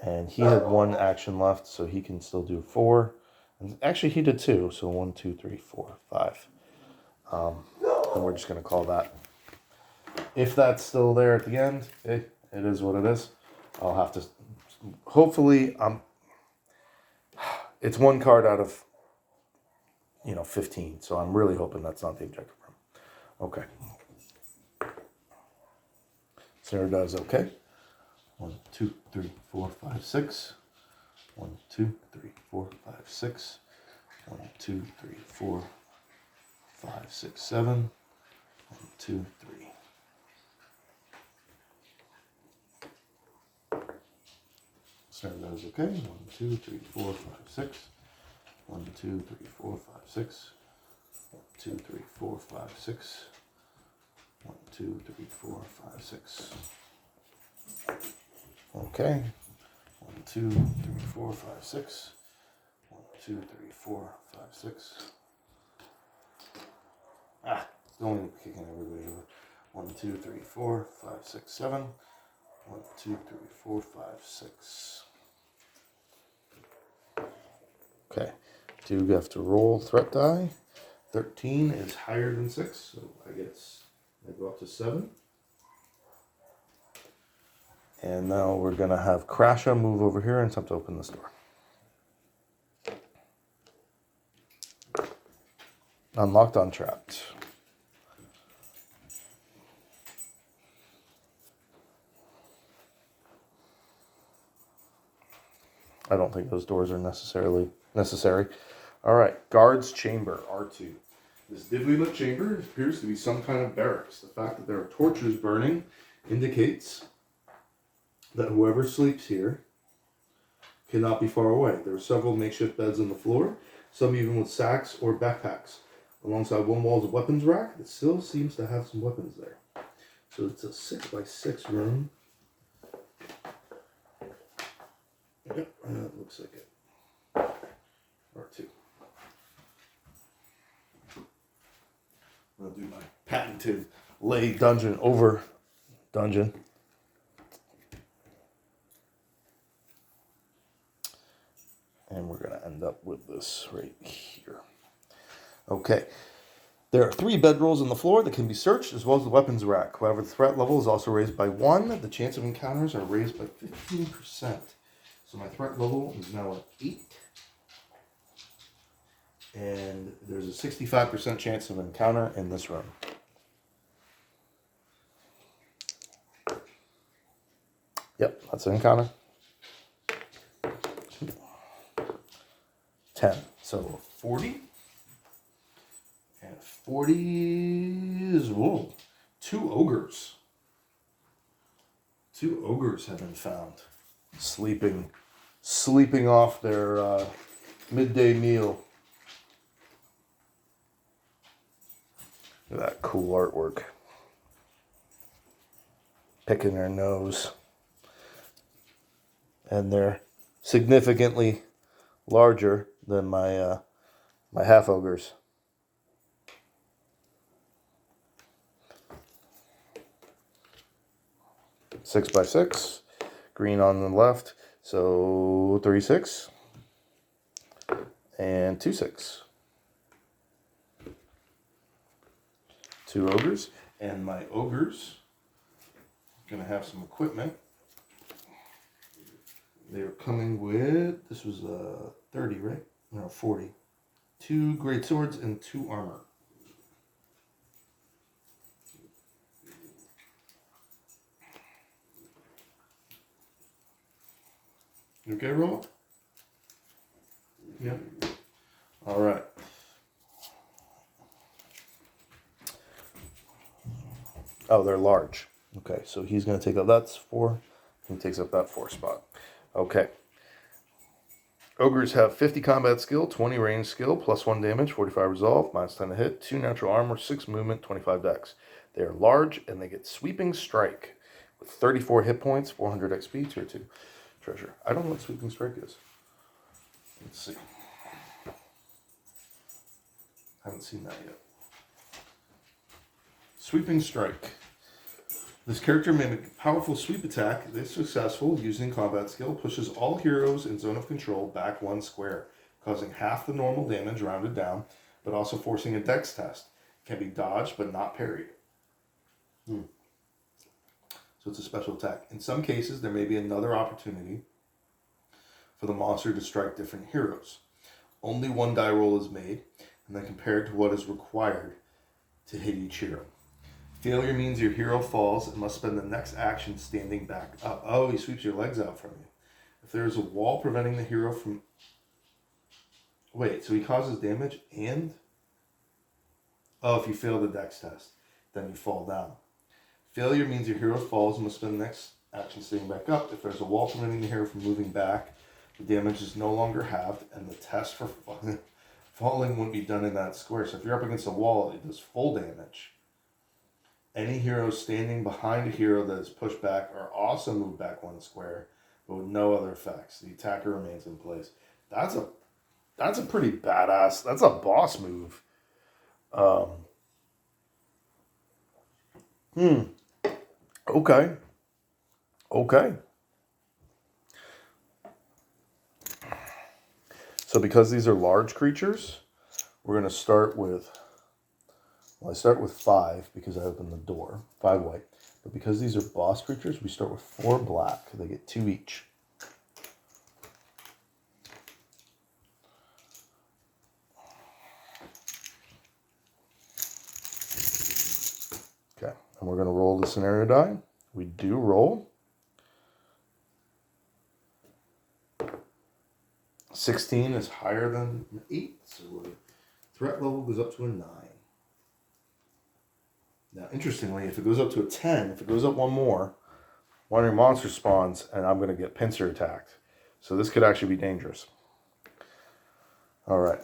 And he had 1 action left, so he can still do 4. And actually, he did 2, so 1, 2, 3, 4, 5. And we're just going to call that. If that's still there at the end, it is what it is. I'll have to... Hopefully, it's 1 card out of, 15. So I'm really hoping that's not the objective room. Okay. Sarah does okay. 1, 2, 3, 4, 5, 6. 1, 2, 3, 4, 5, 6. 1, 2, 3, 4, 5, 6, 7. 1, 2, 3. Sarah does okay. 1, 2, 3, 4, 5, 6. 1, 2, 3, 4, 5, 6. 1, 2, 3, 4, 5, 6. 1, 2, 3, 4, 5, 6. Okay. 1, 2, 3, 4, 5, 6. 1, 2, 3, 4, 5, 6. Only kicking everybody over. 1, 2, 3, 4, 5, 6, 7. 1, 2, 3, 4, 5, 6. Okay. Do have to roll threat die. 13 is higher than 6, so I guess I go up to 7. And now we're going to have Crasha move over here and attempt to open this door. Unlocked, untrapped. I don't think those doors are necessary. All right, guard's chamber, R2. This dimly lit chamber appears to be some kind of barracks. The fact that there are torches burning indicates that whoever sleeps here cannot be far away. There are several makeshift beds on the floor, some even with sacks or backpacks. Alongside one wall is a weapons rack that still seems to have some weapons there. So it's a 6x6 room. Yep, that looks like it. R2. I'm going to do my patented lay dungeon over dungeon. And we're going to end up with this right here. Okay. There are 3 bedrolls on the floor that can be searched, as well as the weapons rack. However, the threat level is also raised by 1. The chance of encounters are raised by 15%. So my threat level is now at 8. And there's a 65% chance of encounter in this room. Yep, that's an encounter. 10. So 40. And 40 is is, whoa, 2 ogres. 2 ogres have been found. Sleeping off their midday meal. Look at that cool artwork. Picking their nose. And they're significantly larger than my my half ogres. Six by 6, green on the left, so 3/6 and 2/6. 2 ogres, and my ogres gonna have some equipment. They are coming with, this was 30, right? No, 40. 2 great swords and 2 armor. You okay, Roll? Yeah. All right. Oh, they're large. Okay, so he's going to take up, that's 4. He takes up that 4 spot. Okay. Ogres have 50 combat skill, 20 range skill, +1 damage, 45 resolve, -10 to hit, 2 natural armor, 6 movement, 25 dex. They are large and they get sweeping strike with 34 hit points, 400 XP, tier 2 treasure. I don't know what sweeping strike is. Let's see. Haven't seen that yet. Sweeping strike. This character may make a powerful sweep attack. If successful, using combat skill, pushes all heroes in zone of control back 1 square, causing half the normal damage rounded down, but also forcing a dex test. It can be dodged, but not parried. So it's a special attack. In some cases, there may be another opportunity for the monster to strike different heroes. Only 1 die roll is made, and then compared to what is required to hit each hero. Failure means your hero falls and must spend the next action standing back up. Oh, he sweeps your legs out from you. If there is a wall preventing the hero from... Wait, so he causes damage and... Oh, if you fail the dex test, then you fall down. Failure means your hero falls and must spend the next action standing back up. If there's a wall preventing the hero from moving back, the damage is no longer halved, and the test for falling wouldn't be done in that square. So if you're up against a wall, it does full damage. Any heroes standing behind a hero that is pushed back are also moved back 1 square, but with no other effects. The attacker remains in place. That's a pretty badass. That's a boss move. Okay. So because these are large creatures, we're going to start with... Well, I start with 5 because I opened the door. 5 white. But because these are boss creatures, we start with 4 black. They get 2 each. Okay. And we're going to roll the scenario die. We do roll. 16 is higher than 8. So the threat level goes up to a 9. Now, interestingly, if it goes up to a 10, if it goes up 1 more, one of your monsters spawns, and I'm going to get pincer attacked. So this could actually be dangerous. All right.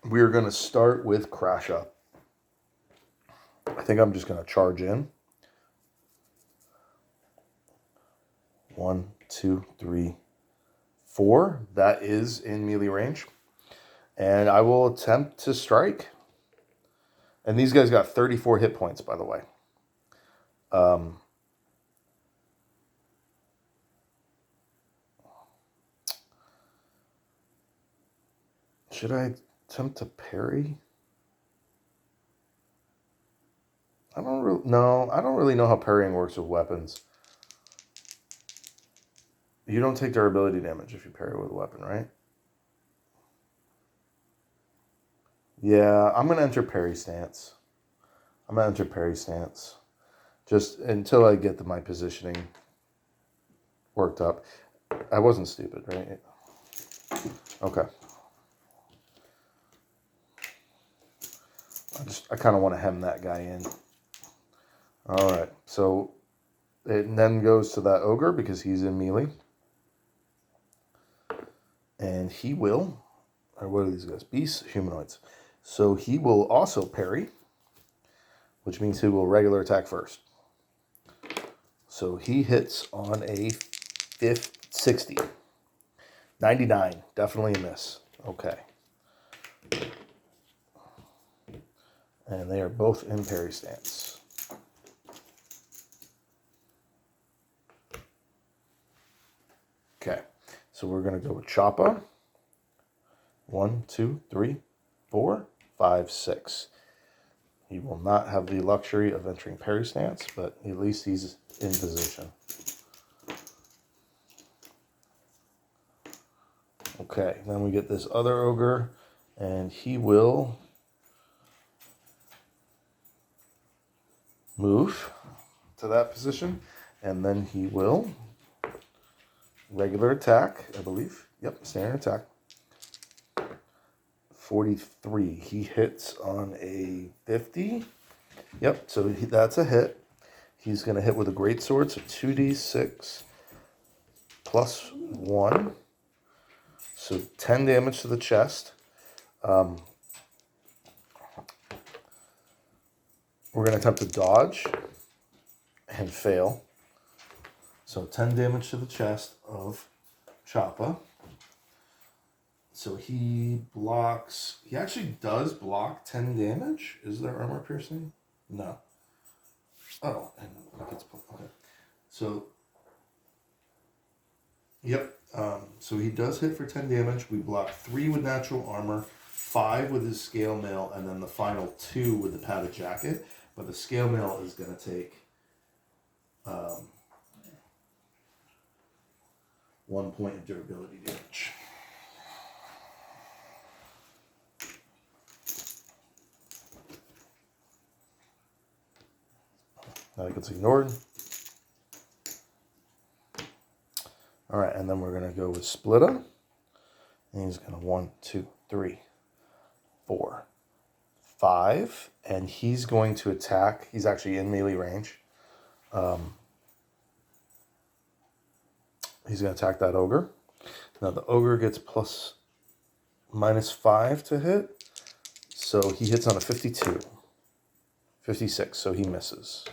We're going to start with Crash Up. I think I'm just going to charge in. 1, 2, 3, 4. That is in melee range. And I will attempt to strike. And these guys got 34 hit points, by the way. Should I attempt to parry? I don't really know how parrying works with weapons. You don't take durability damage if you parry with a weapon, right? Yeah, I'm going to enter parry stance. Just until I get my positioning worked up. I wasn't stupid, right? Okay.
I kind of want to hem that guy in. All right, so it then goes to that ogre because he's in melee. And he will, or what are these guys? Beasts, humanoids. So he will also parry, which means he will regular attack first. So he hits on a 60. 99, definitely a miss. Okay. And they are both in parry stance. Okay, so we're going to go with Choppa. 1, 2, 3, 4, 5, 6. He will not have the luxury of entering parry stance, but at least he's in position. Okay, then we get this other ogre, and he will move to that position, and then he will regular attack, I believe. Yep, standard attack. 43. He hits on a 50. Yep, so that's a hit. He's going to hit with a greatsword, so 2d6 plus 1. So 10 damage to the chest. We're going to attempt to dodge and fail. So 10 damage to the chest of Choppa. So he blocks. He actually does block 10 damage. Is there armor piercing? No. Oh, and it gets okay. So, yep. So he does hit for 10 damage. We block 3 with natural armor, 5 with his scale mail, and then the final 2 with the padded jacket. But the scale mail is going to take 1 point of durability damage. That gets ignored. All right, and then we're going to go with Splitta. And he's going to 1, 2, 3, 4, 5. And he's going to attack. He's actually in melee range. He's going to attack that ogre. Now the ogre gets -5 to hit. So he hits on a 52. 56, so he misses.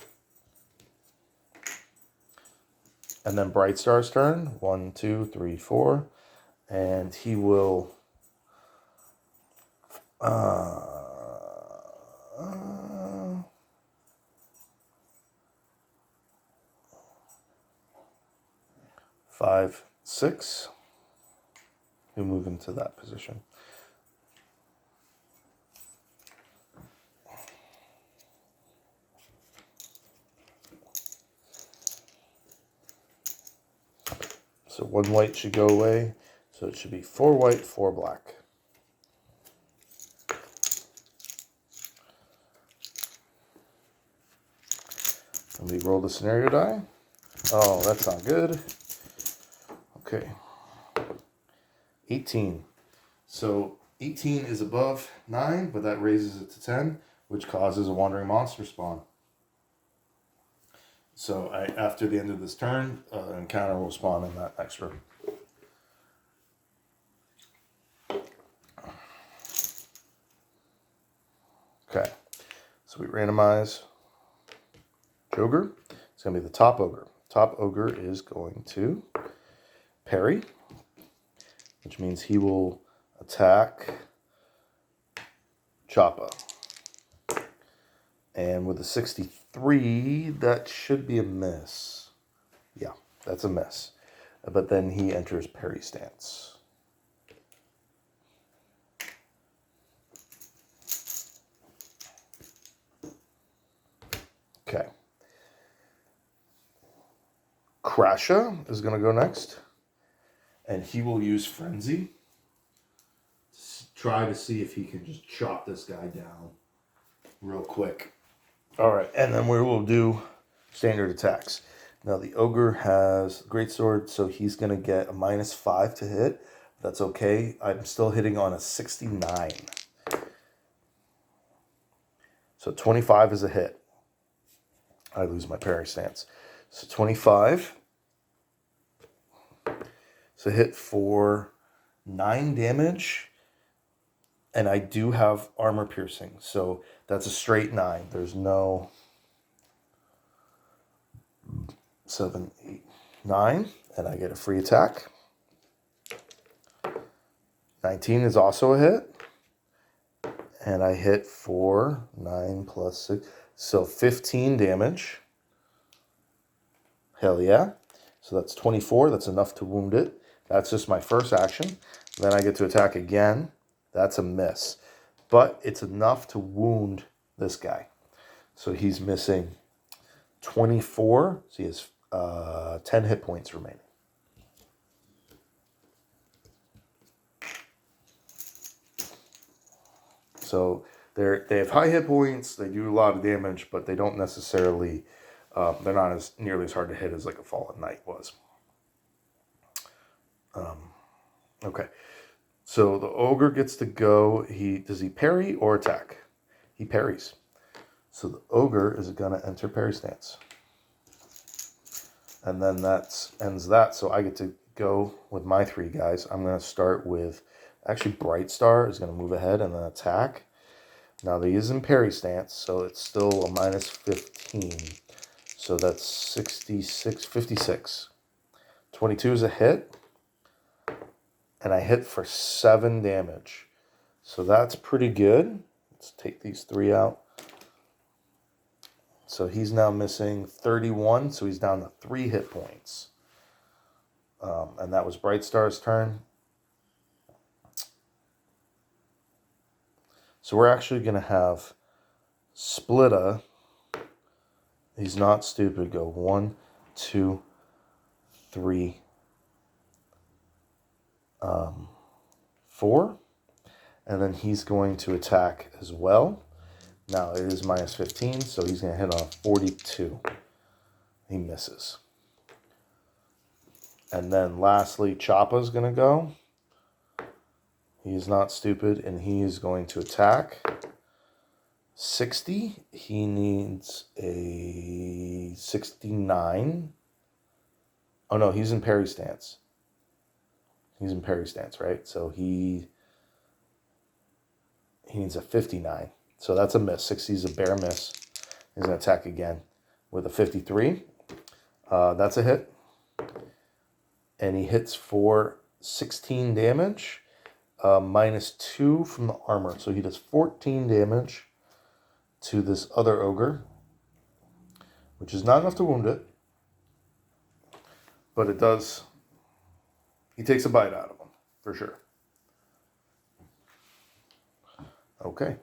And then Bright Star's turn. 1, 2, 3, 4. And he will 5, 6. He'll move into that position. So 1 white should go away. So it should be 4 white, 4 black. And we roll the scenario die. Oh, that's not good. Okay. 18. So 18 is above 9, but that raises it to 10, which causes a wandering monster spawn. So after the end of this turn, an encounter will spawn in that next room. Okay, so we randomize Ogre. It's going to be the top ogre. Top ogre is going to parry, which means he will attack Choppa. And with a 63, that should be a miss. Yeah, that's a miss. But then he enters parry stance. Okay. Crasha is going to go next. And he will use Frenzy to try to see if he can just chop this guy down real quick. All right, and then we will do standard attacks. Now, the ogre has greatsword, so he's going to get a -5 to hit. That's okay. I'm still hitting on a 69. So 25 is a hit. I lose my parry stance. So 25. It's a hit for 9 damage. And I do have armor piercing. So that's a straight 9. There's no 7, 8, 9. And I get a free attack. 19 is also a hit. And I hit for 9 plus 6. So 15 damage. Hell yeah. So that's 24. That's enough to wound it. That's just my first action. Then I get to attack again. That's a miss. But it's enough to wound this guy. So he's missing 24. So he has 10 hit points remaining. So they have high hit points. They do a lot of damage, but they don't necessarily... they're not as nearly as hard to hit as like a Fallen Knight was. Okay. So the ogre gets to go. Does he parry or attack? He parries. So the ogre is going to enter parry stance. And then that ends that. So I get to go with my 3 guys. I'm going to start with... Actually, Bright Star is going to move ahead and then attack. Now, he is in parry stance, so it's still a minus 15. So that's 66, 56. 22 is a hit. And I hit for 7 damage. So that's pretty good. Let's take these 3 out. So he's now missing 31. So he's down to 3 hit points. And that was Bright Star's turn. So we're actually going to have Splitta. He's not stupid. Go 1, 2, 3, 4. And then he's going to attack as well. Now it is minus 15, so he's going to hit on a 42. He misses. And then lastly, Choppa's going to go. He's not stupid, and he is going to attack. 60. He needs a 69. Oh, no, he's in parry stance. He's in parry stance, right? So he needs a 59. So that's a miss. 60 is a bare miss. He's going to attack again with a 53. That's a hit. And he hits for 16 damage. Minus 2 from the armor. So he does 14 damage to this other ogre, which is not enough to wound it. But it does... He takes a bite out of him, for sure. Okay.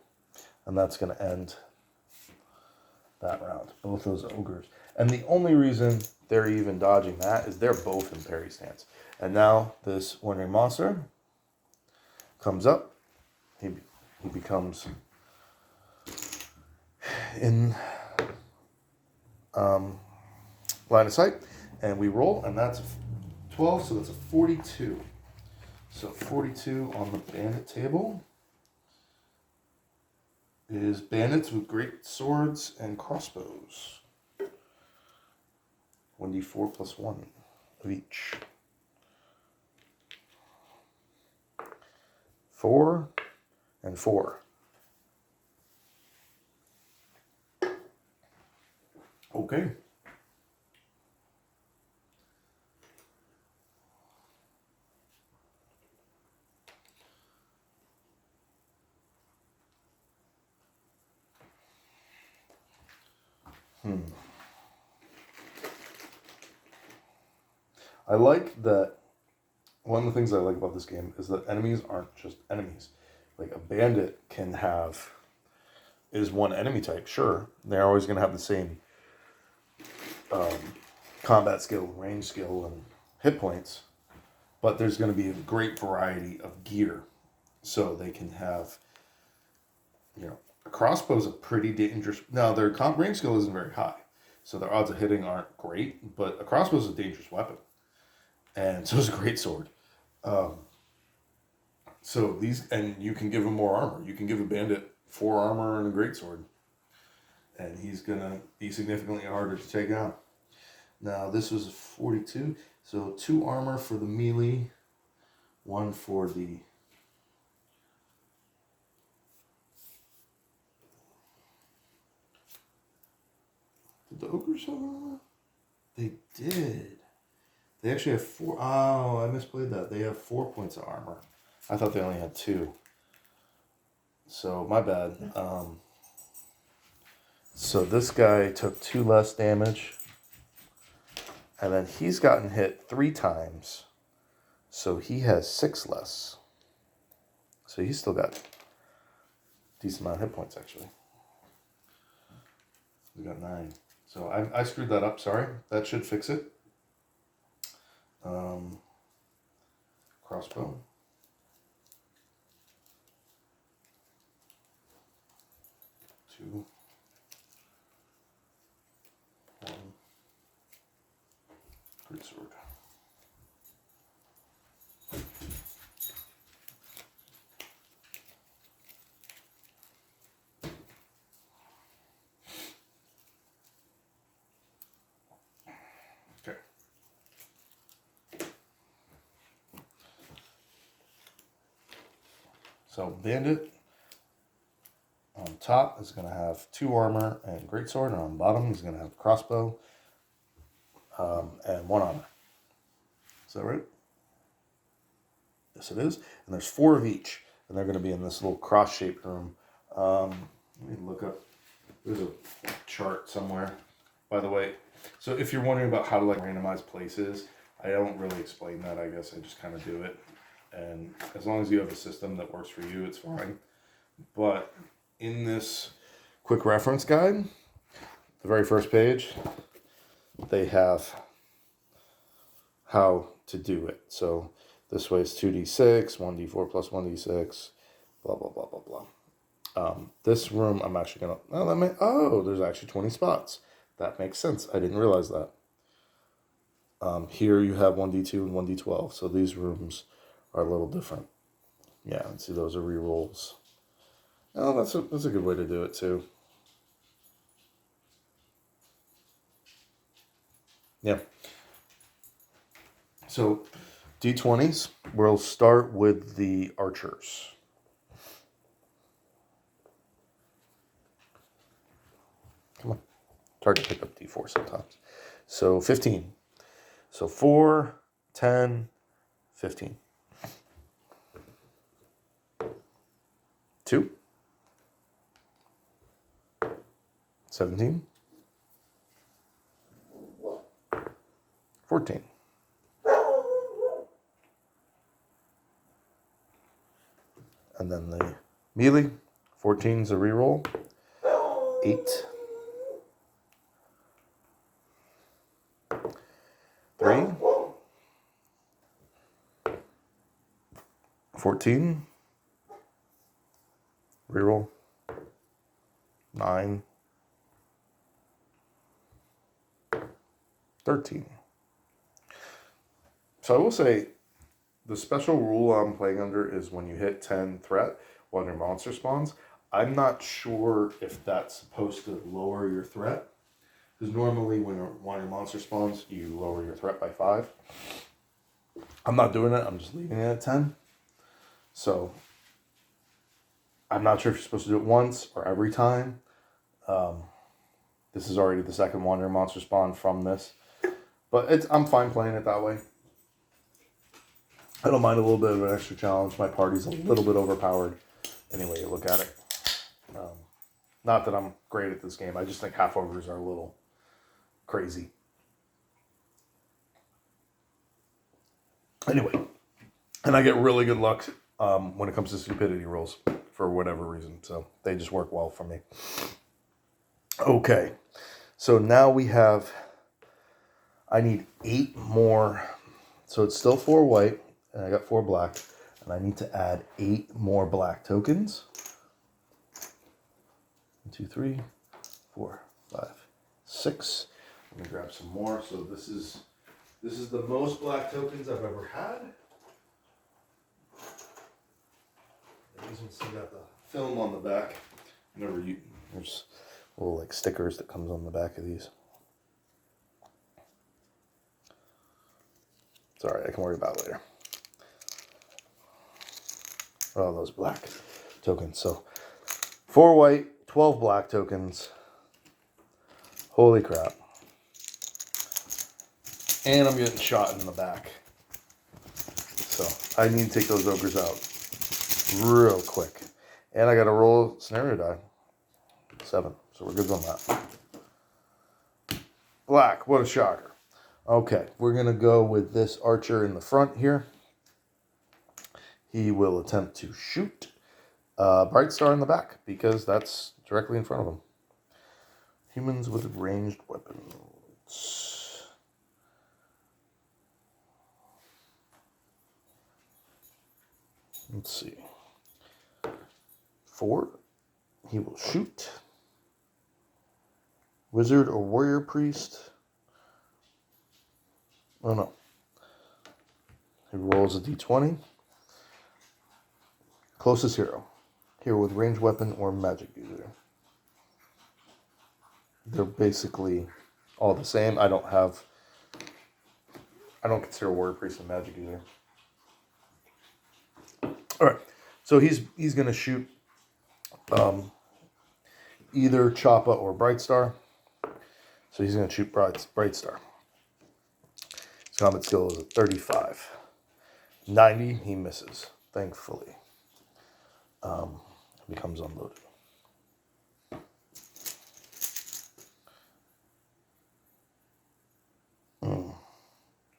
And that's going to end that round. Both those ogres. And the only reason they're even dodging that is they're both in parry stance. And now this wandering monster comes up. He becomes in line of sight. And we roll, and that's 12, so that's a 42. So 42 on the bandit table is bandits with great swords and crossbows. 1d4 plus 1 of each. 4 and 4. Okay. I like that. One of the things I like about this game is that enemies aren't just enemies. Like a bandit is one enemy type, sure. They're always going to have the same combat skill, range skill, and hit points. But there's going to be a great variety of gear. So they can have, a crossbow's a pretty dangerous... Now, their range skill isn't very high. So their odds of hitting aren't great. But a crossbow's a dangerous weapon. And so is a great sword. So and you can give them more armor. You can give a bandit 4 armor and a greatsword.
and he's gonna be significantly harder to take out. Now this was a 42, so 2 armor for the melee, 1 for the Did the ogres have armor? They did. They actually have 4. Oh, I misplayed that. They have 4 points of armor. I thought they only had 2. So my bad. So this guy took 2 less damage. And then he's gotten hit 3 times. So he has 6 less. So he's still got a decent amount of hit points, actually. We got 9. So I screwed that up, sorry. That should fix it. Crossbow. 2. 1. Great sword. Okay. So bandit on top is going to have 2 armor and greatsword, and on the bottom he's going to have crossbow and 1 armor. Is that right? Yes, it is. And there's 4 of each, and they're going to be in this little cross-shaped room. Let me look up. There's a chart somewhere. By the way, so if you're wondering about how to like randomize places, I don't really explain that. I guess I just kind of do it, and as long as you have a system that works for you, it's fine. But in this quick reference guide, the very first page, they have how to do it. So this way it's 2d6, 1d4 plus 1d6, blah, blah, blah, blah, blah. This room, I'm actually going to, there's actually 20 spots. That makes sense. I didn't realize that. Here you have 1d2 and 1d12. So these rooms are a little different. Yeah, and see those are rerolls. Oh, that's a good way to do it too. Yeah. So D20s, we'll start with the archers. Come on. It's hard to pick up D4 sometimes. So 15. So 4, 10, 15. 2. 17. 14. And then the melee, 14 is a reroll. 8. 3. 14. Reroll. 9. 13. So I will say, the special rule I'm playing under is when you hit 10 threat, when your monster spawns. I'm not sure if that's supposed to lower your threat. Because normally when one of your monster spawns, you lower your threat by 5. I'm not doing it. I'm just leaving it at 10. So I'm not sure if you're supposed to do it once or every time. This is already the second Wanderer monster spawn from this. But I'm fine playing it that way. I don't mind a little bit of an extra challenge. My party's a little bit overpowered any way you look at it. Not that I'm great at this game. I just think half ogres are a little crazy. Anyway, and I get really good luck when it comes to stupidity rolls for whatever reason. So they just work well for me. Okay, so now we have, I need 8 more. So it's still 4 white, and I got 4 black, and I need to add 8 more black tokens. 1, 2, 3, 4, 5, 6. Let me grab some more. So this is the most black tokens I've ever had. These ones still got the film on the back. There's
little like stickers that comes on the back of these. Sorry, I can worry about it later. Oh, those black tokens. So 4 white, 12 black tokens. Holy crap. And I'm getting shot in the back. So I need to take those ogres out real quick. And I got to roll scenario die. 7. So we're good on that. Black. What a shocker. Okay. We're going to go with this archer in the front here. He will attempt to shoot Bright Star in the back because that's directly in front of him. Humans with ranged weapons. Let's see. 4. He will shoot. Wizard or warrior priest. Oh no. He rolls a d20. Closest hero. Hero with ranged weapon or magic user. They're basically all the same. I don't consider warrior priest a magic user. All right, so he's going to shoot either Choppa or Bright Star. So he's going to shoot Bright Star. His combat skill is a 35. 90, he misses, thankfully. Becomes unloaded.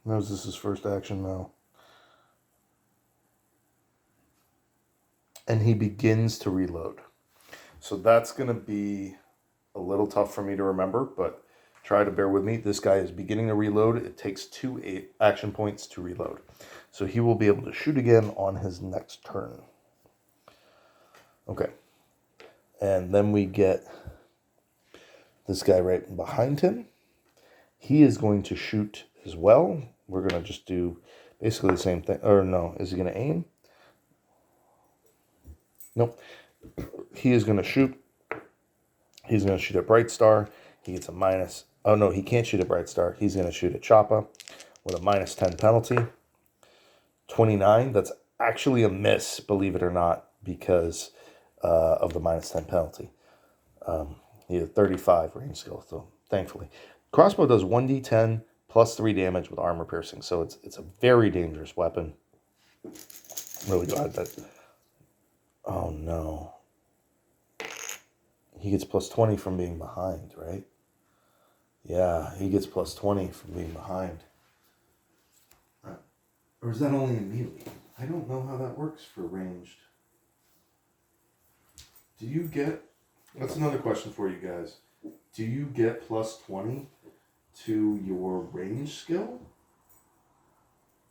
Knows this is first action now. And he begins to reload. So that's going to be a little tough for me to remember, but try to bear with me. This guy is beginning to reload. It takes 2 action points to reload. So he will be able to shoot again on his next turn. Okay. And then we get this guy right behind him. He is going to shoot as well. We're going to just do basically the same thing. Or no, is he going to aim? Nope. He is going to shoot. He's going to shoot at Bright Star. He gets a minus. Oh, no, he can't shoot at Bright Star. He's going to shoot at Choppa with a minus 10 penalty. 29. That's actually a miss, believe it or not, because of the minus 10 penalty. He had 35 range skill, so thankfully. Crossbow does 1d10 plus 3 damage with armor piercing, so it's a very dangerous weapon. Really glad that. Oh no. He gets plus 20 from being behind, right? Yeah, he gets plus 20 from being behind. Or is that only in melee? I don't know how that works for ranged. Do you get... That's another question for you guys. Do you get plus 20 to your range skill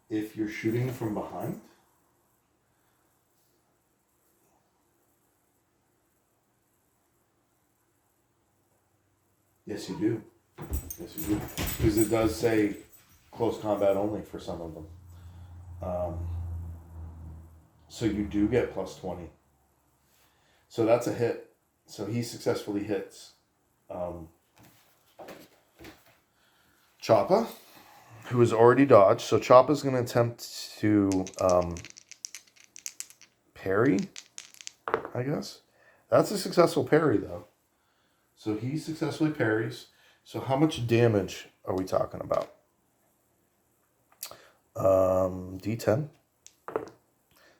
if you're shooting from behind? Yes, you do. Yes, you do. Because it does say close combat only for some of them. So you do get plus 20. So that's a hit. So he successfully hits Choppa, who is already dodged. So Choppa's going to attempt to parry, I guess. That's a successful parry, though. So he successfully parries. So how much damage are we talking about? D10.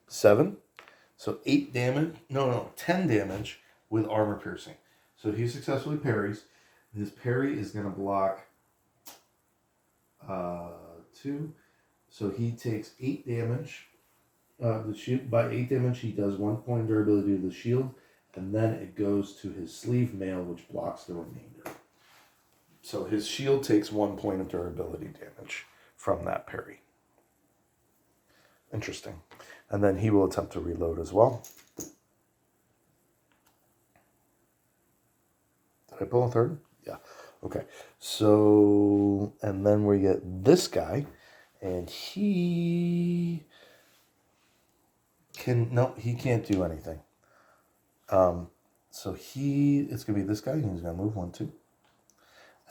7. So 8 damage. No, 10 damage with armor piercing. So he successfully parries. His parry is going to block 2. So he takes 8 damage. The shield, by 8 damage, he does 1 point of durability to the shield. And then it goes to his sleeve mail, which blocks the remainder. So his shield takes 1 point of durability damage from that parry. Interesting. And then he will attempt to reload as well. Did I pull a third? Yeah. Okay. So, and then we get this guy. And he can't do anything. So it's going to be this guy. He's going to move 1, 2.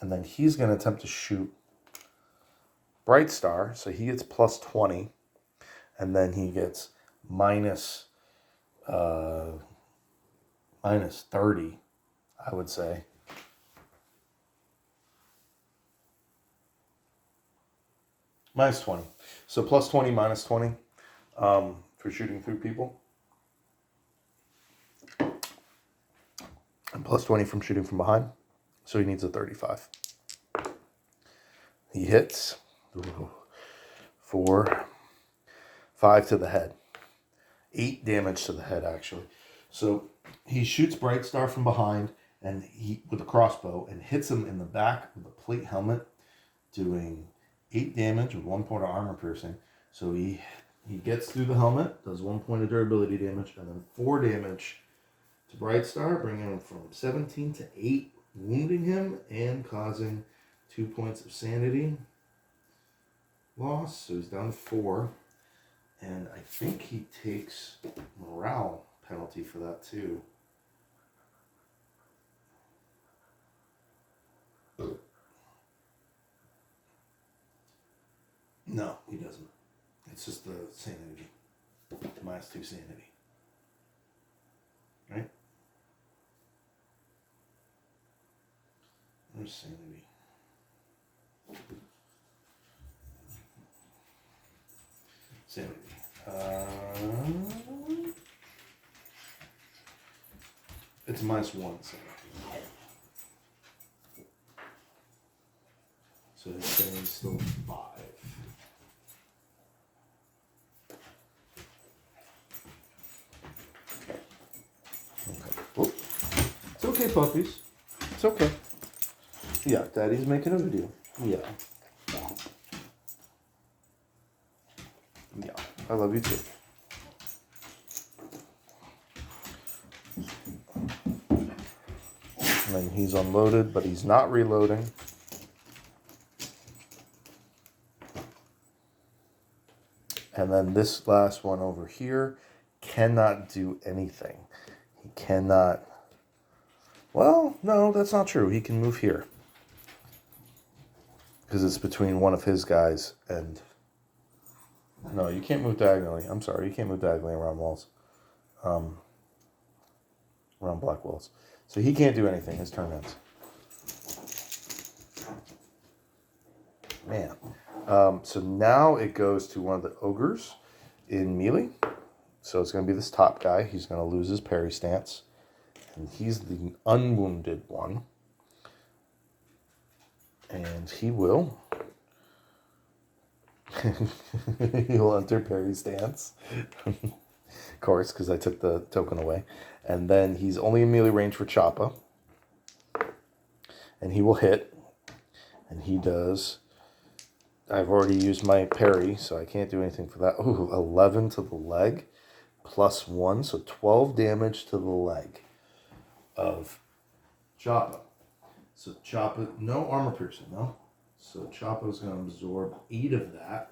And then he's going to attempt to shoot Bright Star. So he gets plus 20. And then he gets minus 30, I would say. Minus 20. So plus 20, minus 20 for shooting through people. And plus 20 from shooting from behind. So he needs a 35. He hits. 4, 5 to the head. 8 damage to the head, actually. So he shoots Bright Star from behind and with a crossbow and hits him in the back with a plate helmet, doing 8 damage with 1 point of armor piercing. So he gets through the helmet, does 1 point of durability damage, and then 4 damage to Bright Star, bringing him from 17 to 8, wounding him and causing 2 points of sanity loss. So he's down to 4. And I think he takes morale penalty for that too. No, he doesn't. It's just the sanity. Minus 2 sanity. Right? Where's sanity? Sanity. It's minus 1 sanity. So his sanity's still 5. Okay. Oh. It's okay, puppies. It's okay. Yeah, Daddy's making a video. Yeah. Yeah, I love you too. And then he's unloaded, but he's not reloading. And then this last one over here cannot do anything. He cannot... Well, no, that's not true. He can move here. Because it's between one of his guys and... No, you can't move diagonally. I'm sorry, you can't move diagonally around walls. Around black walls. So he can't do anything. His turn ends. Man. So now it goes to one of the ogres in melee. So it's going to be this top guy. He's going to lose his parry stance. And he's the unwounded one. And he will... He'll enter parry stance. Of course, because I took the token away. And then he's only in melee range for Choppa. And he will hit. And he does... I've already used my parry, so I can't do anything for that. Ooh, 11 to the leg. Plus 1, so 12 damage to the leg of Choppa. So Choppa... No armor piercing, no? So Choppa's going to absorb 8 of that.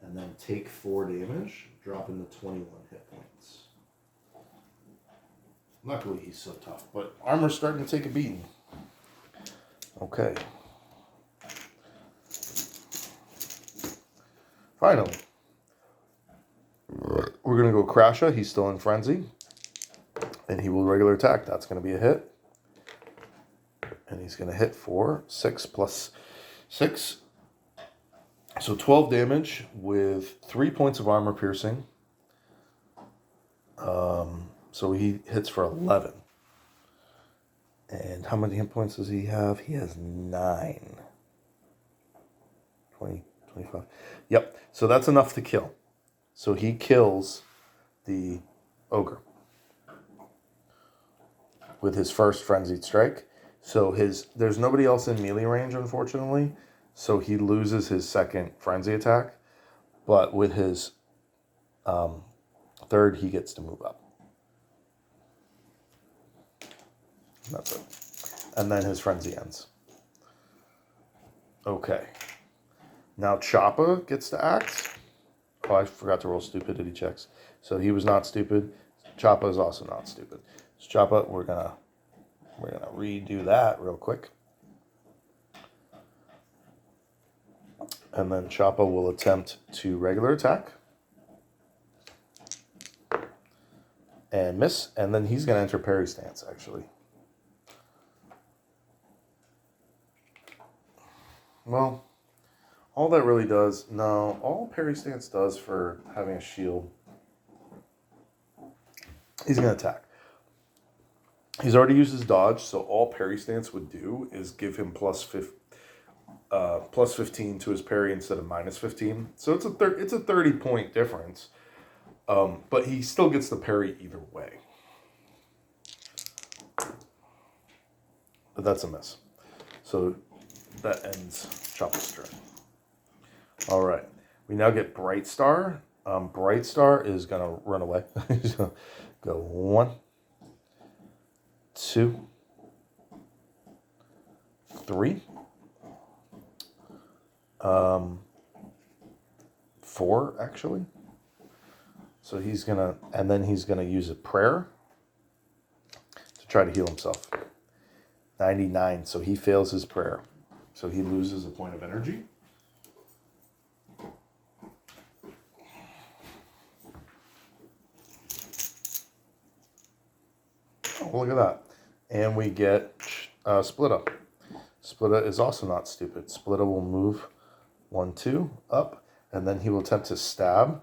And then take 4 damage, dropping to 21 hit points. Luckily, he's so tough. But armor's starting to take a beating. Okay. Finally. We're going to go Crasha. He's still in Frenzy. And he will regular attack. That's going to be a hit. And he's going to hit for 6 plus 6. So 12 damage with 3 points of armor piercing. So he hits for 11. And how many hit points does he have? He has 9. 20, 25. Yep. So that's enough to kill. So he kills the ogre with his first frenzied strike. So there's nobody else in melee range, unfortunately. So he loses his second frenzy attack. But with his third, he gets to move up. And that's it. And then his frenzy ends. Okay. Now Choppa gets to act. Oh, I forgot to roll stupidity checks. So he was not stupid. Choppa is also not stupid. So Choppa, we're gonna redo that real quick. And then Choppa will attempt to regular attack. And miss. And then he's gonna enter parry stance, actually. Well, all that really does, no, all parry stance does for having a shield, he's going to attack. He's already used his dodge, so all parry stance would do is give him plus 15 to his parry instead of minus 15. So it's a 30-point difference, but he still gets the parry either way. But that's a miss. So that ends Choppa's turn. All right. We now get Bright Star. Bright Star is going to run away. He's going to go 1, 2, 3, 4, actually. So he's going to, and then he's going to use a prayer to try to heal himself. 99, so he fails his prayer. So he loses a point of energy. Oh, look at that. And we get Splitta. Splitta is also not stupid. Splitta will move 1, 2, up, and then he will attempt to stab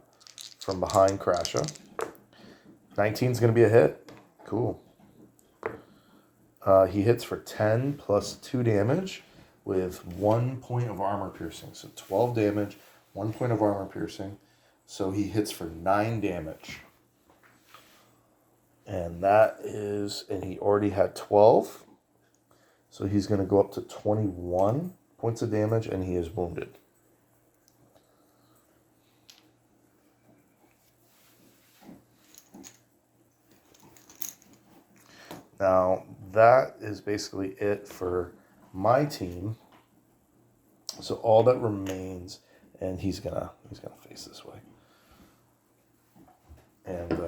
from behind Crasha. 19 is going to be a hit. Cool. He hits for 10 plus 2 damage with 1 point of armor piercing. So 12 damage, 1 point of armor piercing. So he hits for 9 damage. And that is, and he already had 12. So he's going to go up to 21 points of damage, and he is wounded. Now, that is basically it for my team. So all that remains, and he's gonna face this way. And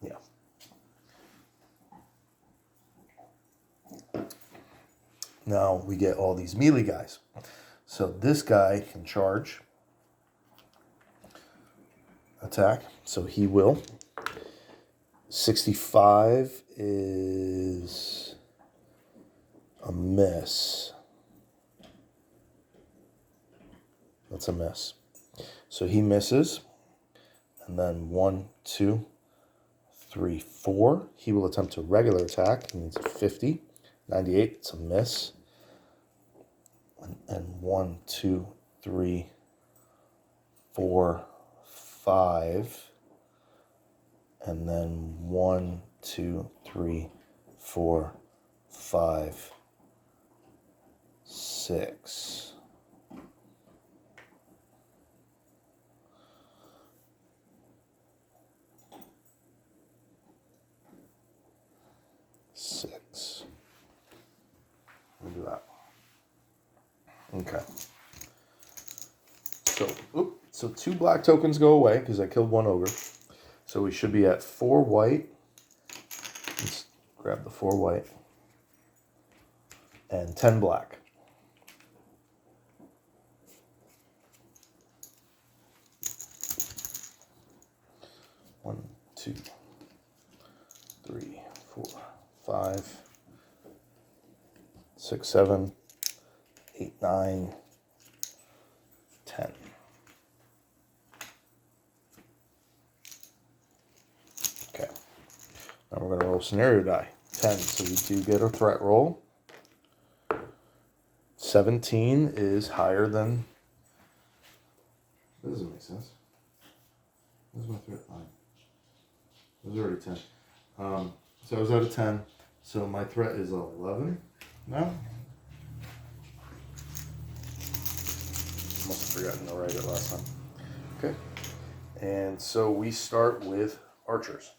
yeah. Now we get all these melee guys. So this guy can charge, attack. So he will. 65 is a miss. That's a miss. So he misses. And then 1, 2, 3, 4. He will attempt a regular attack. He needs a 50. 98, it's a miss. And 1, 2, 3, 4, 5. And then 1, 2, 3, 4, 5, 6. We'll do that. Okay. So 2 black tokens go away because I killed 1 ogre. So we should be at 4 white. Let's grab the 4 white. And 10 black. One, 2, 3, 4, 5, 6, 7, 8, 9, 10. Okay. Now we're going to roll scenario die. 10. So we do get a threat roll. 17 is higher than.
That doesn't make sense. Where's my threat line? It was already 10. So I was out of 10. So my threat is 11 now.
Must have forgotten to write it last time. Okay. And so we start with archers.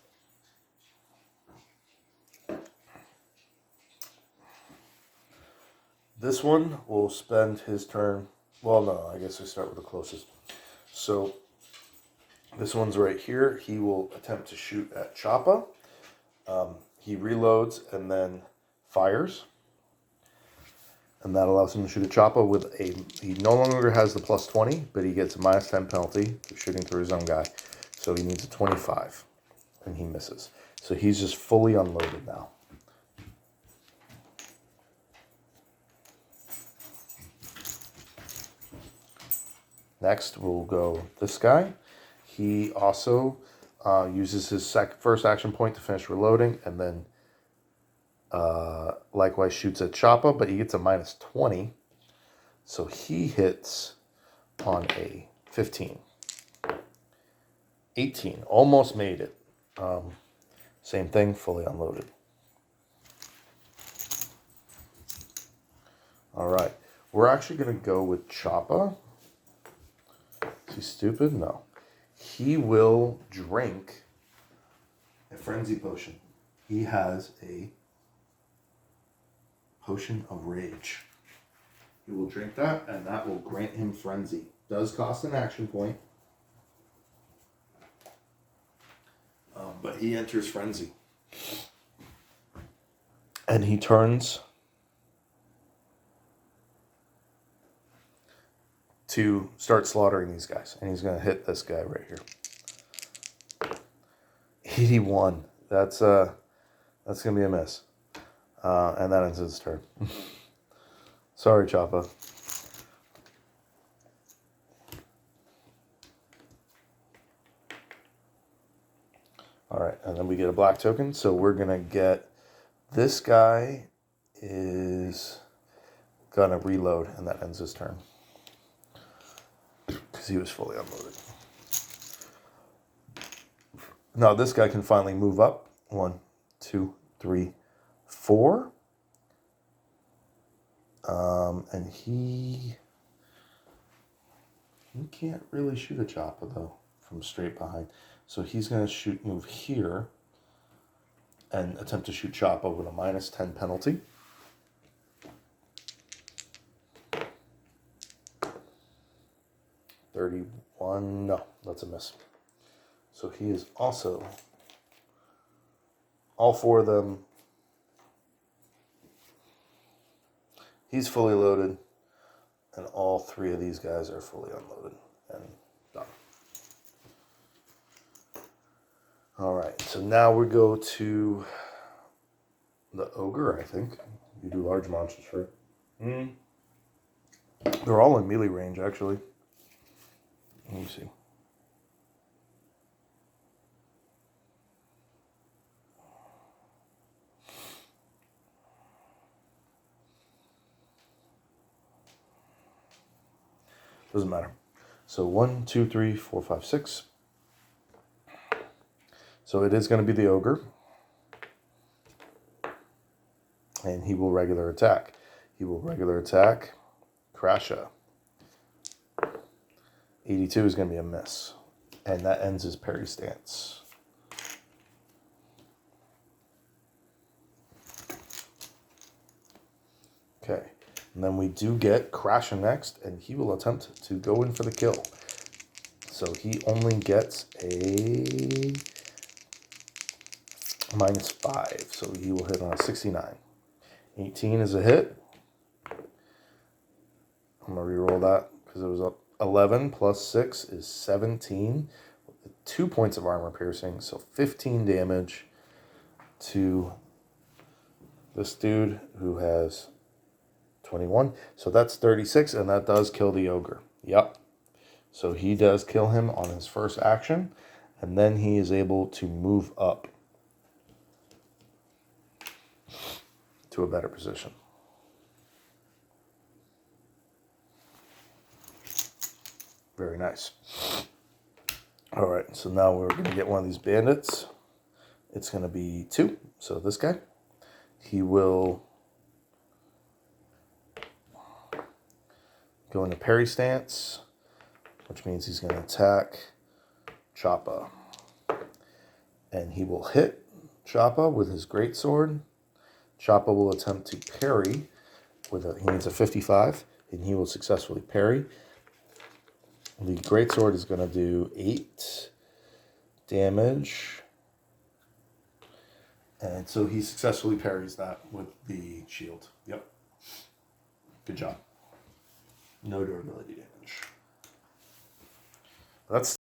This one will spend his turn. Well, no, I guess we start with the closest. So This one's right here. He will attempt to shoot at Choppa. He reloads and then fires. And that allows him to shoot at Choppa with a... He no longer has the plus 20, but he gets a minus 10 penalty for shooting through his own guy. So he needs a 25. And he misses. So he's just fully unloaded now. Next, we'll go this guy. He also uses his first action point to finish reloading, and then likewise shoots at Choppa, but he gets a minus 20. So he hits on a 15. 18. Almost made it. Same thing, fully unloaded. All right. We're actually going to go with Choppa. Is he stupid? No. He will drink a frenzy potion. He has a potion of rage. He will drink that, and that will grant him frenzy. Does cost an action point. But he enters frenzy. And he turns to start slaughtering these guys. And he's going to hit this guy right here. 81. That's going to be a miss. And that ends his turn. Sorry, Choppa. All right, and then we get a black token. So we're going to get... This guy is going to reload, and that ends his turn. Because he was fully unloaded. Now this guy can finally move up. 1, 2, 3, 4. And he can't really shoot a Choppa, though, from straight behind. So he's going to move here and attempt to shoot Choppa with a minus 10 penalty. $31. No, that's a miss. So he is also... All four of them... He's fully loaded. And all three of these guys are fully unloaded. And done. Alright, so now we go to the ogre, I think. You do large monsters for it. They're all in melee range, actually. Let me see. Doesn't matter. So 1, 2, 3, 4, 5, 6. So it is going to be the ogre. And he will regular attack. He will regular attack. Crasha. 82 is going to be a miss. And that ends his parry stance. Okay. And then we do get Crasha next, and he will attempt to go in for the kill. So he only gets a minus 5. So he will hit on a 69. 18 is a hit. I'm going to reroll that because it was up. 11 plus 6 is 17. 2 points of armor piercing. So 15 damage to this dude who has 21. So that's 36, and that does kill the ogre. Yep. So he does kill him on his first action, and then he is able to move up to a better position. Very nice. All right, so now we're going to get one of these bandits. It's going to be 2. So this guy, he will go into parry stance, which means he's going to attack Choppa. And he will hit Choppa with his greatsword. Choppa will attempt to parry he needs a 55, and he will successfully parry. The greatsword is going to do 8 damage.
And so he successfully parries that with the shield. Yep. Good job. No durability damage.
That's